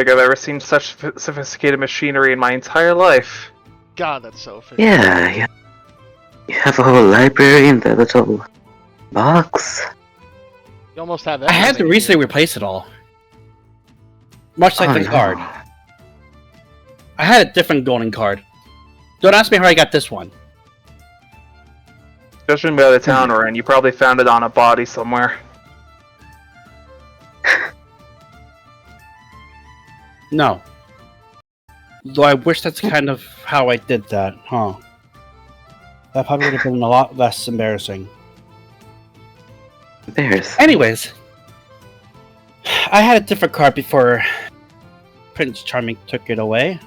[SPEAKER 2] I've ever seen such sophisticated machinery in my entire life.
[SPEAKER 3] God, that's so efficient.
[SPEAKER 5] Yeah. You have a whole library in that little box.
[SPEAKER 3] You almost have
[SPEAKER 1] I had to recently replace it all. Much like the card. I had a different golden card. Don't ask me how I got this one.
[SPEAKER 2] Judging by the town we're in, you probably found it on a body somewhere.
[SPEAKER 1] No. Though I wish that's kind of how I did that, huh? That probably would have been a lot less embarrassing. Anyways, I had a different card before Prince Charming took it away.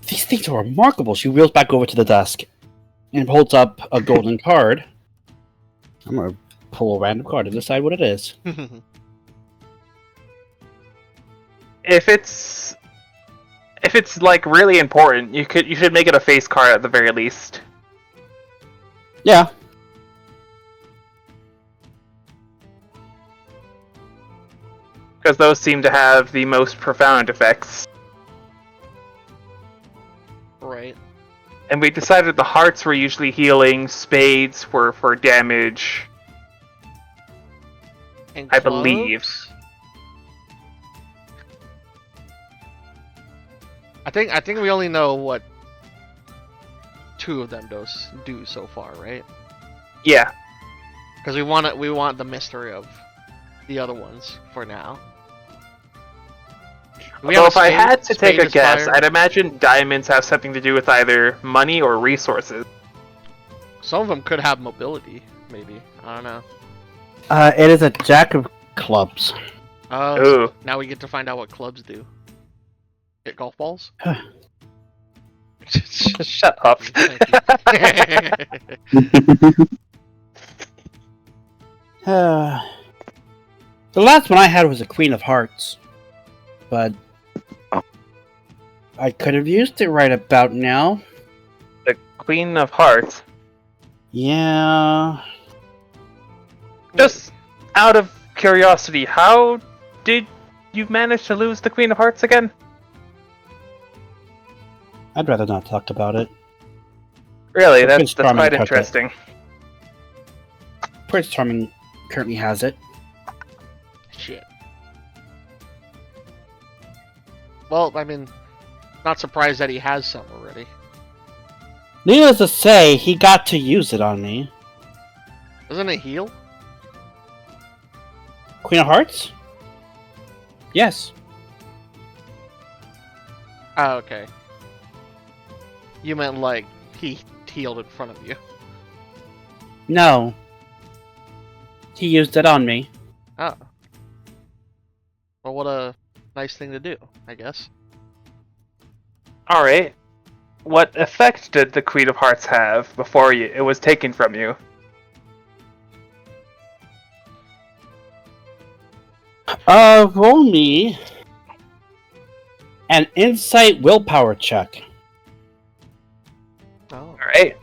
[SPEAKER 1] These things are remarkable. She wheels back over to the desk and holds up a golden card. I'm gonna pull a random card and decide what it is.
[SPEAKER 2] If it's like really important, you should make it a face card at the very least.
[SPEAKER 1] Yeah.
[SPEAKER 2] Because those seem to have the most profound effects.
[SPEAKER 3] Right.
[SPEAKER 2] And we decided the hearts were usually healing, spades were for damage.
[SPEAKER 3] And
[SPEAKER 2] I believe.
[SPEAKER 3] I think we only know what two of them do so far, right?
[SPEAKER 2] Yeah.
[SPEAKER 3] Because we want the mystery of the other ones for now.
[SPEAKER 2] Well, if I had to take a guess, I'd imagine diamonds have something to do with either money or resources.
[SPEAKER 3] Some of them could have mobility, maybe. I don't know.
[SPEAKER 1] It is a jack of clubs.
[SPEAKER 3] Oh,
[SPEAKER 2] Ooh.
[SPEAKER 3] Now we get to find out what clubs do. Hit golf balls?
[SPEAKER 2] Shut up.
[SPEAKER 1] The last one I had was a Queen of Hearts. But I could have used it right about now.
[SPEAKER 2] The Queen of Hearts?
[SPEAKER 1] Yeah.
[SPEAKER 2] Just out of curiosity, how did you manage to lose the Queen of Hearts again?
[SPEAKER 1] I'd rather not talk about it.
[SPEAKER 2] Really,
[SPEAKER 1] So
[SPEAKER 2] that's
[SPEAKER 1] Prince Charming
[SPEAKER 2] quite
[SPEAKER 1] took it.
[SPEAKER 2] interesting.
[SPEAKER 1] Prince Charming currently has it.
[SPEAKER 3] Shit. Well, I mean, not surprised that he has some already.
[SPEAKER 1] Needless to say, he got to use it on me.
[SPEAKER 3] Doesn't it heal?
[SPEAKER 1] Queen of Hearts? Yes.
[SPEAKER 3] Oh, okay. You meant like he healed in front of you.
[SPEAKER 1] No. He used it on me.
[SPEAKER 3] Oh. Well, what a nice thing to do, I guess.
[SPEAKER 2] Alright. What effect did the Queen of Hearts have before it was taken from you?
[SPEAKER 1] Roll me an insight willpower check.
[SPEAKER 3] Oh.
[SPEAKER 2] Alright,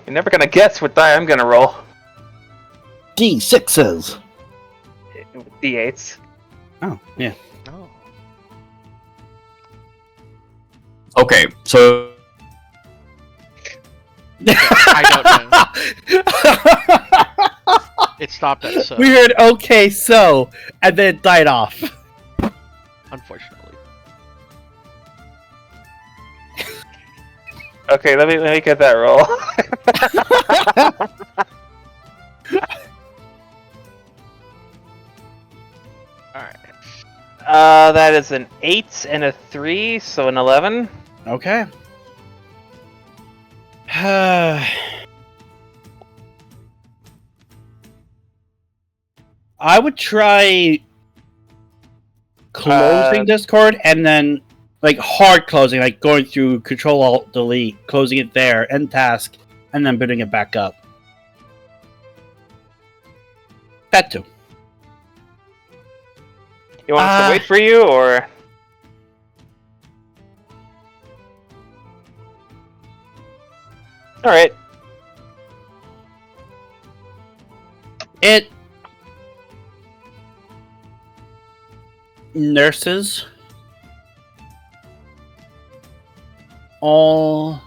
[SPEAKER 2] you're never gonna guess what die I'm gonna roll.
[SPEAKER 1] D6s.
[SPEAKER 2] D8s.
[SPEAKER 1] Oh, yeah.
[SPEAKER 3] Oh.
[SPEAKER 4] Okay, so
[SPEAKER 3] I don't know. It stopped at so,
[SPEAKER 1] We heard okay, so, and then it died off.
[SPEAKER 3] unfortunately.
[SPEAKER 2] Okay, let me get that roll.
[SPEAKER 3] Alright.
[SPEAKER 2] That is an 8 and a 3, so an 11.
[SPEAKER 1] Okay. I would try closing Discord and then like hard closing, like going through Control Alt Delete, closing it there, end task, and then booting it back up. That too.
[SPEAKER 2] You want us to wait for you, or? Alright.
[SPEAKER 1] It nurses all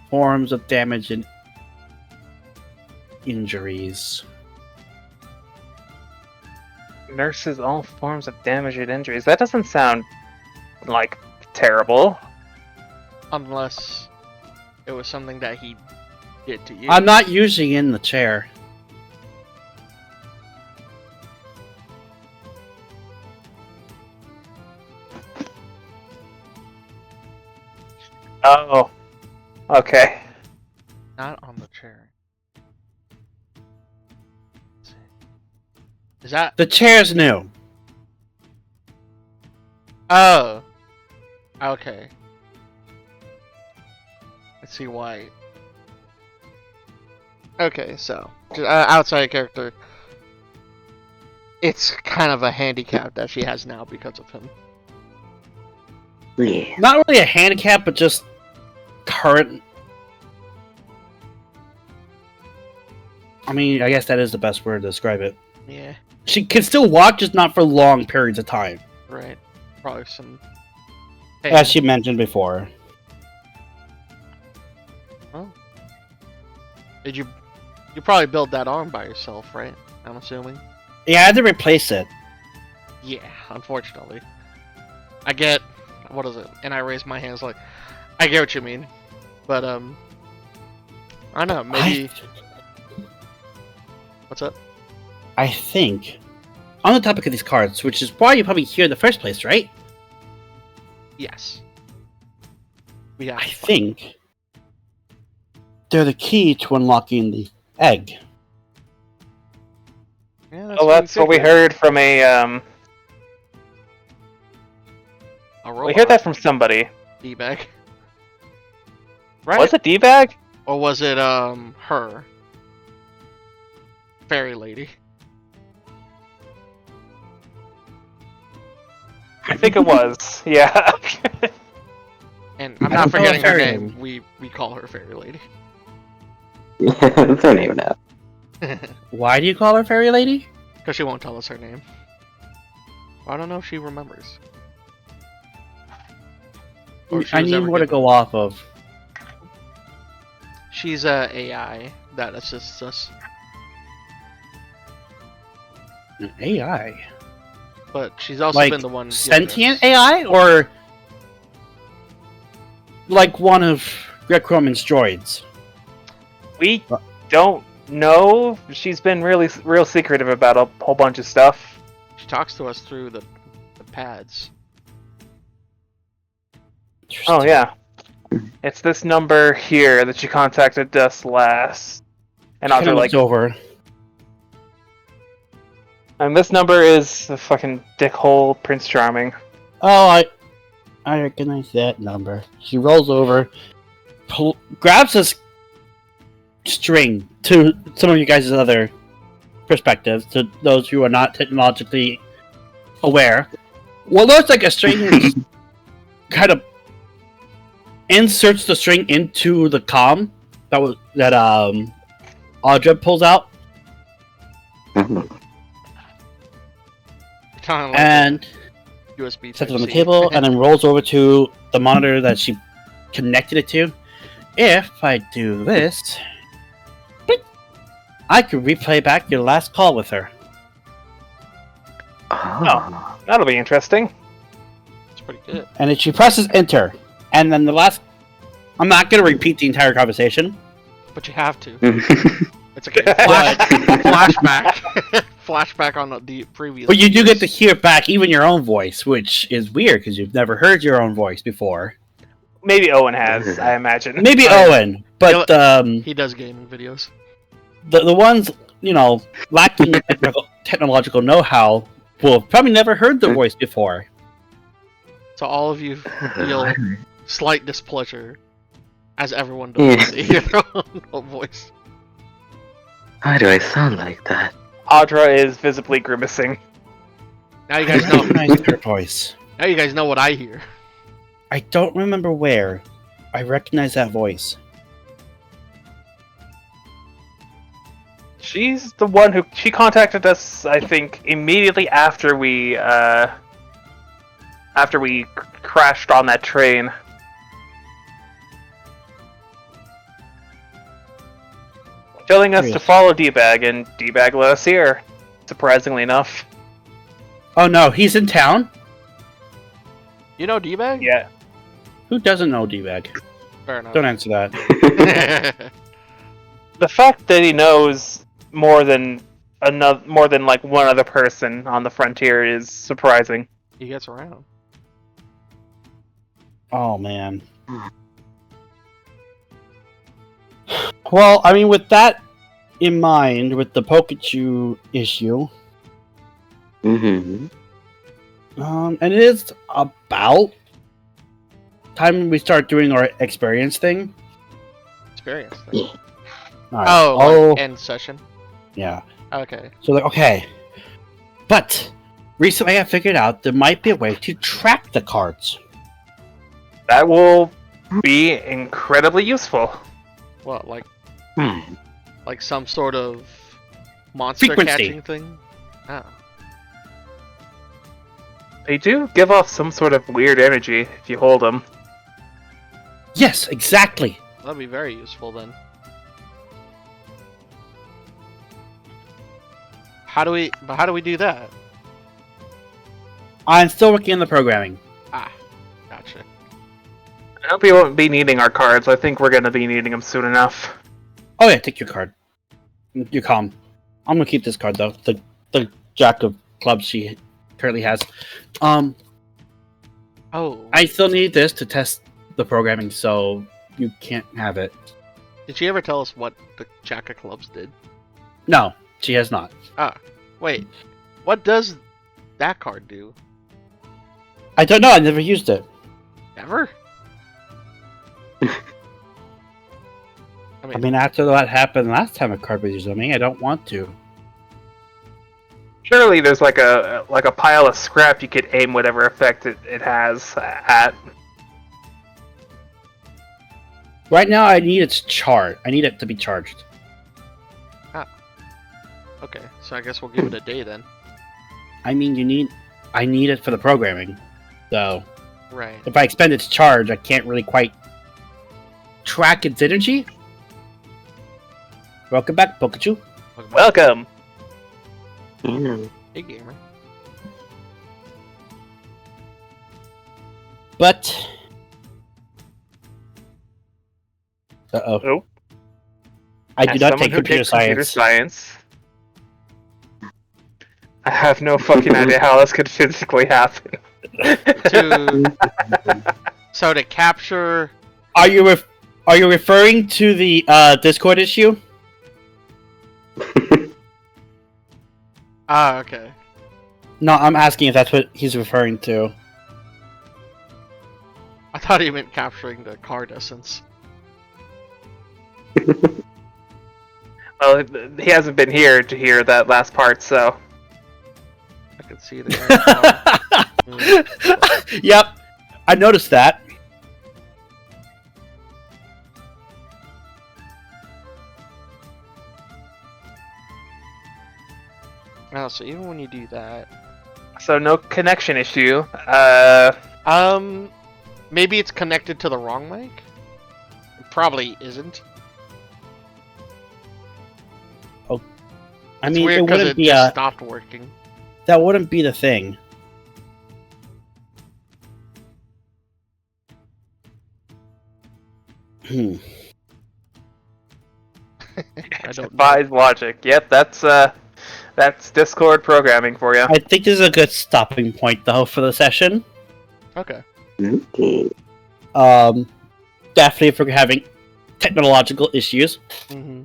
[SPEAKER 1] forms of damage and injuries.
[SPEAKER 2] Nurses all forms of damage and injuries. That doesn't sound like terrible.
[SPEAKER 3] Unless it was something that he did to you.
[SPEAKER 1] I'm not usually in the chair.
[SPEAKER 2] Oh. Okay.
[SPEAKER 3] Not on the chair. Let's see. Is that...
[SPEAKER 1] The chair's new.
[SPEAKER 3] Oh. Okay. Let's see why. Okay, so outside character. It's kind of a handicap that she has now because of him.
[SPEAKER 5] Yeah.
[SPEAKER 1] Not really a handicap, but just current. I mean, I guess that is the best word to describe it.
[SPEAKER 3] Yeah,
[SPEAKER 1] She can still walk, just not for long periods of time,
[SPEAKER 3] right. Probably some.
[SPEAKER 1] as she mentioned before.
[SPEAKER 3] Oh. Did you? You probably built that arm by yourself, right? I'm assuming.
[SPEAKER 1] Yeah, I had to replace it.
[SPEAKER 3] Yeah, unfortunately. I get. What is it? And I raise my hands like, I get what you mean, but I don't know. Maybe. What's up?
[SPEAKER 1] I think, on the topic of these cards, which is why you're probably here in the first place, right?
[SPEAKER 3] Yes. We have.
[SPEAKER 1] I think they're the key to unlocking the egg.
[SPEAKER 3] Yeah,
[SPEAKER 2] Oh, that's what we
[SPEAKER 3] figured.
[SPEAKER 2] heard from a,
[SPEAKER 3] A
[SPEAKER 2] we
[SPEAKER 3] robot.
[SPEAKER 2] heard that from somebody.
[SPEAKER 3] D-bag. Right?
[SPEAKER 2] Was it D-Bag?
[SPEAKER 3] Or was it her? Fairy lady.
[SPEAKER 2] I think it was, yeah.
[SPEAKER 3] And I'm
[SPEAKER 1] I
[SPEAKER 3] not
[SPEAKER 1] don't know
[SPEAKER 3] forgetting her
[SPEAKER 1] fairy
[SPEAKER 3] name. We call her Fairy Lady.
[SPEAKER 5] That's her name now.
[SPEAKER 1] Why do you call her Fairy Lady?
[SPEAKER 3] Because she won't tell us her name. I don't know if she remembers. Or she
[SPEAKER 1] I
[SPEAKER 3] was
[SPEAKER 1] need
[SPEAKER 3] ever
[SPEAKER 1] more to
[SPEAKER 3] given.
[SPEAKER 1] go off of.
[SPEAKER 3] She's a AI that assists us,
[SPEAKER 1] An AI,
[SPEAKER 3] but she's also
[SPEAKER 1] like
[SPEAKER 3] been the one giving
[SPEAKER 1] sentient
[SPEAKER 3] us-
[SPEAKER 1] AI, or like one of Greg Roman's droids.
[SPEAKER 2] We don't know. She's been real secretive about a whole bunch of stuff.
[SPEAKER 3] She talks to us through the pads.
[SPEAKER 2] Oh yeah, it's this number here that she contacted us last, and
[SPEAKER 1] Kind
[SPEAKER 2] Audra
[SPEAKER 1] of
[SPEAKER 2] like,
[SPEAKER 1] looks over.
[SPEAKER 2] and this number is the fucking dickhole Prince Charming.
[SPEAKER 1] Oh, I recognize that number. She rolls over, grabs this string to some of you guys' other perspectives, to those who are not technologically aware. What looks like a string kind of inserts the string into the comm that Audra pulls out,
[SPEAKER 3] Kind of like
[SPEAKER 1] and
[SPEAKER 3] a USB
[SPEAKER 1] sets it on the
[SPEAKER 3] Type-C.
[SPEAKER 1] table, and then rolls over to the monitor that she connected it to. If I do this, I could replay back your last call with her.
[SPEAKER 5] Oh.
[SPEAKER 2] That'll be interesting.
[SPEAKER 3] It's pretty good.
[SPEAKER 1] And if she presses enter, and then the last... I'm not going to repeat the entire conversation.
[SPEAKER 3] But you have to. It's okay. Flashback. Flashback on the previous.
[SPEAKER 1] But you do get to
[SPEAKER 3] years.
[SPEAKER 1] hear back even your own voice, which is weird because you've never heard your own voice before.
[SPEAKER 2] Maybe Owen has, I imagine.
[SPEAKER 1] Maybe Owen, but
[SPEAKER 3] He does gaming videos.
[SPEAKER 1] the ones, you know, lacking technological know-how will have probably never heard the voice before.
[SPEAKER 3] So all of you feel slight displeasure, as everyone does see your own voice.
[SPEAKER 5] Why do I sound like that?
[SPEAKER 2] Audra is visibly grimacing.
[SPEAKER 3] Now you guys know.
[SPEAKER 1] Recognize her voice.
[SPEAKER 3] Now you guys know what I hear.
[SPEAKER 1] I don't remember where. I recognize that voice.
[SPEAKER 2] She's the one who she contacted us, I think, immediately after we crashed on that train. Telling us to follow D-Bag, and D-Bag let us here. Surprisingly enough.
[SPEAKER 1] Oh no, he's in town?
[SPEAKER 3] You know D-Bag?
[SPEAKER 2] Yeah.
[SPEAKER 1] Who doesn't know D-Bag?
[SPEAKER 3] Fair enough.
[SPEAKER 1] Don't answer that.
[SPEAKER 2] The fact that he knows more than like one other person on the frontier is surprising.
[SPEAKER 3] He gets around.
[SPEAKER 1] Oh man. Well, I mean, with that in mind, with the Pikachu issue,
[SPEAKER 5] Mm-hmm.
[SPEAKER 1] and it is about time we start doing our experience thing.
[SPEAKER 3] Experience.
[SPEAKER 5] Yeah.
[SPEAKER 1] Alright.
[SPEAKER 3] Oh, like end session.
[SPEAKER 1] Yeah.
[SPEAKER 3] Okay.
[SPEAKER 1] So like, okay. But recently I figured out there might be a way to track the cards.
[SPEAKER 2] That will be incredibly useful.
[SPEAKER 3] What, like
[SPEAKER 5] Hmm.
[SPEAKER 3] like some sort of monster
[SPEAKER 1] Frequency.
[SPEAKER 3] catching thing? Oh.
[SPEAKER 2] They do give off some sort of weird energy if you hold them.
[SPEAKER 1] Yes, exactly.
[SPEAKER 3] That'd be very useful then. How do we do that?
[SPEAKER 1] I'm still working on the programming.
[SPEAKER 3] Ah, gotcha.
[SPEAKER 2] I hope you won't be needing our cards. I think we're going to be needing them soon enough.
[SPEAKER 1] Oh yeah, take your card. You're calm. I'm gonna keep this card though. The Jack of Clubs she currently has.
[SPEAKER 3] Oh,
[SPEAKER 1] I still need this to test the programming, so you can't have it.
[SPEAKER 3] did she ever tell us what the Jack of Clubs did?
[SPEAKER 1] No, she has not.
[SPEAKER 3] Ah, wait. What does that card do?
[SPEAKER 1] I don't know. I never used it.
[SPEAKER 3] Ever?
[SPEAKER 1] I mean, after what happened last time a card was used on me, I don't want to.
[SPEAKER 2] Surely there's like a pile of scrap you could aim whatever effect it has at.
[SPEAKER 1] Right now, I need its chart. I need it to be charged.
[SPEAKER 3] Okay, so I guess we'll give it a day then.
[SPEAKER 1] I mean, I need it for the programming. So,
[SPEAKER 3] Right.
[SPEAKER 1] If I expend its charge, I can't really quite track its energy. Welcome back, Pikachu.
[SPEAKER 2] Welcome.
[SPEAKER 5] Yeah.
[SPEAKER 3] Hey, gamer.
[SPEAKER 1] But... Uh-oh.
[SPEAKER 2] Oh.
[SPEAKER 1] I do
[SPEAKER 2] As
[SPEAKER 1] not
[SPEAKER 2] someone
[SPEAKER 1] take
[SPEAKER 2] who
[SPEAKER 1] computer
[SPEAKER 2] takes computer
[SPEAKER 1] science.
[SPEAKER 2] science, I have no fucking idea how this could physically happen.
[SPEAKER 3] So to capture...
[SPEAKER 1] Are you referring to the Discord issue?
[SPEAKER 3] Ah, okay.
[SPEAKER 1] No, I'm asking if that's what he's referring to.
[SPEAKER 3] I thought he meant capturing the card essence.
[SPEAKER 2] Well, he hasn't been here to hear that last part, so...
[SPEAKER 3] I can see the...
[SPEAKER 1] Yep, I noticed that.
[SPEAKER 3] Oh, so even when you do that...
[SPEAKER 2] So no connection issue.
[SPEAKER 3] Maybe it's connected to the wrong mic? It probably isn't.
[SPEAKER 1] I
[SPEAKER 3] It's
[SPEAKER 1] mean,
[SPEAKER 3] weird
[SPEAKER 1] it
[SPEAKER 3] 'cause
[SPEAKER 1] wouldn't
[SPEAKER 3] it
[SPEAKER 1] be
[SPEAKER 3] just stopped working.
[SPEAKER 1] that wouldn't be the thing.
[SPEAKER 3] I don't know.
[SPEAKER 2] Defies logic. Yep, that's Discord programming for you.
[SPEAKER 1] I think this is a good stopping point, though, for the session.
[SPEAKER 3] Okay.
[SPEAKER 5] Okay.
[SPEAKER 1] Definitely if we're having technological issues.
[SPEAKER 3] Mm-hmm.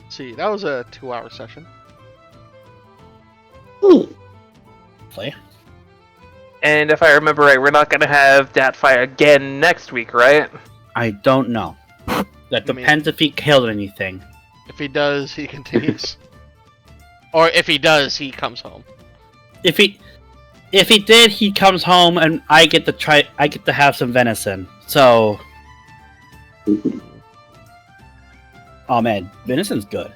[SPEAKER 3] See, that was a 2-hour session.
[SPEAKER 1] Play.
[SPEAKER 2] And if I remember right, we're not gonna have that fight again next week, right?
[SPEAKER 1] I don't know. That
[SPEAKER 3] You mean-
[SPEAKER 1] depends if he killed anything.
[SPEAKER 3] If he does, he continues. Or if he does, he comes home.
[SPEAKER 1] If he did, he comes home and I get to have some venison. So, oh man, venison's good.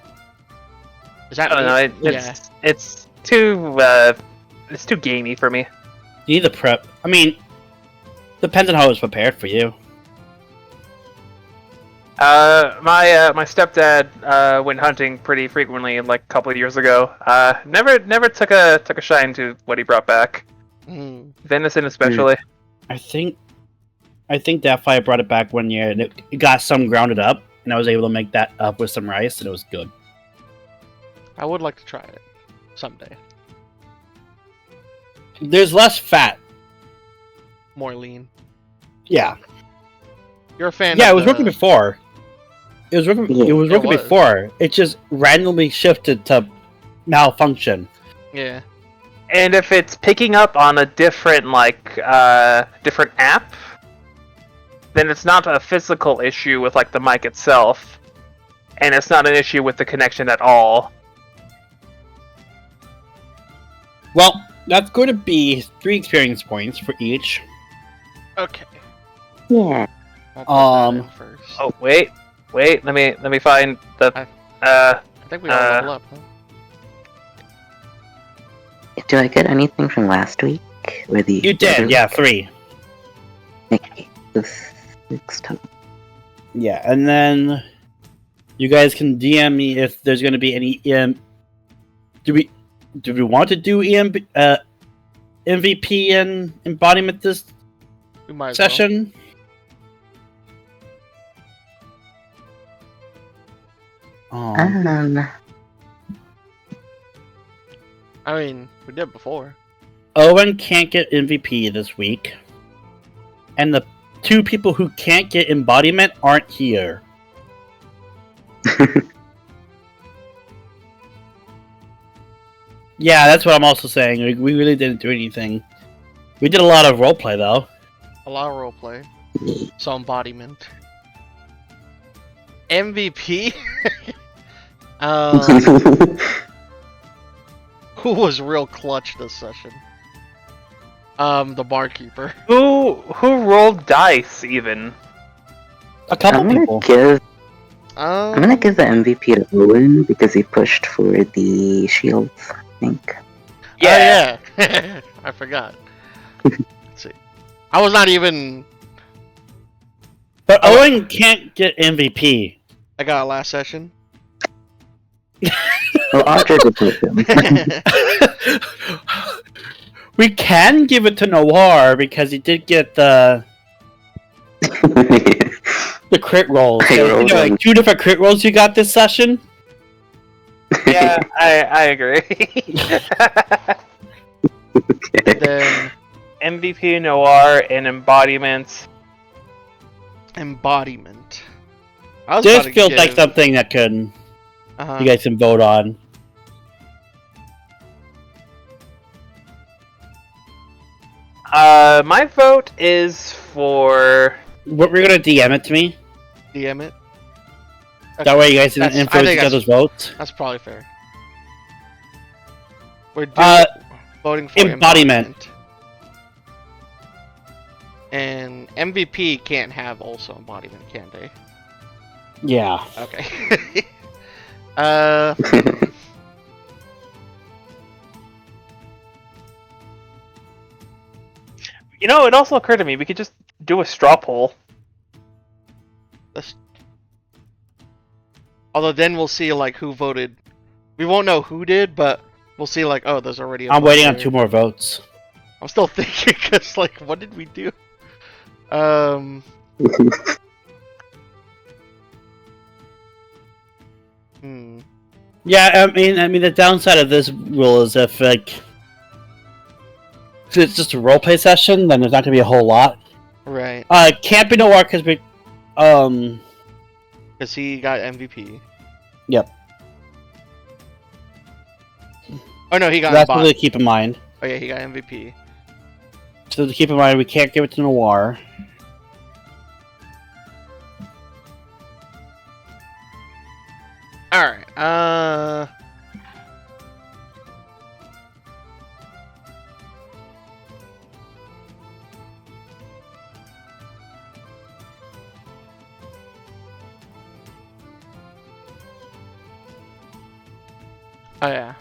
[SPEAKER 3] Is that
[SPEAKER 2] I don't know.
[SPEAKER 3] yeah.
[SPEAKER 2] It's too gamey for me.
[SPEAKER 1] You need the prep. I mean, depends on how it's prepared for you.
[SPEAKER 2] My stepdad went hunting pretty frequently like a couple of years ago. Never took a shine to what he brought back.
[SPEAKER 3] Mm.
[SPEAKER 2] Venison especially.
[SPEAKER 1] I think that fire brought it back one year and it got some grounded up, and I was able to make that up with some rice, and it was good.
[SPEAKER 3] I would like to try it someday.
[SPEAKER 1] There's less fat.
[SPEAKER 3] More lean.
[SPEAKER 1] Yeah.
[SPEAKER 3] You're a fan
[SPEAKER 1] Yeah,
[SPEAKER 3] of
[SPEAKER 1] it was
[SPEAKER 3] the...
[SPEAKER 1] working before. It was working.
[SPEAKER 5] Yeah.
[SPEAKER 1] It was
[SPEAKER 3] It
[SPEAKER 1] working
[SPEAKER 3] was.
[SPEAKER 1] before. It just randomly shifted to malfunction.
[SPEAKER 3] Yeah.
[SPEAKER 2] And if it's picking up on a different different app, then it's not a physical issue with like the mic itself, and it's not an issue with the connection at all.
[SPEAKER 1] Well, that's going to be 3 experience points for each.
[SPEAKER 3] Okay.
[SPEAKER 5] Yeah.
[SPEAKER 3] I'll put that in first.
[SPEAKER 2] Oh wait, let me find the
[SPEAKER 3] I think we all level up, huh?
[SPEAKER 5] Do I get anything from last week? Or the
[SPEAKER 1] You did, yeah, 3.
[SPEAKER 5] Okay. The 6 total.
[SPEAKER 1] Yeah, and then you guys can DM me if there's going to be any Do we want to do MVP and embodiment this
[SPEAKER 3] We might as well.
[SPEAKER 1] session?
[SPEAKER 3] I mean, we did before.
[SPEAKER 1] Owen can't get MVP this week, and the 2 people who can't get embodiment aren't here. Yeah, that's what I'm also saying. We really didn't do anything. We did a lot of roleplay, though.
[SPEAKER 3] A lot of roleplay. So embodiment. MVP? Who was real clutch this session? The barkeeper.
[SPEAKER 2] Who rolled dice even?
[SPEAKER 1] A couple
[SPEAKER 5] I'm gonna
[SPEAKER 1] people.
[SPEAKER 5] give the MVP to Owen because he pushed for the shields, I think.
[SPEAKER 2] Yeah.
[SPEAKER 3] Oh, yeah. I forgot. Let's see. I was not even.
[SPEAKER 1] But Owen can't get MVP.
[SPEAKER 3] I got it last session.
[SPEAKER 5] Well, Andre just with him.
[SPEAKER 1] We can give it to Noir because he did get the crit rolls.
[SPEAKER 5] I
[SPEAKER 1] You
[SPEAKER 5] rolled
[SPEAKER 1] know, like
[SPEAKER 5] one.
[SPEAKER 1] 2 different crit rolls you got this session.
[SPEAKER 2] Yeah, I agree.
[SPEAKER 3] Then
[SPEAKER 2] MVP, Noir, and Embodiment.
[SPEAKER 3] embodiment. I was
[SPEAKER 1] This
[SPEAKER 3] about to
[SPEAKER 1] feels like
[SPEAKER 3] give-
[SPEAKER 1] something that could
[SPEAKER 3] Uh-huh.
[SPEAKER 1] you guys can vote on.
[SPEAKER 2] My vote is for.
[SPEAKER 1] What we're gonna DM it to me.
[SPEAKER 3] DM it.
[SPEAKER 1] That way you guys can
[SPEAKER 3] That's- I
[SPEAKER 1] influence
[SPEAKER 3] think
[SPEAKER 1] each other's votes.
[SPEAKER 3] That's probably fair. We're voting for
[SPEAKER 1] embodiment.
[SPEAKER 3] And MVP can't have also embodiment, can they?
[SPEAKER 1] Yeah.
[SPEAKER 3] Okay.
[SPEAKER 2] You know, it also occurred to me we could just do a straw poll.
[SPEAKER 3] Although then we'll see like who voted. We won't know who did, but we'll see like, oh, there's already a
[SPEAKER 1] I'm
[SPEAKER 3] vote
[SPEAKER 1] waiting on
[SPEAKER 3] there.
[SPEAKER 1] 2 more votes.
[SPEAKER 3] I'm still thinking because like, what did we do? Hmm.
[SPEAKER 1] Yeah, I mean the downside of this rule is if like if it's just a roleplay session, then there's not gonna be a whole lot.
[SPEAKER 3] Right.
[SPEAKER 1] Can't be Noir because we
[SPEAKER 3] Because he got MVP.
[SPEAKER 1] Yep.
[SPEAKER 3] Oh no, he got
[SPEAKER 1] that's
[SPEAKER 3] embodied.
[SPEAKER 1] something to keep in mind.
[SPEAKER 3] Oh yeah, he got MVP.
[SPEAKER 1] So to keep in mind, we can't give it to Noir.
[SPEAKER 3] Alright, oh yeah.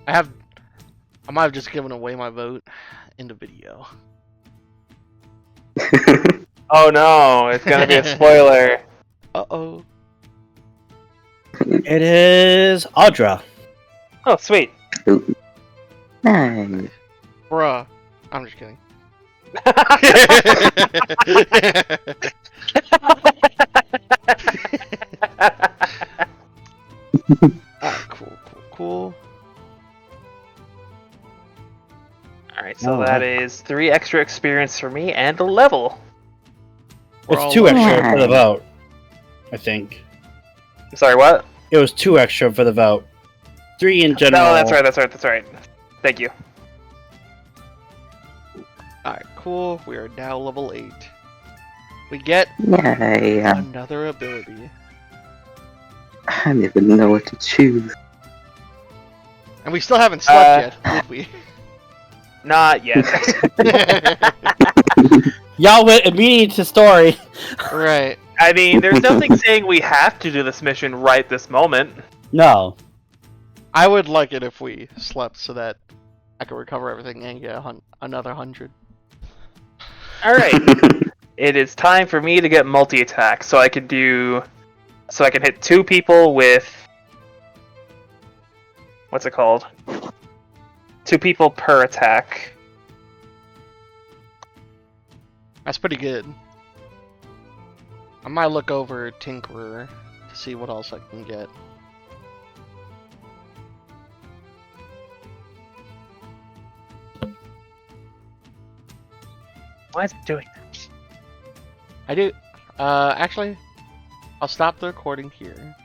[SPEAKER 3] I might have just given away my vote in the video.
[SPEAKER 2] Oh no, it's gonna be a spoiler.
[SPEAKER 3] Uh-oh.
[SPEAKER 1] It is Audra.
[SPEAKER 2] Oh, sweet.
[SPEAKER 5] Nice.
[SPEAKER 3] Bruh. I'm just kidding. Cool.
[SPEAKER 2] Alright, so
[SPEAKER 1] Oh,
[SPEAKER 2] that
[SPEAKER 1] wow.
[SPEAKER 2] is 3 extra experience for me and a level.
[SPEAKER 3] We're all
[SPEAKER 1] It's 2 extra for the
[SPEAKER 5] Yeah.
[SPEAKER 1] vote. I think
[SPEAKER 2] Sorry, what?
[SPEAKER 1] it was 2 extra for the vote. 3 in general.
[SPEAKER 2] No, that's right. Thank you.
[SPEAKER 3] Alright, cool. We are now level 8. We get
[SPEAKER 5] Yay.
[SPEAKER 3] another ability.
[SPEAKER 5] I don't even know what to choose.
[SPEAKER 3] And we still haven't slept yet, did we?
[SPEAKER 2] Not yet.
[SPEAKER 1] Y'all went immediately to story.
[SPEAKER 3] Right.
[SPEAKER 2] I mean, there's nothing saying we have to do this mission right this moment.
[SPEAKER 1] No.
[SPEAKER 3] I would like it if we slept so that I could recover everything and get another 100.
[SPEAKER 2] Alright. It is time for me to get multi-attack, so I can hit 2 people with... What's it called? 2 people per attack.
[SPEAKER 3] That's pretty good. I might look over Tinkerer to see what else I can get.
[SPEAKER 2] Why is it doing that?
[SPEAKER 3] I do. Actually, I'll stop the recording here.